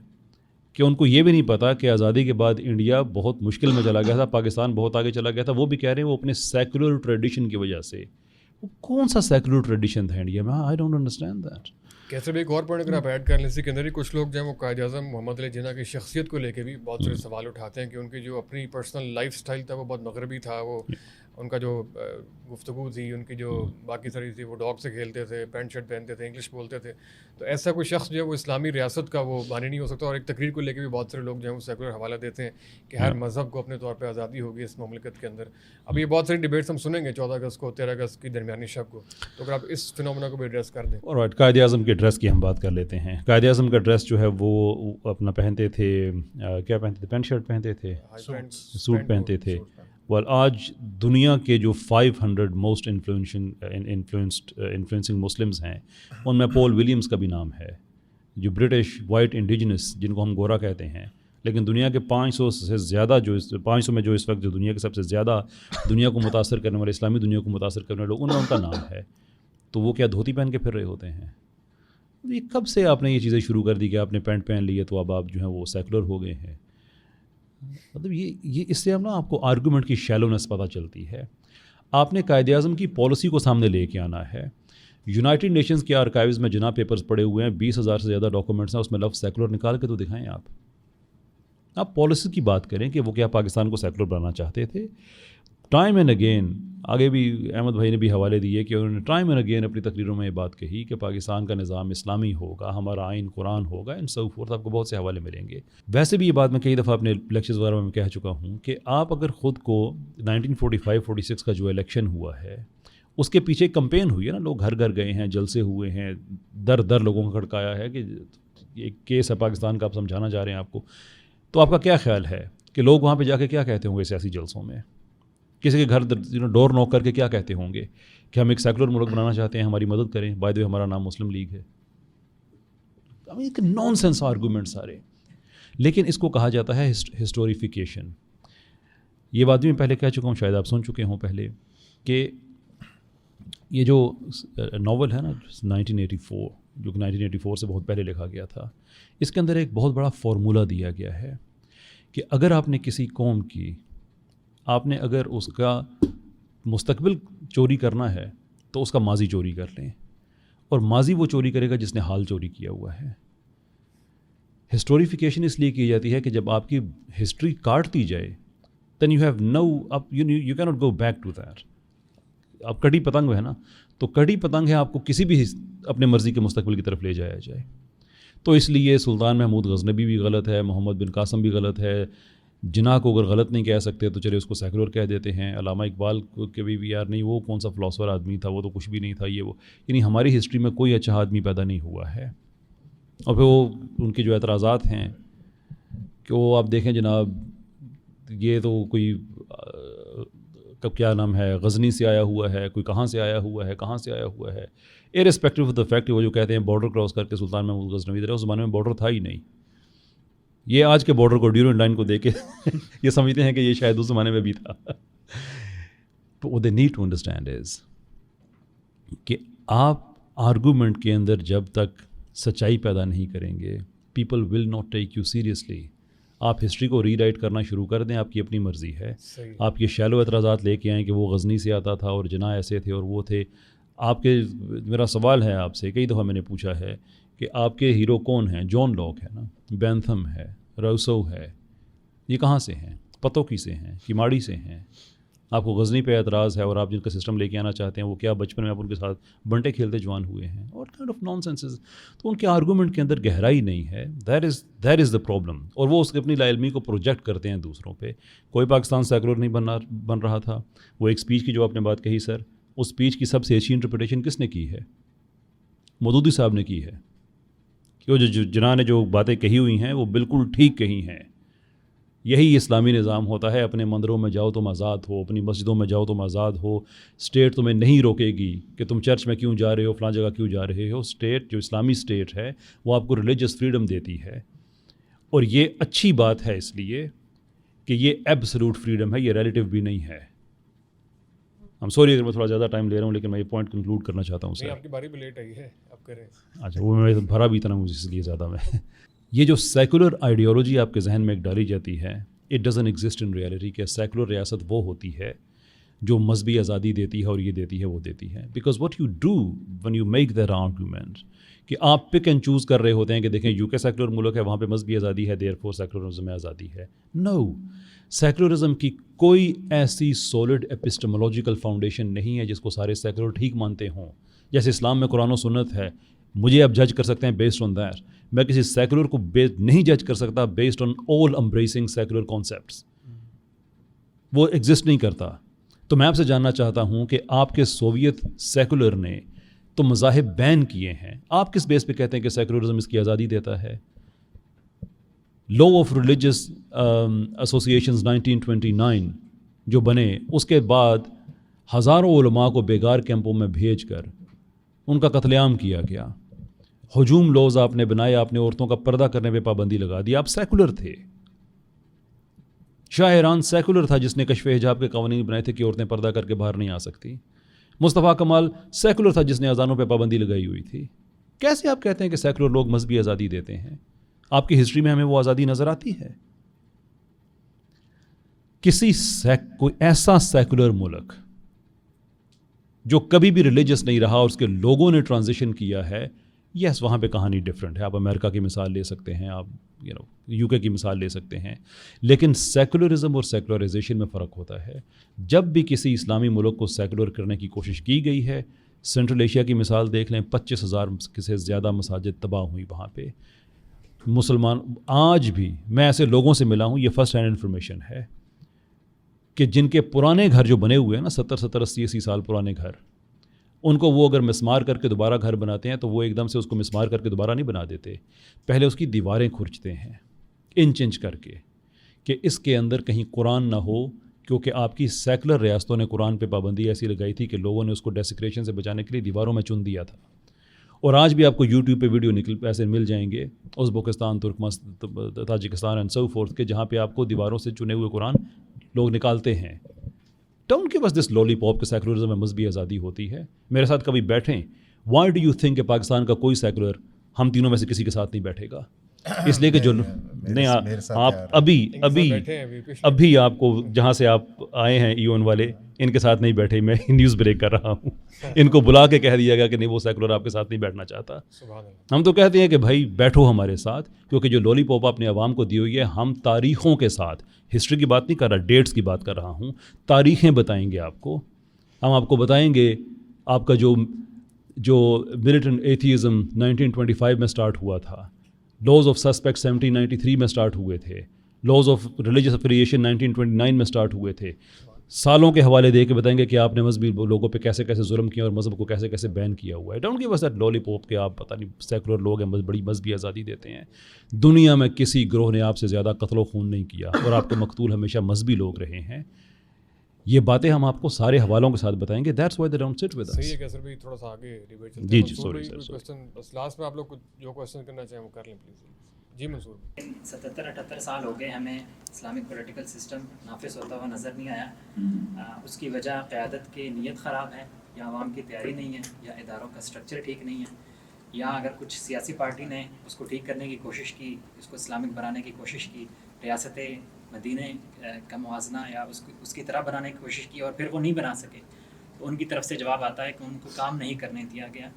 کہ ان کو یہ بھی نہیں پتا کہ آزادی کے بعد انڈیا بہت مشکل میں چلا گیا تھا, پاکستان بہت آگے چلا گیا تھا, وہ بھی کہہ رہے ہیں وہ اپنے سیکولر ٹریڈیشن کی وجہ سے. وہ کون سا سیکولر ٹریڈیشن تھا انڈیا میں؟ I don't understand that. کیسے بھی ایک اور پوائنٹ اگر آپ ایڈ کر لیں اسی کے اندر ہی کچھ لوگ جو ہیں وہ قائد اعظم محمد علی جناح کی شخصیت کو لے کے بھی بہت سارے سوال اٹھاتے ہیں کہ ان کی جو اپنی پرسنل لائف سٹائل تھا وہ بہت مغربی تھا. وہ ان کا جو گفتگو تھی, ان کی جو باقی ساری تھی, وہ ڈاگ سے کھیلتے تھے, پینٹ شرٹ پہنتے تھے, انگلش بولتے تھے. تو ایسا کوئی شخص جو ہے وہ اسلامی ریاست کا وہ بانی نہیں ہو سکتا. اور ایک تقریر کو لے کے بھی بہت سارے لوگ جو ہیں وہ سیکولر حوالہ دیتے ہیں کہ ہر مذہب کو اپنے طور پہ آزادی ہوگی اس مملکت کے اندر. اب یہ بہت ساری ڈیبیٹس ہم سنیں گے 14 اگست کو, 13 اگست کی درمیانی شب کو, تو اگر آپ اس فنومنا کو بھی ایڈریس کر دیں. اور قائد اعظم کے ڈریس کی ہم بات کر لیتے ہیں. قائد اعظم کا ڈریس جو ہے وہ اپنا پہنتے تھے, کیا پہنتے تھے, پینٹ شرٹ پہنتے تھے, سوٹ پہنتے تھے. آج دنیا کے جو 500 موسٹ انفلوئنسنگ مسلمز ہیں ان میں پول ولیمز کا بھی نام ہے, جو برٹش وائٹ انڈیجنس جن کو ہم گورا کہتے ہیں. لیکن دنیا کے 500 سے زیادہ 500 میں جو اس وقت جو دنیا کے سب سے زیادہ دنیا کو متاثر کرنے والے, اسلامی دنیا کو متاثر کرنے والے لوگ, ان کا نام ہے. تو وہ کیا دھوتی پہن کے پھر رہے ہوتے ہیں؟ یہ کب سے آپ نے یہ چیزیں شروع کر دی کہ آپ نے پینٹ پہن لی ہے تو اب آپ جو ہیں وہ سیکولر ہو گئے ہیں؟ مطلب یہ اس سے نا آپ کو آرگومنٹ کی شیلونیس پتہ چلتی ہے. آپ نے قائد اعظم کی پالیسی کو سامنے لے کے آنا ہے. یونائٹڈ نیشنز کے آرکائیوز میں جناب پیپرز پڑے ہوئے ہیں, 20,000 سے زیادہ ڈاکومنٹس ہیں, اس میں لفظ سیکولر نکال کے تو دکھائیں. آپ پالیسی کی بات کریں کہ وہ کیا پاکستان کو سیکولر بنانا چاہتے تھے. ٹائم اینڈ اگین, آگے بھی احمد بھائی نے بھی حوالے دیے کہ انہوں نے ٹائم اینڈ اگین اپنی تقریروں میں یہ بات کہی کہ پاکستان کا نظام اسلامی ہوگا, ہمارا آئین قرآن ہوگا, اینڈ سو فورتھ. آپ کو بہت سے حوالے ملیں گے. ویسے بھی یہ بات میں کئی دفعہ اپنے لیکچرز وغیرہ میں کہہ چکا ہوں کہ آپ اگر خود کو 1945-46 کا جو الیکشن ہوا ہے اس کے پیچھے کمپین ہوئی ہے نا, لوگ گھر گھر گئے ہیں, جلسے ہوئے ہیں, در در لوگوں کو کھڑکایا ہے کہ ایک کیس ہے پاکستان کا, آپ سمجھانا چاہ رہے ہیں آپ کو. تو آپ کا کیا خیال ہے کہ لوگ وہاں پہ جا کے کیا کہتے ہوں گے سیاسی جلسوں میں؟ کسی کے گھر ڈور نوک کر کے کیا کہتے ہوں گے کہ ہم ایک سیکولر ملک بنانا چاہتے ہیں, ہماری مدد کریں, بائی دی وے ہمارا نام مسلم لیگ ہے. نان سینس آرگومنٹ سارے. لیکن اس کو کہا جاتا ہے ہسٹوریفیکیشن. یہ بات بھی میں پہلے کہہ چکا ہوں, شاید آپ سن چکے ہوں پہلے, کہ یہ جو ناول ہے نا 1984, جو کہ 1984 سے بہت پہلے لکھا گیا تھا, اس کے اندر ایک بہت بڑا فارمولہ دیا گیا ہے کہ اگر آپ نے کسی قوم کی, آپ نے اگر اس کا مستقبل چوری کرنا ہے تو اس کا ماضی چوری کر لیں, اور ماضی وہ چوری کرے گا جس نے حال چوری کیا ہوا ہے. ہسٹوریفیکیشن اس لیے کی جاتی ہے کہ جب آپ کی ہسٹری کاٹ دی جائے then you have no you cannot go back to that. اب کڑی پتنگ ہے نا, تو کڑی پتنگ ہے آپ کو کسی بھی اپنے مرضی کے مستقبل کی طرف لے جایا جائے. تو اس لیے سلطان محمود غزنوی بھی غلط ہے, محمد بن قاسم بھی غلط ہے. جناح کو اگر غلط نہیں کہہ سکتے تو چلے اس کو سیکولر کہہ دیتے ہیں. علامہ اقبال کے بھی یار نہیں, وہ کون سا فلاسفر آدمی تھا, وہ تو کچھ بھی نہیں تھا, یہ وہ. یعنی ہماری ہسٹری میں کوئی اچھا آدمی پیدا نہیں ہوا ہے. اور پھر وہ ان کے جو اعتراضات ہیں کہ وہ آپ دیکھیں جناب, یہ تو کوئی کیا نام ہے, غزنی سے آیا ہوا ہے, کوئی کہاں سے آیا ہوا ہے, کہاں سے آیا ہوا ہے, ارسپیکٹو آف دا فیکٹ. وہ جو کہتے ہیں بارڈر کراس کر کے سلطان محمود غزنوی ادھر, اس زمانے میں بارڈر تھا ہی نہیں. یہ آج کے بارڈر کو ڈیورنڈ لائن کو دیکھ کے یہ سمجھتے ہیں کہ یہ شاید اس زمانے میں بھی تھا. what they need to understand is کہ آپ آرگومنٹ کے اندر جب تک سچائی پیدا نہیں کریں گے, people will not take you seriously. آپ ہسٹری کو ری رائٹ کرنا شروع کر دیں, آپ کی اپنی مرضی ہے. آپ یہ شیلو اعتراضات لے کے آئیں کہ وہ غزنی سے آتا تھا اور جناح ایسے تھے اور وہ تھے. آپ کے, میرا سوال ہے آپ سے, کئی دفعہ میں نے پوچھا ہے کہ آپ کے ہیرو کون ہیں؟ جان لاک ہے نا, بینتھم ہے, روسو ہے, یہ کہاں سے ہیں؟ پتوکی سے ہیں, کیماڑی سے ہیں. آپ کو غزنی پہ اعتراض ہے اور آپ جن کا سسٹم لے کے آنا چاہتے ہیں وہ کیا بچپن میں آپ ان کے ساتھ بنٹے کھیلتے جوان ہوئے ہیں, اور کائنڈ آف نان سینسز. تو ان کے آرگومنٹ کے اندر گہرائی نہیں ہے. That is the problem. اور وہ اس کی اپنی لا علمی کو پروجیکٹ کرتے ہیں دوسروں پہ. کوئی پاکستان سیکولر نہیں بن رہا تھا. وہ ایک اسپیچ کی جو آپ نے بات کہی سر, اس اسپیچ کی سب سے اچھی انٹرپریٹیشن کس نے کی ہے؟ مودودی صاحب نے کی ہے. کہ وہ جو جناح نے جو باتیں کہی ہوئی ہیں وہ بالکل ٹھیک کہی ہیں. یہی اسلامی نظام ہوتا ہے. اپنے مندروں میں جاؤ تم آزاد ہو, اپنی مسجدوں میں جاؤ تم آزاد ہو, اسٹیٹ تمہیں نہیں روکے گی کہ تم چرچ میں کیوں جا رہے ہو, فلاں جگہ کیوں جا رہے ہو. اسٹیٹ جو اسلامی اسٹیٹ ہے وہ آپ کو ریلیجس فریڈم دیتی ہے, اور یہ اچھی بات ہے اس لیے کہ یہ ایبسلوٹ فریڈم ہے, یہ ریلیٹیو بھی نہیں ہے. ہم سوری اگر میں تھوڑا زیادہ ٹائم لے رہا ہوں, لیکن میں یہ پوائنٹ کنکلوڈ کرنا چاہتا ہوں سر. آپ کی باری بھی لیٹ آئی ہے, آپ کریں. اچھا, وہ میں بھرا بھی اتنا مجھے اس لیے زیادہ میں یہ جو سیکولر آئیڈیالوجی آپ کے ذہن میں ایک ڈالی جاتی ہے, it doesn't exist in reality. کہ سیکولر ریاست وہ ہوتی ہے جو مذہبی آزادی دیتی ہے اور یہ دیتی ہے وہ دیتی ہے. Because what you do when you make their argument کہ آپ پک اینڈ چوز کر رہے ہوتے ہیں کہ دیکھیں یو کے سیکولر ملک ہے, وہاں پہ مذہبی آزادی ہے, دیئر فور سیکولرزم میں آزادی ہے. نو, سیکولرزم کی کوئی ایسی سولڈ ایپسٹمولوجیکل فاؤنڈیشن نہیں ہے جس کو سارے سیکولر ٹھیک مانتے ہوں. جیسے اسلام میں قرآن و سنت ہے, مجھے آپ جج کر سکتے ہیں بیسڈ آن دیٹ. میں کسی سیکولر کو نہیں جج کر سکتا based on all embarrassing secular concepts, وہ ایگزسٹ نہیں کرتا. تو میں آپ سے جاننا چاہتا ہوں کہ آپ کے سوویت سیکولر نے تو مذاہب بین کیے ہیں, آپ کس بیس پہ کہتے ہیں کہ سیکولرزم اس کی آزادی دیتا ہے؟ لا آف ریلیجس ایسوسیشنز 1929 جو بنے, اس کے بعد ہزاروں علماء کو بیگار کیمپوں میں بھیج کر ان کا قتل عام کیا گیا. ہجوم لوز آپ نے بنائے, آپ نے عورتوں کا پردہ کرنے پہ پابندی لگا دی. آپ سیکولر تھے. شاہ ایران سیکولر تھا جس نے کشف حجاب کے قوانین بنائے تھے کہ عورتیں پردہ کر کے باہر نہیں آ سکتی. مصطفیٰ کمال سیکولر تھا جس نے اذانوں پہ پابندی لگائی ہوئی تھی. کیسے آپ کہتے ہیں کہ سیکولر لوگ مذہبی آزادی دیتے ہیں؟ آپ کی ہسٹری میں ہمیں وہ آزادی نظر آتی ہے؟ کوئی ایسا سیکولر ملک جو کبھی بھی ریلیجس نہیں رہا اور اس کے لوگوں نے ٹرانزیشن کیا ہے, یس وہاں پہ کہانی ڈفرینٹ ہے. آپ امریکہ کی مثال لے سکتے ہیں, آپ یو کے کی مثال لے سکتے ہیں, لیکن سیکولرزم اور سیکولرائزیشن میں فرق ہوتا ہے. جب بھی کسی اسلامی ملک کو سیکولر کرنے کی کوشش کی گئی ہے, سینٹرل ایشیا کی مثال دیکھ لیں, 25,000 سے زیادہ مساجد تباہ ہوئی وہاں پہ. مسلمان آج بھی, میں ایسے لوگوں سے ملا ہوں, یہ فرسٹ ہینڈ انفارمیشن ہے, کہ جن کے پرانے گھر جو بنے ہوئے ہیں نا 70 80 سال پرانے گھر, ان کو وہ اگر مسمار کر کے دوبارہ گھر بناتے ہیں تو وہ ایک دم سے اس کو مسمار کر کے دوبارہ نہیں بنا دیتے. پہلے اس کی دیواریں کھرچتے ہیں انچ کر کے, کہ اس کے اندر کہیں قرآن نہ ہو, کیونکہ آپ کی سیکولر ریاستوں نے قرآن پہ پابندی ایسی لگائی تھی کہ لوگوں نے اس کو ڈیسیکریشن سے بچانے کے لیے دیواروں میں چن دیا تھا. اور آج بھی آپ کو یوٹیوب پہ ویڈیو ایسے مل جائیں گے, Uzbekistan, Turkmenistan, Tajikistan and so forth کے, جہاں پہ آپ کو دیواروں سے چنے ہوئے قرآن لوگ نکالتے ہیں. Don't give us this lollipop کے سیکولرزم میں مذہبی آزادی ہوتی ہے. میرے ساتھ کبھی بیٹھیں, وائی ڈو یو تھنک کہ پاکستان کا کوئی سیکولر ہم تینوں میں سے کسی کے ساتھ نہیں بیٹھے گا؟ اس لیے کہ جو نہیں, آپ ابھی آپ کو جہاں سے آپ آئے ہیں ایون والے, ان کے ساتھ نہیں بیٹھے. میں نیوز بریک کر رہا ہوں, ان کو بلا کے کہہ دیا گیا کہ نہیں وہ سیکولر آپ کے ساتھ نہیں بیٹھنا چاہتا. ہم تو کہتے ہیں کہ بھائی بیٹھو ہمارے ساتھ, کیونکہ جو لولی پاپ آپ نے عوام کو دی ہوئی ہے, ہم تاریخوں کے ساتھ, ہسٹری کی بات نہیں کر رہا, ڈیٹس کی بات کر رہا ہوں, تاریخیں بتائیں گے آپ کو. ہم آپ کو بتائیں گے آپ کا جو ملیٹنٹ ایتھیزم 1925 میں سٹارٹ ہوا تھا, لاز آف سسپیکٹ 1793 میں سٹارٹ ہوئے تھے, لاز آف ریلیجس افیلیشن 1929 میں سٹارٹ ہوئے تھے. سالوں کے حوالے دے کے بتائیں گے کہ آپ نے مذہبی لوگوں پہ کیسے کیسے ظلم کیا اور مذہب کو کیسے کیسے بین کیا ہوا ہے. Don't give us that lollipop کہ آپ پتہ نہیں سیکولر لوگ ہیں, بڑی مذہبی آزادی دیتے ہیں. دنیا میں کسی گروہ نے آپ سے زیادہ قتل و خون نہیں کیا, اور آپ کے مقتول ہمیشہ مذہبی لوگ رہے ہیں. یہ باتیں ہم آپ کو سارے حوالوں کے ساتھ بتائیں گے. That's why they don't sit with us. صحیح ہے کہ سر بھی تھوڑا سا آگے ڈیبیٹ چلتے ہیں. جی سوری سر, کوسچن بس لاسٹ میں آپ لوگ جو کوسچن کرنا چاہیں وہ کر لیں پلیز. جی منصور, 77-78 سال ہو گئے ہمیں اسلامک پولیٹیکل سسٹم نافذ ہوتا ہوا نظر نہیں آیا. اس کی وجہ قیادت کی نیت خراب ہے, یا عوام کی تیاری نہیں ہے, یا اداروں کا اسٹرکچر ٹھیک نہیں ہے, یا اگر کچھ سیاسی پارٹی نے اس کو ٹھیک کرنے کی کوشش کی, اس کو اسلامک بنانے کی کوشش کی, ریاست مدینہ کا موازنہ یا اس کی طرح بنانے کی کوشش کی اور پھر وہ نہیں بنا سکے, تو ان کی طرف سے جواب آتا ہے کہ ان کو کام نہیں کرنے دیا گیا.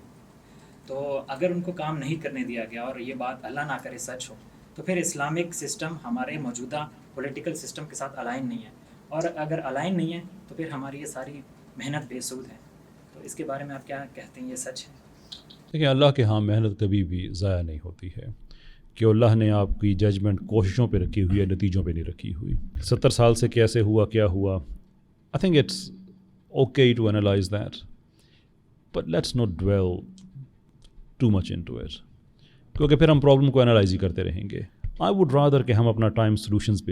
تو اگر ان کو کام نہیں کرنے دیا گیا اور یہ بات اللہ نہ کرے سچ ہو, تو پھر اسلامک سسٹم ہمارے موجودہ پولیٹیکل سسٹم کے ساتھ الائن نہیں ہے, اور اگر الائن نہیں ہے تو پھر ہماری یہ ساری محنت بے سود ہے. تو اس کے بارے میں آپ کیا کہتے ہیں, یہ سچ ہے؟ دیکھیں, اللہ کے ہاں محنت کبھی بھی ضائع نہیں ہوتی ہے, کہ اللہ نے آپ کی ججمنٹ کوششوں پہ رکھی ہوئی ہے, نتیجوں پہ نہیں رکھی ہوئی. 70 سال سے کیسے ہوا, کیا ہوا, I think it's okay to analyse that, but let's not dwell too much into it, کیونکہ پھر ہم پرابلم کو انالائز ہی کرتے رہیں گے. آئی ووڈ رادر کہ ہم اپنا ٹائم سولوشنز پہ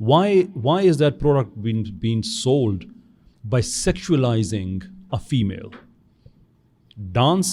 Why is that product being sold by sexualizing a female? Dance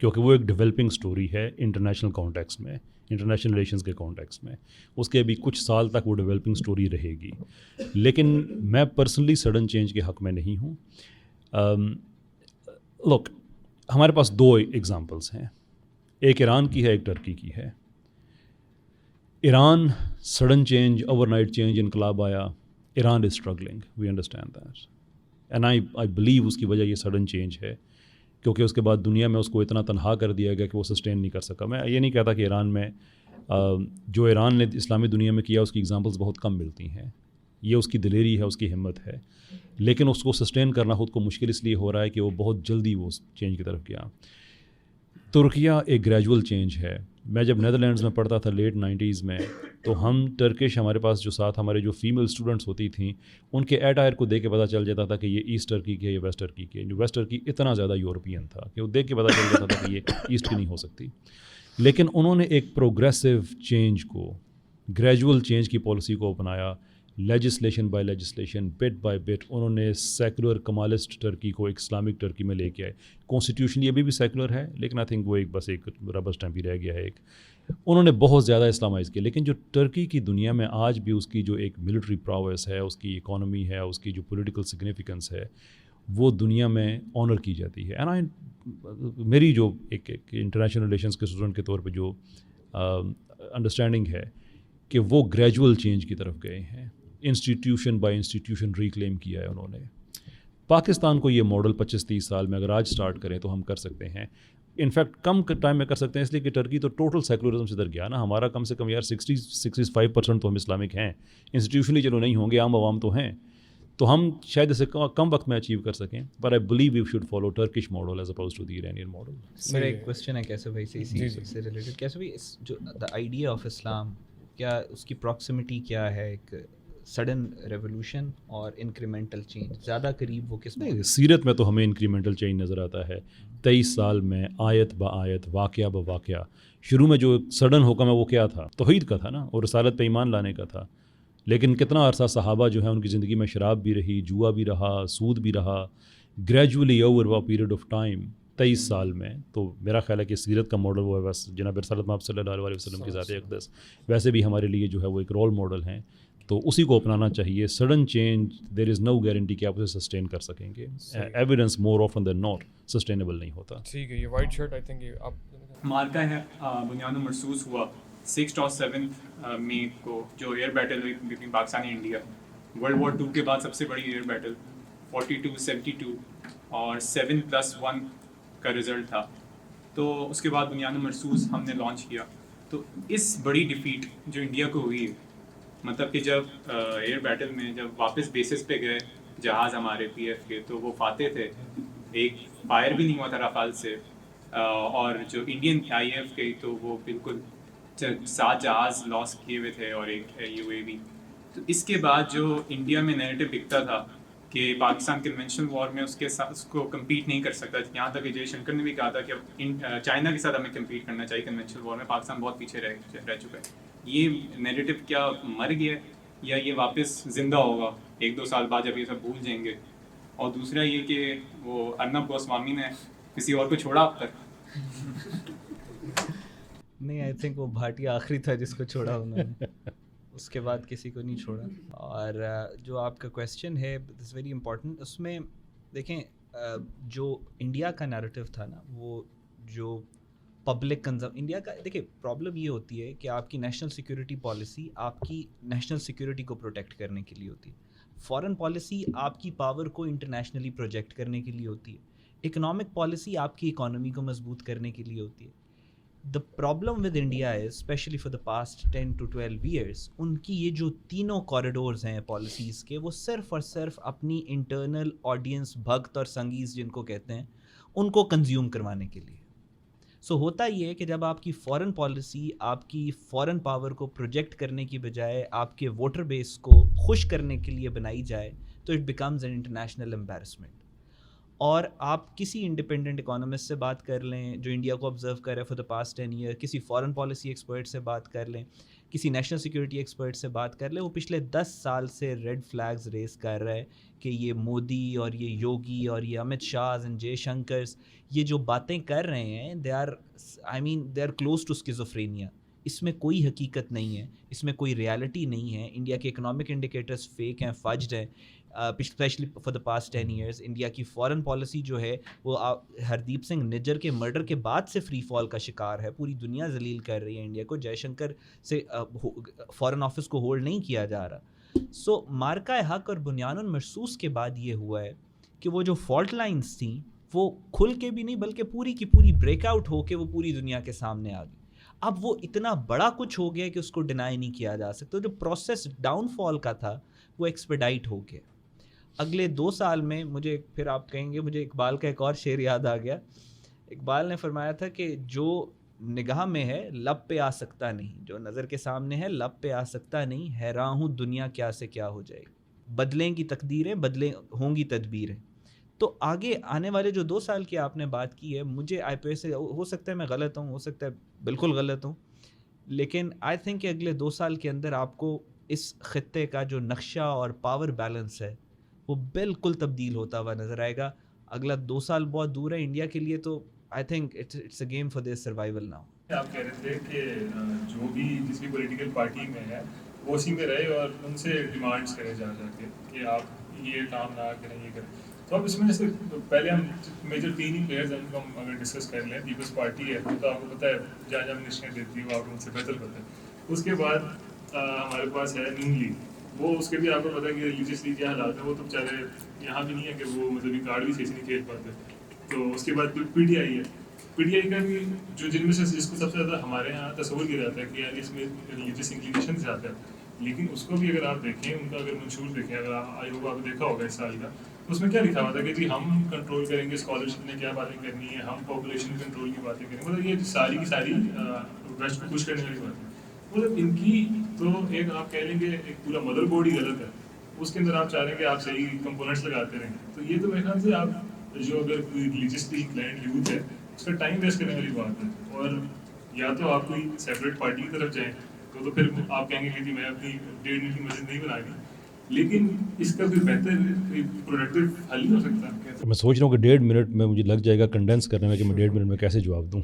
کیونکہ وہ ایک ڈیولپنگ سٹوری ہے انٹرنیشنل کانٹیکسٹ میں, انٹرنیشنل ریلیشنز کے کانٹیکسٹ میں. اس کے ابھی کچھ سال تک وہ ڈیولپنگ سٹوری رہے گی, لیکن میں پرسنلی سڈن چینج کے حق میں نہیں ہوں. لوک, ہمارے پاس 2 ایگزامپلس ہیں, ایک ایران کی ہے, ایک ٹرکی کی ہے. Iran sudden change, overnight change, انقلاب آیا. Iran is struggling, we understand that, and I believe اس کی وجہ یہ سڈن چینج ہے, کیونکہ اس کے بعد دنیا میں اس کو اتنا تنہا کر دیا گیا کہ وہ سسٹین نہیں کر سکا. میں یہ نہیں کہتا کہ ایران میں جو ایران نے اسلامی دنیا میں کیا اس کی ایگزامپلس بہت کم ملتی ہیں, یہ اس کی دلیری ہے, اس کی ہمت ہے, لیکن اس کو سسٹین کرنا خود کو مشکل اس لیے ہو رہا ہے کہ وہ بہت جلدی وہ چینج کی طرف گیا. ترکیہ ایک گریجول چینج ہے. میں جب نیدرلینڈز میں پڑھتا تھا لیٹ 90s میں, تو ہم ٹرکش, ہمارے پاس جو ساتھ ہمارے جو فیمیل اسٹوڈنٹس ہوتی تھیں, ان کے ایٹائر کو دیکھ کے پتہ چل جاتا تھا کہ یہ ایسٹ ٹرکی کی ہے, یہ ویسٹ ٹرکی کی ہے. جو ویسٹ ٹرکی اتنا زیادہ یورپین تھا کہ وہ دیکھ کے پتہ چل جاتا تھا کہ یہ ایسٹ کی نہیں ہو سکتی. لیکن انہوں نے ایک پروگریسو چینج کو, گریجول چینج کی پالیسی کو اپنایا, legislation by legislation, but by but. انہوں نے سیکولر کمالسٹ ٹرکی کو ایک اسلامک ٹرکی میں لے کے آئے. کانسٹیٹیوشنلی ابھی بھی سیکولر ہے, لیکن آئی تھنک وہ ایک بس ایک ربر اسٹیمپ ہی رہ گیا ہے. ایک انہوں نے بہت زیادہ اسلامائز کیا, لیکن جو ٹرکی کی دنیا میں آج بھی اس کی جو ایک ملٹری پراویس ہے, اس کی اکانومی ہے, اس کی جو پولیٹیکل سگنیفیکنس ہے, وہ دنیا میں آنر کی جاتی ہے. اینڈ میری جو ایک انٹرنیشنل ریلیشنس کے اسٹوڈنٹ کے طور پہ جو انڈرسٹینڈنگ ہے کہ وہ گریجول چینج کی طرف گئے ہیں, انسٹیٹیوشن بائی انسٹیٹیوشن ریکلیم کیا ہے انہوں نے. پاکستان کو یہ ماڈل 25-30 سال میں اگر آج سٹارٹ کریں تو ہم کر سکتے ہیں. انفیکٹ کم ٹائم میں کر سکتے ہیں, اس لیے کہ ٹرکی تو ٹوٹل سیکولرزم سے در گیا نا. ہمارا کم سے کم یار 60-65% تو ہم اسلامک ہیں. انسٹیٹیوشنلی چلو نہیں ہوں گے, عام عوام تو ہیں, تو ہم شاید اسے کم وقت میں اچیو کر سکیں. But I believe we should follow Turkish model as opposed to the Iranian model. میرا ایک کوسچن ہے کیسے بھائی سے ریلیٹڈ, کیسے بھائی جو دا آئیڈیا آف اسلام, کیا اس کی پراکسیمٹی کیا ہے, ایک سڈن ریولوشن اور انکریمنٹل چینج, زیادہ قریب وہ کس میں؟ سیرت میں تو ہمیں انکریمنٹل چینج نظر آتا ہے. 23 سال میں آیت با آیت, واقعہ با واقعہ. شروع میں جو سڈن حکم ہے وہ کیا تھا؟ توحید کا تھا نا, اور رسالت پہ ایمان لانے کا تھا. لیکن کتنا عرصہ صحابہ جو ہیں ان کی زندگی میں شراب بھی رہی, جوا بھی رہا, سود بھی رہا, gradually over a period of time 23 سال میں. تو میرا خیال ہے کہ سیرت کا ماڈل وہ ہے بس جناب رسالت محمد صلی اللہ علیہ وسلم کی ذات اقدس. ویسے بھی ہمارے لیے جو ہے وہ ایک رول ماڈل ہیں, تو اسی کو اپنانا چاہیے. Sudden change there is no guarantee کہ آپ اسے سسٹین کر سکیں گے. Evidence more often than not sustainable نہیں ہوتا. ٹھیک ہے, یہ وائٹ شرٹ آئی تھنک آپ مارکا ہے بنیاد مرسوس ہوا 6th اور 7th مئی کو, جو ایئر بیٹل ہوئی between Pakistan and India. World war 2 کے بعد سب سے بڑی ایئر بیٹل 42-72 اور 7+1 کا رزلٹ تھا. تو اس کے بعد بنیاد مرسوس ہم نے لانچ کیا. تو اس بڑی ڈیفیٹ جو انڈیا کو ہوئی, مطلب کہ جب ایئر بیٹل میں جب واپس بیسس پہ گئے جہاز ہمارے PF کے, تو وہ فاتح تھے. ایک فائر بھی نہیں ہوا تھا رافال سے, اور جو انڈین IAF کے تو وہ بالکل 7 جہاز لاس کیے ہوئے تھے اور ایک UAV. تو اس کے بعد جو انڈیا میں نیریٹو دکھتا تھا کہ پاکستان کنونشنل وار میں اس کے ساتھ اس کو کمپیٹ نہیں کر سکتا, یہاں تک کہ جے شنکر نے بھی کہا تھا کہ چائنا کے ساتھ ہمیں کمپیٹ کرنا چاہیے کنونشنل وار میں, پاکستان بہت پیچھے رہ چکا ہے. یہ نیریٹو کیا مر گیا یا یہ واپس زندہ ہوگا 1-2 سال بعد جب یہ سب بھول جائیں گے؟ اور دوسرا یہ کہ وہ ارنب گوسوامی نے کسی اور کو چھوڑا اب تک؟ نہیں, آئی تھنک وہ بھاٹیا آخری تھا جس کو چھوڑا انہوں نے, اس کے بعد کسی کو نہیں چھوڑا. اور جو آپ کا کویسچن ہے اٹس ویری امپورٹنٹ. اس میں دیکھیں جو انڈیا کا نیریٹو تھا نا, وہ جو پبلک انڈیا کا, دیکھیں پرابلم یہ ہوتی ہے کہ آپ کی نیشنل سیکورٹی پالیسی آپ کی نیشنل سیکورٹی کو پروٹیکٹ کرنے کے لیے ہوتی ہے. فارن پالیسی آپ کی پاور کو انٹرنیشنلی پروجیکٹ کرنے کے لیے ہوتی ہے. اکنامک پالیسی آپ کی اکانومی کو مضبوط کرنے کے لیے ہوتی ہے. The problem with India is especially for the past 10 to 12 years, ان کی یہ جو تینوں کوریڈورز ہیں پالیسیز کے, وہ صرف اور صرف اپنی انٹرنل آڈینس, بھگت اور سنگیز جن کو کہتے ہیں, ان کو کنزیوم کروانے کے لیے. سو ہوتا یہ ہے کہ جب آپ کی فارن پالیسی آپ کی فارن پاور کو پروجیکٹ کرنے کی بجائے آپ کے ووٹر بیس کو خوش کرنے کے لیے بنائی جائے, تو it becomes an international embarrassment. اور آپ کسی انڈیپینڈنٹ اکانومسٹ سے بات کر لیں جو انڈیا کو آبزرو کر رہے فار دا پاسٹ 10 years, کسی فارن پالیسی ایکسپرٹ سے بات کر لیں, کسی نیشنل سیکورٹی ایکسپرٹ سے بات کر لیں, وہ پچھلے 10 سال سے ریڈ فلیگز ریز کر رہا ہے کہ یہ مودی اور یہ یوگی اور یہ امت شاہ اینڈ جے شنکرز یہ جو باتیں کر رہے ہیں they are close to schizophrenia. اس میں کوئی حقیقت نہیں ہے, اس میں کوئی ریالٹی نہیں ہے. انڈیا کے اکنامک انڈیکیٹرز فیک ہیں, فجڈ ہیں. Especially for the past 10 years India کی فارن پالیسی جو ہے وہ ہردیپ سنگھ نجر کے مرڈر کے بعد سے فری فال کا شکار ہے. پوری دنیا ذلیل کر رہی ہے انڈیا کو. جے شنکر سے فارن آفس کو ہولڈ نہیں کیا جا رہا. سو مارکہ حق اور بنیان المرصوص کے بعد یہ ہوا ہے کہ وہ جو فالٹ لائنز تھیں وہ کھل کے بھی نہیں بلکہ پوری کی پوری بریک آؤٹ ہو کے وہ پوری دنیا کے سامنے آ گئی. اب وہ اتنا بڑا کچھ ہو گیا کہ اس کو ڈینائی نہیں کیا جا سکتا. جو پروسیس ڈاؤن فال کا تھا وہ ایکسپیڈائٹ ہو گیا. اگلے 2 سال میں مجھے پھر آپ کہیں گے مجھے اقبال کا ایک اور شعر یاد آ گیا. اقبال نے فرمایا تھا کہ جو نگاہ میں ہے لب پہ آ سکتا نہیں, جو نظر کے سامنے ہے لب پہ آ سکتا نہیں, حیران ہوں دنیا کیا سے کیا ہو جائے گی. بدلیں کی تقدیریں بدلیں ہوں گی تدبیریں. تو آگے آنے والے جو 2 سال کی آپ نے بات کی ہے, مجھے آئی پی سے ہو سکتا ہے میں غلط ہوں, ہو سکتا ہے بالکل غلط ہوں, لیکن آئی تھنک کہ اگلے 2 سال کے اندر آپ کو اس خطے کا جو نقشہ اور پاور بیلنس ہے وہ بالکل تبدیل ہوتا ہوا نظر آئے گا. اگلا 2 سال بہت دور ہے انڈیا کے لیے, تو I think it's a game for their survival now. آپ کہہ رہے تھے کہ جو بھی جس بھی پولیٹیکل پارٹی میں ہے وہ اسی میں رہے اور ان سے ڈیمانڈس کرے جا کے کہ آپ یہ کام نہ کریں یہ کریں. تو اب اس میں سے پہلے ہم میجر 3 ہی پلیئرز ہیں ان کو ہم اگر ڈسکس کر لیں. پیپلز پارٹی ہے تو آپ کو پتہ ہے جہاں جہاں منسٹریاں دیتی ہے وہ آپ کو ان سے بہتر پتہ ہے. اس کے بعد ہمارے پاس ہے نون لیگ, وہ اس کے بھی آپ کو پتہ ہے کہ ریلیجیسلی کیا حالات ہیں, وہ تو بیچارے یہاں بھی نہیں ہے کہ وہ مطلب کارڈ بھی صحیح سے نہیں کھیل پاتے. تو اس کے بعد پی ٹی آئی ہے. پی ٹی آئی کا بھی جو جن میں سے جس کو سب سے زیادہ ہمارے یہاں تصور کیا جاتا ہے کہ یار اس میں ریلیجیس انکلینیشن زیادہ ہے, لیکن اس کو بھی اگر آپ دیکھیں ان کا اگر منشور دیکھیں, اگر آئی ہوگا آپ نے دیکھا ہوگا اس سال کا, تو اس میں کیا لکھا ہوا تھا کہ جی ہم کنٹرول کریں گے اسکالرشپ نے کیا باتیں کرنی ہے, ہم پاپولیشن کنٹرول کی باتیں کریں گے. مطلب یہ ساری کی ساری ویسٹ کو خوش کرنے والی بات ہے. مطلب ان کی تو ایک آپ کہہ لیں گے ایک پورا مدر بورڈ ہی غلط ہے. اس کے اندر آپ چاہ رہے ہیں کہ آپ صحیح کمپوننٹس لگاتے رہیں. تو یہ تو میرے خیال سے آپ جو اگر کوئی ریلیجیسلی انکلائنڈ یوتھ ہے اس کا ٹائم ویسٹ کرنے والی بات ہے. اور یا تو آپ کوئی سیپریٹ پارٹی کی طرف جائیں تو پھر آپ کہیں گے کہ میں اپنی 1.5 منٹ کی مسجد نہیں بنا گی, لیکن اس کا کوئی بہتر کوئی پروڈکٹیو حل نہیں ہو سکتا. میں سوچ رہا ہوں کہ 1.5 منٹ میں مجھے لگ جائے گا کنڈینس کرنے میں کہ میں 1.5 منٹ میں کیسے جواب دوں.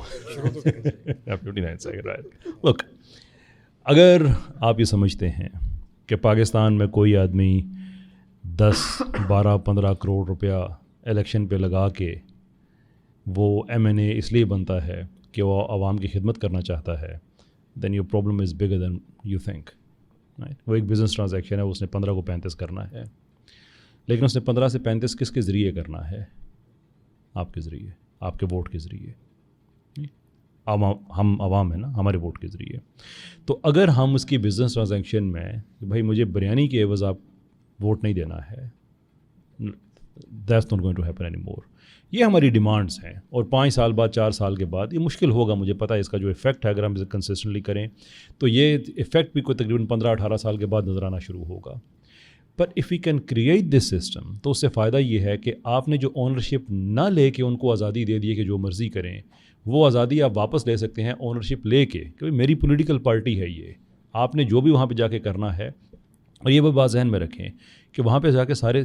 59 سیکنڈ رائٹ. لک, اگر آپ یہ سمجھتے ہیں کہ پاکستان میں کوئی آدمی 10, 12, 15 کروڑ روپیہ الیکشن پہ لگا کے وہ MNA اس لیے بنتا ہے کہ وہ عوام کی خدمت کرنا چاہتا ہے, then your problem is bigger than you think. وہ ایک بزنس ٹرانزیکشن ہے, اس نے 15 کو 35 کرنا ہے, لیکن اس نے 15 سے 35 کس کے ذریعے کرنا ہے؟ آپ کے ذریعے, آپ کے ووٹ کے ذریعے. ہم عوام ہیں نا, ہمارے ووٹ کے ذریعے. تو اگر ہم اس کی بزنس ٹرانزیکشن میں کہ بھائی مجھے بریانی کے عوض آپ ووٹ نہیں دینا ہے, that's not going to happen any more. یہ ہماری ڈیمانڈس ہیں, اور 5 سال بعد 4 سال کے بعد یہ مشکل ہوگا, مجھے پتہ ہے اس کا جو افیکٹ ہے اگر ہم اسے کنسسٹنٹلی کریں تو یہ افیکٹ بھی کوئی تقریباً 15-18 سال کے بعد نظر آنا شروع ہوگا. But if you can create this system, تو اس سے فائدہ یہ ہے کہ آپ نے جو اونرشپ نہ لے کے ان کو آزادی دے دی کہ جو مرضی کریں, وہ آزادی آپ واپس لے سکتے ہیں اونرشپ لے کے کہ میری پولیٹیکل پارٹی ہے یہ, آپ نے جو بھی وہاں پہ جا کے کرنا ہے. اور یہ بات ذہن میں رکھیں کہ وہاں پہ جا کے سارے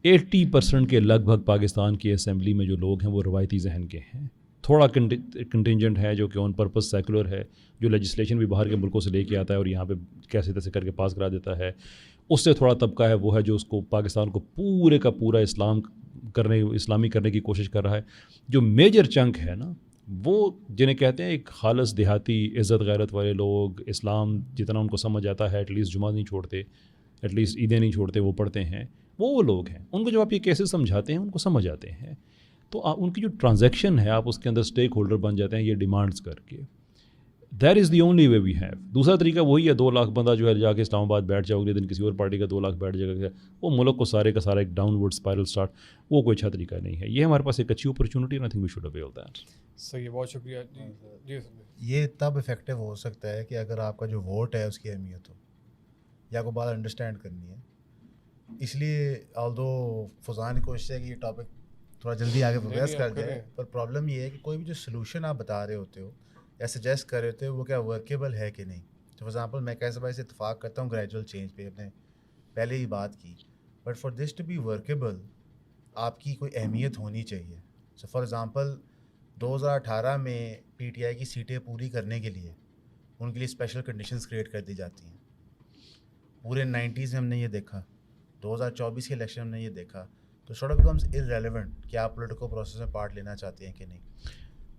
80% کے لگ بھگ پاکستان کی اسمبلی میں جو لوگ ہیں وہ روایتی ذہن کے ہیں. تھوڑا کنٹینجنٹ ہے جو کہ آن پرپز سیکولر ہے, جو لیجسلیشن بھی باہر کے ملکوں سے لے کے آتا ہے اور یہاں پہ کیسے تیسے کر کے پاس کرا دیتا ہے. اس سے تھوڑا طبقہ ہے وہ ہے جو اس کو پاکستان کو پورے کا پورا اسلامی کرنے کی کوشش کر رہا ہے. جو میجر چنک ہے نا, وہ جنہیں کہتے ہیں ایک خالص دیہاتی عزت غیرت والے لوگ, اسلام جتنا ان کو سمجھ آتا ہے, ایٹ لیسٹ جمعہ نہیں چھوڑتے, ایٹ لیسٹ عیدیں نہیں چھوڑتے, وہ پڑھتے ہیں, وہ لوگ ہیں. ان کو جب آپ یہ کیسے سمجھاتے ہیں ان کو سمجھ آتے ہیں. تو ان کی جو ٹرانزیکشن ہے آپ اس کے اندر اسٹیک ہولڈر بن جاتے ہیں یہ ڈیمانڈس کر کے. That is the only way we have. دوسرا طریقہ وہی ہے 2 لاکھ بندہ جو ہے جا کے اسلام آباد بیٹھ جاؤ, اگلے دن کسی اور پارٹی کا 2 لاکھ بیٹھ جائے گا, وہ ملک کو سارے کا سارا ایک ڈاؤن ورڈ اسپائرل اسٹارٹ, وہ کوئی اچھا طریقہ نہیں ہے. یہ ہمارے پاس ایک اچھی opportunity, I think we should avail that. صحیح, بہت شکریہ. جی یہ تب افیکٹو ہو سکتا ہے کہ اگر آپ کا جو ووٹ ہے اس کی اہمیت ہو, یا کو بات انڈرسٹینڈ کرنی ہے. اس لیے آلدو فضان کی کوشش ہے کہ یہ ٹاپک تھوڑا جلدی آگے پروگریس کر جائے, پر پرابلم یہ ہے کہ کوئی بھی جو سلوشن آپ بتا رہے ہوتے ہو یا سجیسٹ کر رہے ہوتے ہو وہ کیا ورکیبل ہے کہ نہیں. فار ایگزامپل میں کیسے بھائی سے اتفاق کرتا ہوں گریجول چینج پہ، اپنے پہلے ہی بات کی، but for this to be workable آپ کی کوئی اہمیت ہونی چاہیے. سو فار ایگزامپل 2018 میں پی ٹی آئی کی سیٹیں پوری کرنے کے لیے ان کے لیے اسپیشل کنڈیشنز کریٹ کر دی جاتی ہیں. پورے 90s میں ہم نے یہ دیکھا، 2024 کے الیکشن ہم نے یہ دیکھا. تو سارٹ آف بیکمز ارریلیونٹ کہ آپ پولیٹیکل پروسیس میں پارٹ لینا چاہتے ہیں کہ نہیں.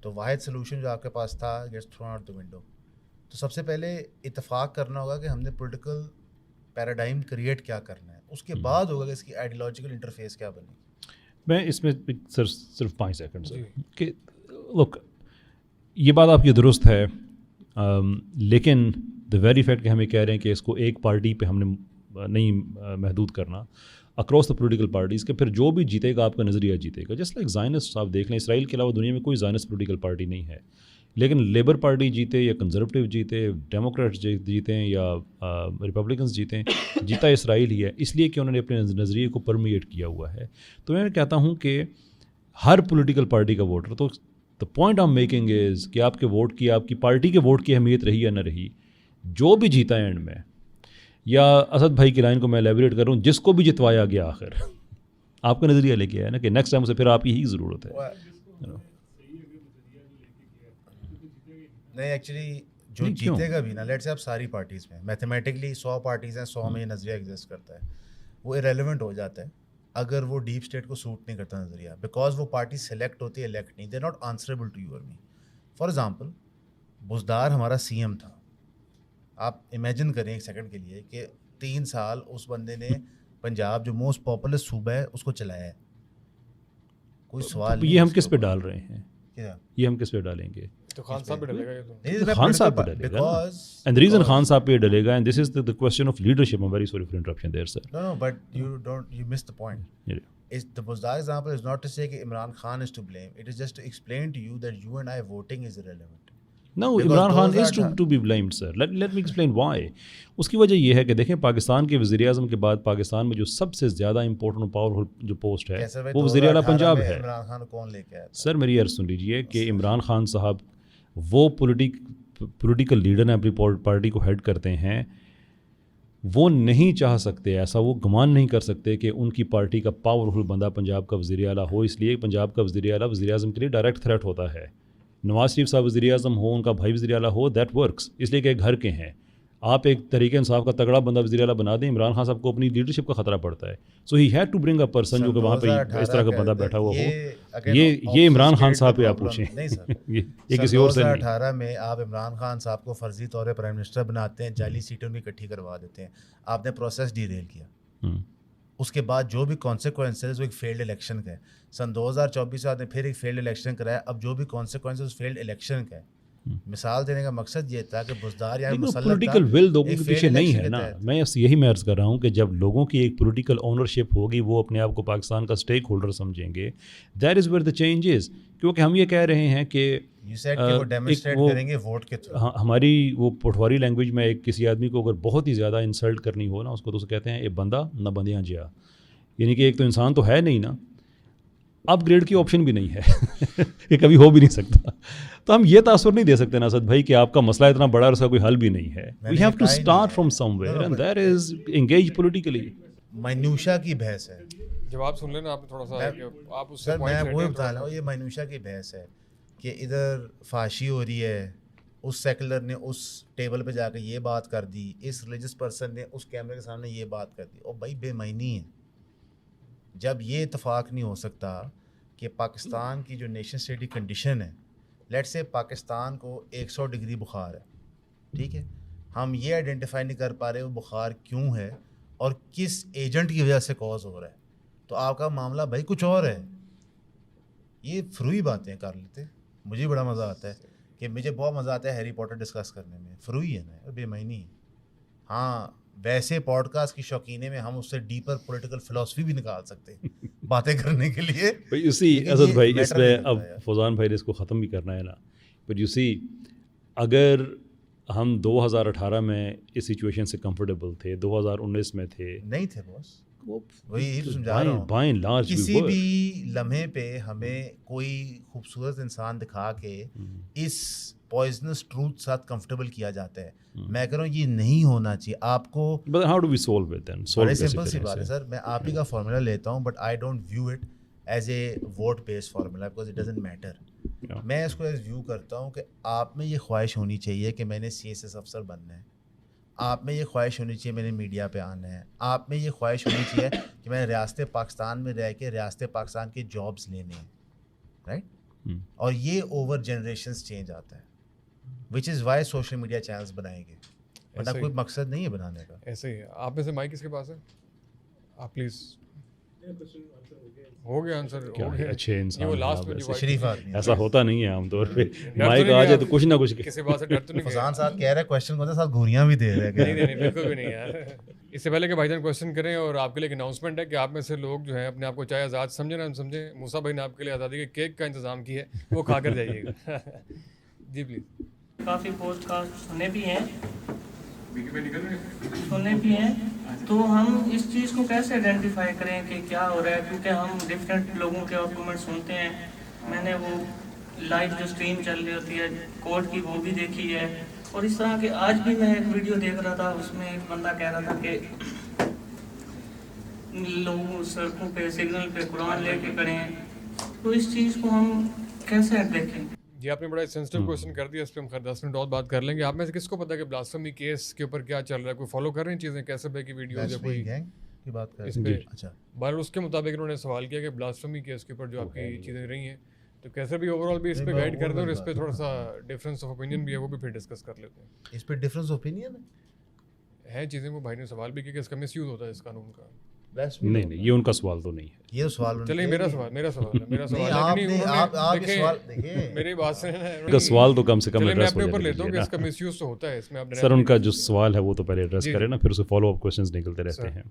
تو واحد سلوشن جو آپ کے پاس تھا gates thrown out the window. تو سب سے پہلے اتفاق کرنا ہوگا کہ ہم نے پولیٹیکل پیراڈائم کریٹ کیا کرنا ہے، اس کے بعد ہوگا کہ اس کی آئیڈیالوجیکل انٹرفیس کیا بنے گی. میں اس میں صرف 5 سیکنڈ کہ لک یہ بات آپ کی درست ہے، لیکن دا ویری فیکٹ کہ ہمیں کہہ رہے ہیں کہ اس کو ایک پارٹی پہ ہم نے نہیں محدود کرنا، اکراس دا پولیٹیکل پارٹیز کے پھر جو بھی جیتے گا آپ کا نظریہ جیتے گا. جسٹ لائک زائنسٹ آپ دیکھ لیں، اسرائیل کے علاوہ دنیا میں کوئی زائنسٹ پولیٹیکل پارٹی نہیں ہے، لیکن لیبر پارٹی جیتے یا کنزرویٹو جیتے، ڈیموکریٹس جیتے ہیں یا ریپبلکنس جیتے ہیں، جیتا اسرائیل ہی ہے، اس لیے کہ انہوں نے اپنے نظریے کو پرمیٹ کیا ہوا ہے. تو میں کہتا ہوں کہ ہر پولیٹیکل پارٹی کا ووٹر، تو the point I'm making is کہ آپ کے ووٹ کی، آپ کی پارٹی کے ووٹ کی اہمیت رہی یا نہ رہی، جو بھی جیتا ہے اینڈ میں، یا اسد بھائی کی لائن کو میں ایلیبریٹ کر رہا ہوں، جس کو بھی جتوایا گیا آخر آپ کا نظریہ لے کے آیا نا کہ نیکسٹ ٹائم سے پھر آپ کی ہی ضرورت ہے. نہیں ایکچولی جو جیتے گا بھی نا، لیٹ سے آپ ساری پارٹیز میں میتھمیٹکلی 100 پارٹیز ہیں، 100 میں یہ نظریہ ایگزسٹ کرتا ہے، وہ ارریلیونٹ ہو جاتا ہے اگر وہ ڈیپ اسٹیٹ کو سوٹ نہیں کرتا نظریہ، بیکاز وہ پارٹی سلیکٹ ہوتی ہے، الیکٹ نہیں، they not answerable to you اور می. فار ایگزامپل بزدار ہمارا سی ایم تھا، آپ امیجن کریں ایک سیکنڈ کے لیے کہ 3 سال اس بندے نے پنجاب جو موسٹ پاپولر صوبہ ہے اس کو چلایا ہے. کوئی سوال یہ ہم کس پہ ڈال رہے ہیں، کیا یہ ہم کس پہ ڈالیں گے؟ تو خان صاحب پہ ڈلے گا، یہ تو خان صاحب پہ ڈلے گا، اینڈ ریزن خان صاحب پہ ڈلے گا، and this is the question of leadership. I'm very sorry for interruption there, sir. No, but you missed the point. Yeah. The Buzdar example is not to say that Imran Khan is to blame. It is just to explain to you that you and I voting is irrelevant. No, Imran Khan is to be blamed, sir. Let me explain why. اس کی وجہ یہ ہے کہ دیکھیں پاکستان کے وزیر اعظم کے بعد پاکستان میں جو سب سے زیادہ امپورٹنٹ اور پاورفل جو پوسٹ ہے وہ وزیر اعلیٰ پنجاب ہے. عمران خان کون لے کے آیا؟ سر میری عرض سن لیجیے کہ عمران خان صاحب وہ پولیٹیکل لیڈر ہیں، اپنی پارٹی کو ہیڈ کرتے ہیں، وہ نہیں چاہ سکتے ایسا، وہ گمان نہیں کر سکتے کہ ان کی پارٹی کا پاورفل بندہ پنجاب کا وزیر اعلیٰ ہو. اس لیے پنجاب کا وزیر اعلیٰ وزیر اعظم کے لیے ڈائریکٹ تھریٹ ہوتا ہے. نواز شریف صاحب وزیر اعظم ہو، ان کا بھائی وزیر اعلیٰ ہو، دیٹ ورکس، اس لیے کہ گھر کے ہیں. آپ ایک طریق انصاف کا تگڑا بندہ وزیر اعلیٰ بنا دیں، عمران خان صاحب کو اپنی لیڈرشپ کا خطرہ پڑتا ہے. So he had to bring a person جو کہ وہاں پہ اس طرح کا بندہ بیٹھا ہوا ہو. یہ عمران خان صاحب پہ آپ پوچھیں، یہ کسی اور سے نہیں. 2018 میں آپ عمران خان صاحب کو فرضی طور پہ پرائم منسٹر بناتے ہیں، جعلی سیٹیں کی اکٹھی کروا دیتے ہیں، آپ نے پروسیس ڈیریل کیا. اس کے بعد جو بھی کانسیکوینسز وہ ایک فیلڈ الیکشن کا ہے. سن 2024 سے آپ نے پھر ایک فیلڈ الیکشن کرایا. اب جو بھی کانسیکوینسز فیلڈ الیکشن کا ہے، مثال دینے کا مقصد یہ تھا کہ بزدار یہاں مسلط پولیٹیکل ول لوگوں کے پیچھے نہیں ہے نا. میں یہی عرض کر رہا ہوں کہ جب لوگوں کی ایک پولیٹیکل اونرشپ ہوگی، وہ اپنے آپ کو پاکستان کا اسٹیک ہولڈر سمجھیں گے، that is where the change is. کیونکہ ہم یہ کہہ رہے ہیں کہ ہماری وہ پٹواری لینگویج میں ایک کسی آدمی کو اگر بہت ہی زیادہ انسلٹ کرنی ہو نا، اس کو تو کہتے ہیں اے بندہ نہ بندیاں جیا، یعنی کہ ایک تو انسان تو ہے نہیں نا، اپ گریڈ کی آپشن بھی نہیں ہے یہ کبھی ہو بھی نہیں سکتا. تو ہم یہ تاثر نہیں دے سکتے نا اسد بھائی کہ آپ کا مسئلہ اتنا بڑا اور اس کا کوئی حل بھی نہیں ہے. We have to start from somewhere and that is engage politically. مینوشا کی بحث ہے. جواب سن لینا آپ نے تھوڑا سا، آپ اس سے میں وہی بتا رہا ہوں، یہ مینوشا کی بحث ہے کہ ادھر فحاشی ہو رہی ہے، اس سیکولر نے اس ٹیبل پہ جا کے یہ بات کر دی، اس ریلیجس پرسن نے اس کیمرے کے سامنے یہ بات کر دی. اور بھائی بے معنی ہے. جب یہ اتفاق نہیں ہو سکتا کہ پاکستان کی جو نیشن اسٹیٹ کی کنڈیشن ہے، لیٹ سے پاکستان کو 100 ڈگری بخار ہے، ٹھیک ہے، ہم یہ آئیڈینٹیفائی نہیں کر پا رہے وہ بخار کیوں ہے اور کس ایجنٹ کی وجہ سے کوز ہو رہا ہے، تو آپ کا معاملہ بھائی کچھ اور ہے. یہ فروئی باتیں کر لیتے، مجھے بڑا مزہ آتا ہے کہ مجھے بہت مزہ آتا ہے ہیری پوٹر ڈسکس کرنے میں. فروئی ہے نا، بے معنی ہے. ہاں ویسے پوڈ کاسٹ کی شوقینے میں ہم اس سے ڈیپر پولیٹیکل فلاسفی بھی نکال سکتے ہیں باتیں کرنے کے لیے. بھائی اسی اسد بھائی اس میں اب فوزان بھائی نے اس کو ختم بھی کرنا ہے نا. بٹ یو سی اگر ہم 2018 میں اس سچویشن سے کمفرٹیبل تھے، 2019 میں تھے، نہیں تھے باس. وہی تو سمجھا رہا ہوں. بائی اینڈ لارج کسی بھی لمحے پہ ہمیں کوئی خوبصورت انسان دکھا کے اس پوائزنس ٹروتھ ساتھ کمفرٹیبل کیا جاتا ہے. میں کہہ رہا ہوں یہ نہیں ہونا چاہیے. آپ کو how do we solve it then? بڑے سمپل سی بات ہے سر, میں آپ ہی کا فارمولا لیتا ہوں but I don't view it as a vote based formula because it doesn't matter. میں اس کو ایز ویو کرتا ہوں کہ آپ میں یہ خواہش ہونی چاہیے کہ میں نے CSS افسر بننا ہے, آپ میں یہ خواہش ہونی چاہیے میں نے میڈیا پہ آنا ہے, آپ میں یہ خواہش ہونی چاہیے کہ میں نے ریاست پاکستان میں رہ کے ریاست پاکستان کے جابس لینے ہیں, رائٹ. اور یہ اوور جنریشنز چینج آتا ہے which is why social media channels بنائیں گے, ورنہ کوئی مقصد نہیں ہے بنانے کا. ایسے ہی آپ میں سے مائک کس کے پاس ہے؟ آپ پلیز. ہو گیا آنسر. اچھے انسان شریف آدمی ایسا ہوتا نہیں ہے عام طور پہ, مائک آ جائے تو کچھ نہ کچھ. کسی بات سے ڈر تو نہیں؟ فضان صاحب کہہ رہے ہیں کویشچن کو ساتھ گھوریاں بھی دے رہے ہیں. نہیں بالکل بھی نہیں یار. اس سے پہلے کہ بھائی جان کویشچن کریں, اور آپ کے لیے ایک اناؤنسمنٹ ہے کہ آپ میں سے لوگ جو ہیں اپنے آپ کو چاہے آزاد سمجھیں نہ سمجھیں, موسیٰ بھائی نے آپ کے لیے آزادی کے کیک کا انتظام کیا ہے, وہ کھا کر جائیے گا. جی پلیز. کافی پوڈ کاسٹ سنے بھی ہیں تو ہم اس چیز کو کیسے آئیڈینٹیفائی کریں کہ کیا ہو رہا ہے, کیونکہ ہم ڈفرینٹ لوگوں کے آرگومنٹ سنتے ہیں. میں نے وہ لائیو جو اسٹریم چل رہی ہوتی ہے کورٹ کی وہ بھی دیکھی ہے, اور اس طرح کے آج بھی میں ایک ویڈیو دیکھ رہا تھا, اس میں ایک بندہ کہہ رہا تھا کہ لوگ سڑکوں پہ سگنل پہ قرآن لے کے کھڑے ہیں. تو اس چیز کو ہم کیسے دیکھیں؟ جی آپ نے بڑا سینسٹیو کویشچن کر دیا, اس پہ ہم خیر 10 منٹ اور بات کر لیں گے. آپ میں سے کس کو پتا ہے کہ بلاسفیمی کیس کے اوپر کیا چل رہا ہے؟ کوئی فالو کر رہے ہیں چیزیں, کیسے بھائی کی ویڈیوز یا کوئی کی بات کر اس پہ؟ بہرحال اس کے مطابق انہوں نے سوال کیا کہ بلاسفیمی کیس کے اوپر جو آپ کی چیزیں رہی ہیں, تو کیسے بھی اوور آل بھی اس پہ گائیڈ کر دیں, اور اس پہ تھوڑا سا ڈفرینس آف اوپینین بھی ہے, وہ بھی پھر ڈسکس کر لیتے ہیں. اس پہ ڈفرینس آف اوپینین ہے چیزیں, وہ بھائی نے سوال بھی کیا کہ اس کا مس یوز ہوتا ہے اس قانون کا. نہیں یہ ان کا سوال تو نہیں ہے. یہ سوال چلیے میرا سوال ہے میری بات سے ان کا سوال تو کم سے کم میں اپنے اوپر لیتا ہوں کہ اس کا مس یوز تو ہوتا ہے اس میں. سر ان کا جو سوال ہے وہ تو پہلے ایڈریس کریں نا, پھر اسے فالو اپ کویشچنز نکلتے رہتے ہیں.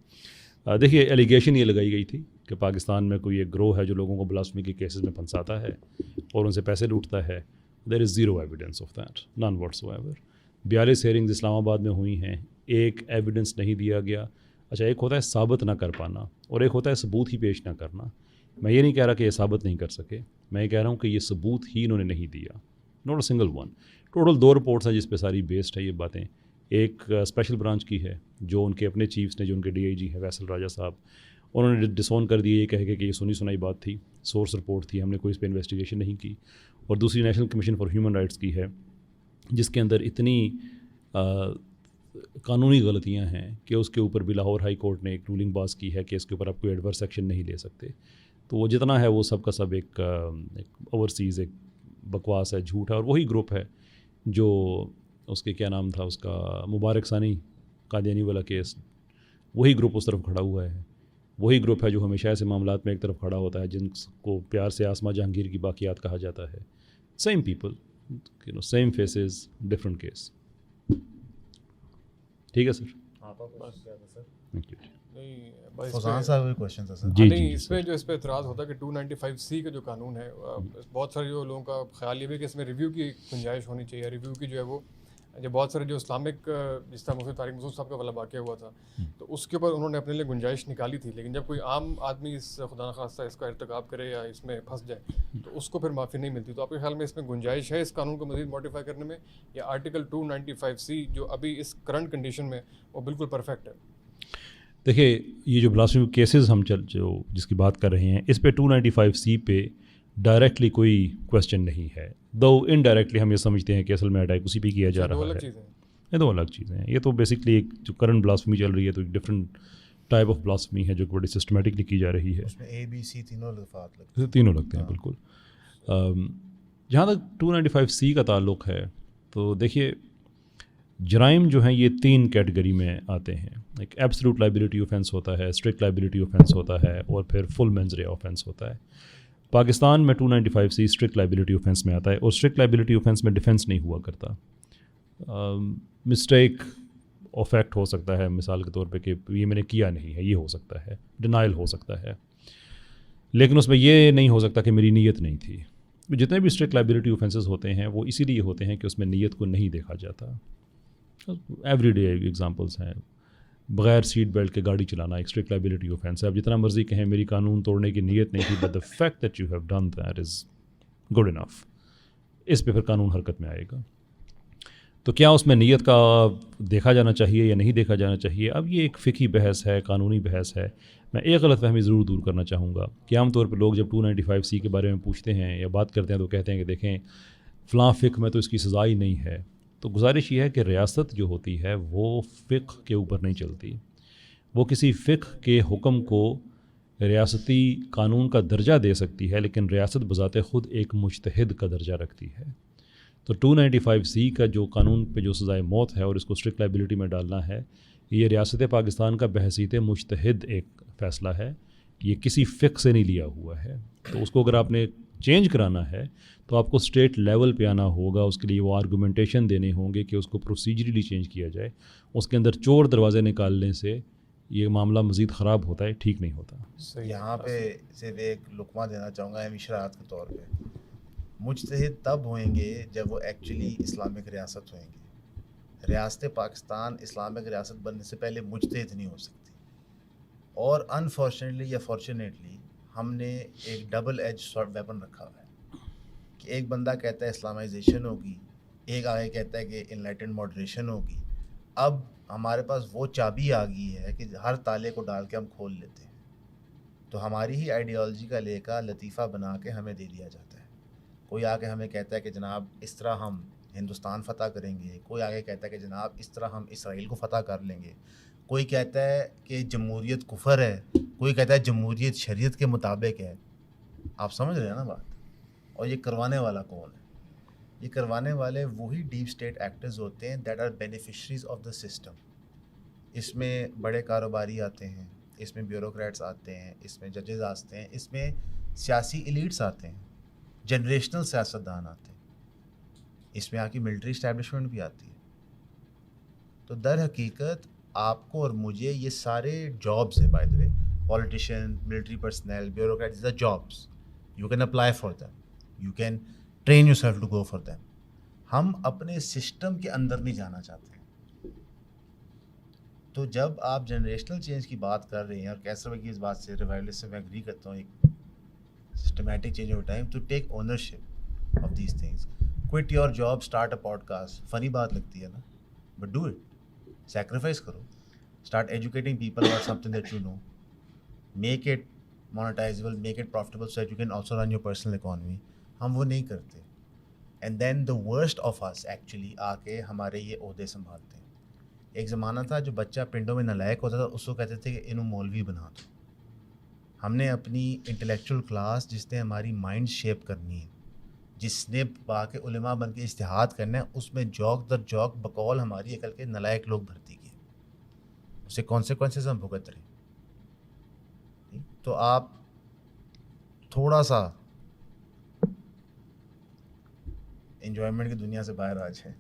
دیکھیے ایلیگیشن یہ لگائی گئی تھی کہ پاکستان میں کوئی ایک گروہ ہے جو لوگوں کو بلاسفیمی کے کیسز میں پھنساتا ہے اور ان سے پیسے لوٹتا ہے. There is zero evidence of that, none whatsoever. 42 hearings Islamabad میں ہوئی ہیں, ایک ایویڈنس نہیں دیا گیا. اچھا, ایک ہوتا ہے ثابت نہ کر پانا اور ایک ہوتا ہے ثبوت ہی پیش نہ کرنا. میں یہ نہیں کہہ رہا کہ یہ ثابت نہیں کر سکے, میں یہ کہہ رہا ہوں کہ یہ ثبوت ہی انہوں نے نہیں دیا. Not a single one. Total 2 reports ہیں جس پہ ساری بیسڈ ہے یہ باتیں. ایک اسپیشل برانچ کی ہے جو ان کے اپنے چیفس نے, جو ان کے DIG ہیں فیصل راجہ صاحب, انہوں نے ڈسون کر دیا یہ کہہ کے کہ یہ سنی سنائی بات تھی, سورس رپورٹ تھی, ہم نے کوئی اس پہ انویسٹیگیشن نہیں کی. اور دوسری national commission for human rights کی ہے جس کے اندر اتنی قانونی غلطیاں ہیں کہ اس کے اوپر بھی لاہور ہائی کورٹ نے ایک رولنگ پاس کی ہے کہ اس کے اوپر آپ کوئی ایڈورس ایکشن نہیں لے سکتے. تو وہ جتنا ہے وہ سب کا سب ایک اوورسیز ایک بکواس ہے, جھوٹ ہے. اور وہی گروپ ہے جو اس کے کیا نام تھا اس کا, مبارک ثانی قادیانی والا کیس, وہی گروپ اس طرف کھڑا ہوا ہے. وہی گروپ ہے جو ہمیشہ ایسے معاملات میں ایک طرف کھڑا ہوتا ہے جن کو پیار سے آسما جہانگیر کی باقیات کہا جاتا ہے. Same people, same phases, different case. ٹھیک ہے سر. نہیں اس میں جو اس پہ اعتراض ہوتا ہے کہ 295C کا جو قانون ہے, بہت سارے جو لوگوں کا خیال یہ بھی کہ اس میں ریویو کی گنجائش ہونی چاہیے. ریویو کی جو ہے وہ جو بہت سارے جو اسلامک, جس طرح مفتی طارق مسعود صاحب کا والا واقعہ ہوا تھا, تو اس کے اوپر انہوں نے اپنے لیے گنجائش نکالی تھی. لیکن جب کوئی عام آدمی اس خدا نخواستہ اس کا ارتکاب کرے یا اس میں پھنس جائے تو اس کو پھر معافی نہیں ملتی. تو آپ کے خیال میں اس میں گنجائش ہے اس قانون کو مزید موڈیفائی کرنے میں, یا آرٹیکل 295C جو ابھی اس کرنٹ کنڈیشن میں وہ بالکل پرفیکٹ ہے؟ دیکھیے یہ جو بلاسفیمی کیسز ہم جو جس کی بات کر رہے ہیں, اس پہ 295C پہ ڈائریکٹلی کوئی کویسچن نہیں ہے, دو انڈائریکٹلی ہم یہ سمجھتے ہیں کہ اصل میں اٹیک اسی پہ کیا جا رہا ہے. یہ دو الگ چیزیں ہیں. یہ تو بیسکلی ایک جو کرنٹ بلاسفیمی چل رہی ہے تو ایک ڈفرینٹ ٹائپ آف بلاسفیمی ہے جو بڑی سسٹمیٹکلی کی جا رہی ہے. اس میں ABC تینوں لگتے ہیں بالکل. جہاں تک 295C کا تعلق ہے تو دیکھیے جرائم جو ہیں یہ 3 کیٹیگری میں آتے ہیں. ایک ایبسلوٹ لائبلٹی اوفینس ہوتا ہے, اسٹرکٹ لائبلٹی اوفینس ہوتا ہے, اور پھر فل مینز رے اوفینس ہوتا ہے. پاکستان میں 295C اسٹرکٹ لائبلٹی اوفینس میں آتا ہے, اور اسٹرکٹ لائبلٹی اوفینس میں ڈیفینس نہیں ہوا کرتا. مسٹیک افیکٹ ہو سکتا ہے مثال کے طور پہ کہ یہ میں نے کیا نہیں ہے, یہ ہو سکتا ہے, ڈینائل ہو سکتا ہے, لیکن اس میں یہ نہیں ہو سکتا کہ میری نیت نہیں تھی. جتنے بھی اسٹرکٹ لائبلٹی اوفینسز ہوتے ہیں وہ اسی لیے ہوتے ہیں کہ اس میں نیت کو نہیں دیکھا جاتا. ایوری ڈے ایگزامپلس ہیں, بغیر سیٹ بیلٹ کے گاڑی چلانا ایک اسٹرکٹ لائبلٹی آفینس ہے. آپ جتنا مرضی کہیں میری قانون توڑنے کی نیت نہیں تھی, but the fact that you have done that is good enough. اس پہ پھر قانون حرکت میں آئے گا. تو کیا اس میں نیت کا دیکھا جانا چاہیے یا نہیں دیکھا جانا چاہیے, اب یہ ایک فقہی بحث ہے, قانونی بحث ہے. میں ایک غلط فہمی ضرور دور کرنا چاہوں گا کہ عام طور پہ لوگ جب 295C کے بارے میں پوچھتے ہیں یا بات کرتے ہیں تو کہتے ہیں کہ دیکھیں فلاں فقہ میں تو اس کی سزا ہی نہیں ہے. تو گزارش یہ ہے کہ ریاست جو ہوتی ہے وہ فقہ کے اوپر نہیں چلتی. وہ کسی فقہ کے حکم کو ریاستی قانون کا درجہ دے سکتی ہے, لیکن ریاست بذات خود ایک مجتہد کا درجہ رکھتی ہے. تو 295C کا جو قانون پہ جو سزائے موت ہے اور اس کو اسٹرکٹ لائبلٹی میں ڈالنا ہے, یہ ریاست پاکستان کا بحیثیت مجتہد ایک فیصلہ ہے, یہ کسی فقہ سے نہیں لیا ہوا ہے. تو اس کو اگر آپ نے چینج کرانا ہے تو آپ کو اسٹیٹ لیول پہ آنا ہوگا, اس کے لیے وہ آرگومنٹیشن دینے ہوں گے کہ اس کو پروسیجرلی چینج کیا جائے. اس کے اندر چور دروازے نکالنے سے یہ معاملہ مزید خراب ہوتا ہے, ٹھیک نہیں ہوتا. یہاں پہ صرف ایک لقمہ دینا چاہوں گا اہم اشارات کے طور پہ, مجتہد تب ہوئیں گے جب وہ ایکچولی اسلامک ریاست ہوئیں گے. ریاست پاکستان اسلامک ریاست بننے سے پہلے مجتہد نہیں ہو سکتی. اور انفارچونیٹلی یا فارچونیٹلی ہم نے ایک ڈبل ایج سارٹ ویپن رکھا ہوا ہے کہ ایک بندہ کہتا ہے اسلامائزیشن ہوگی, ایک آگے کہتا ہے کہ انلائٹنڈ ماڈریشن ہوگی. اب ہمارے پاس وہ چابی آ گئی ہے کہ ہر تالے کو ڈال کے ہم کھول لیتے ہیں. تو ہماری ہی آئیڈیالوجی کا لے کا لطیفہ بنا کے ہمیں دے دیا جاتا ہے. کوئی آگے ہمیں کہتا ہے کہ جناب اس طرح ہم ہندوستان فتح کریں گے, کوئی آگے کہتا ہے کہ جناب اس طرح ہم اسرائیل کو فتح کر لیں گے, کوئی کہتا ہے کہ جمہوریت کفر ہے, کوئی کہتا ہے جمہوریت شریعت کے مطابق ہے. آپ سمجھ رہے ہیں نا بات. اور یہ کروانے والا کون ہے؟ یہ کروانے والے وہی ڈیپ اسٹیٹ ایکٹرز ہوتے ہیں that are beneficiaries of the system. اس میں بڑے کاروباری آتے ہیں, اس میں بیوروکریٹس آتے ہیں, اس میں ججز آتے ہیں, اس میں سیاسی ایلیٹس آتے ہیں, جنریشنل سیاستدان آتے ہیں, اس میں آپ کی ملٹری اسٹیبلشمنٹ بھی آتی ہے. تو در حقیقت آپ کو اور مجھے یہ سارے جابس ہیں, by the way, politician, military personnel, bureaucrat, these are jobs. You can apply for them, you can train yourself to go for them. ہم اپنے سسٹم کے اندر نہیں جانا چاہتے. تو جب آپ جنریشنل چینج کی بات کر رہے ہیں, اور کیسر بھائی کی اس بات سے ریوائولسٹ سے میں اگری کرتا ہوں, ایک systematic change over time to take ownership of these things. Quit your job, start a podcast. Funny بات لگتی ہے نا, بٹ ڈو اٹ. سیکریفائس کرو. Start educating people about something that you know. Make it monetizable, make it profitable so that you can also run your personal economy. ہم وہ نہیں کرتے. And then the worst of us actually آ کے ہمارے یہ عہدے سنبھالتے ہیں. ایک زمانہ تھا جو بچہ پنڈوں میں نالائق ہوتا تھا اس کو کہتے تھے کہ انہوں مولوی بنا دو. ہم نے اپنی انٹلیکچوئل کلاس جس نے ہماری مائنڈ شیپ کرنی ہے, جس نے با کے علماء بن کے اجتہاد کرنا ہے, اس میں جوک در جوک بقول ہماری عقل کے نالائق لوگ بھرتی کیے. اسے کانسیکوینسز ہم بھگت رہے ہیں. تو آپ تھوڑا سا انجوائمنٹ کی دنیا سے باہر آ جائیں.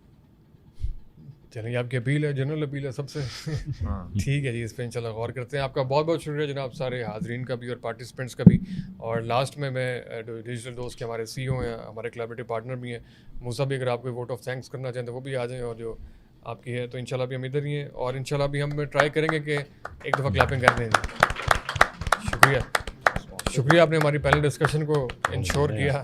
چلیے, آپ کی اپیل ہے, جنرل اپیل ہے سب سے. ٹھیک ہے جی, اس پہ انشاءاللہ غور کرتے ہیں. آپ کا بہت بہت شکریہ جناب, سارے حاضرین کا بھی اور پارٹیسپینٹس کا بھی. اور لاسٹ میں ڈیجیٹل دوست کے ہمارے سی او ہیں, ہمارے کلیبریٹو پارٹنر بھی ہیں, موسیٰ بھی, اگر آپ کوئی ووٹ آف تھینکس کرنا چاہیں تو وہ بھی آ جائیں. اور جو آپ کی ہے تو انشاءاللہ بھی ہم ادھر ہی ہیں, اور انشاءاللہ بھی ہم ٹرائی کریں گے کہ ایک دفعہ کلیپنگ کر دیں. شکریہ, آپ نے ہماری پینل ڈسکشن کو انشور کیا.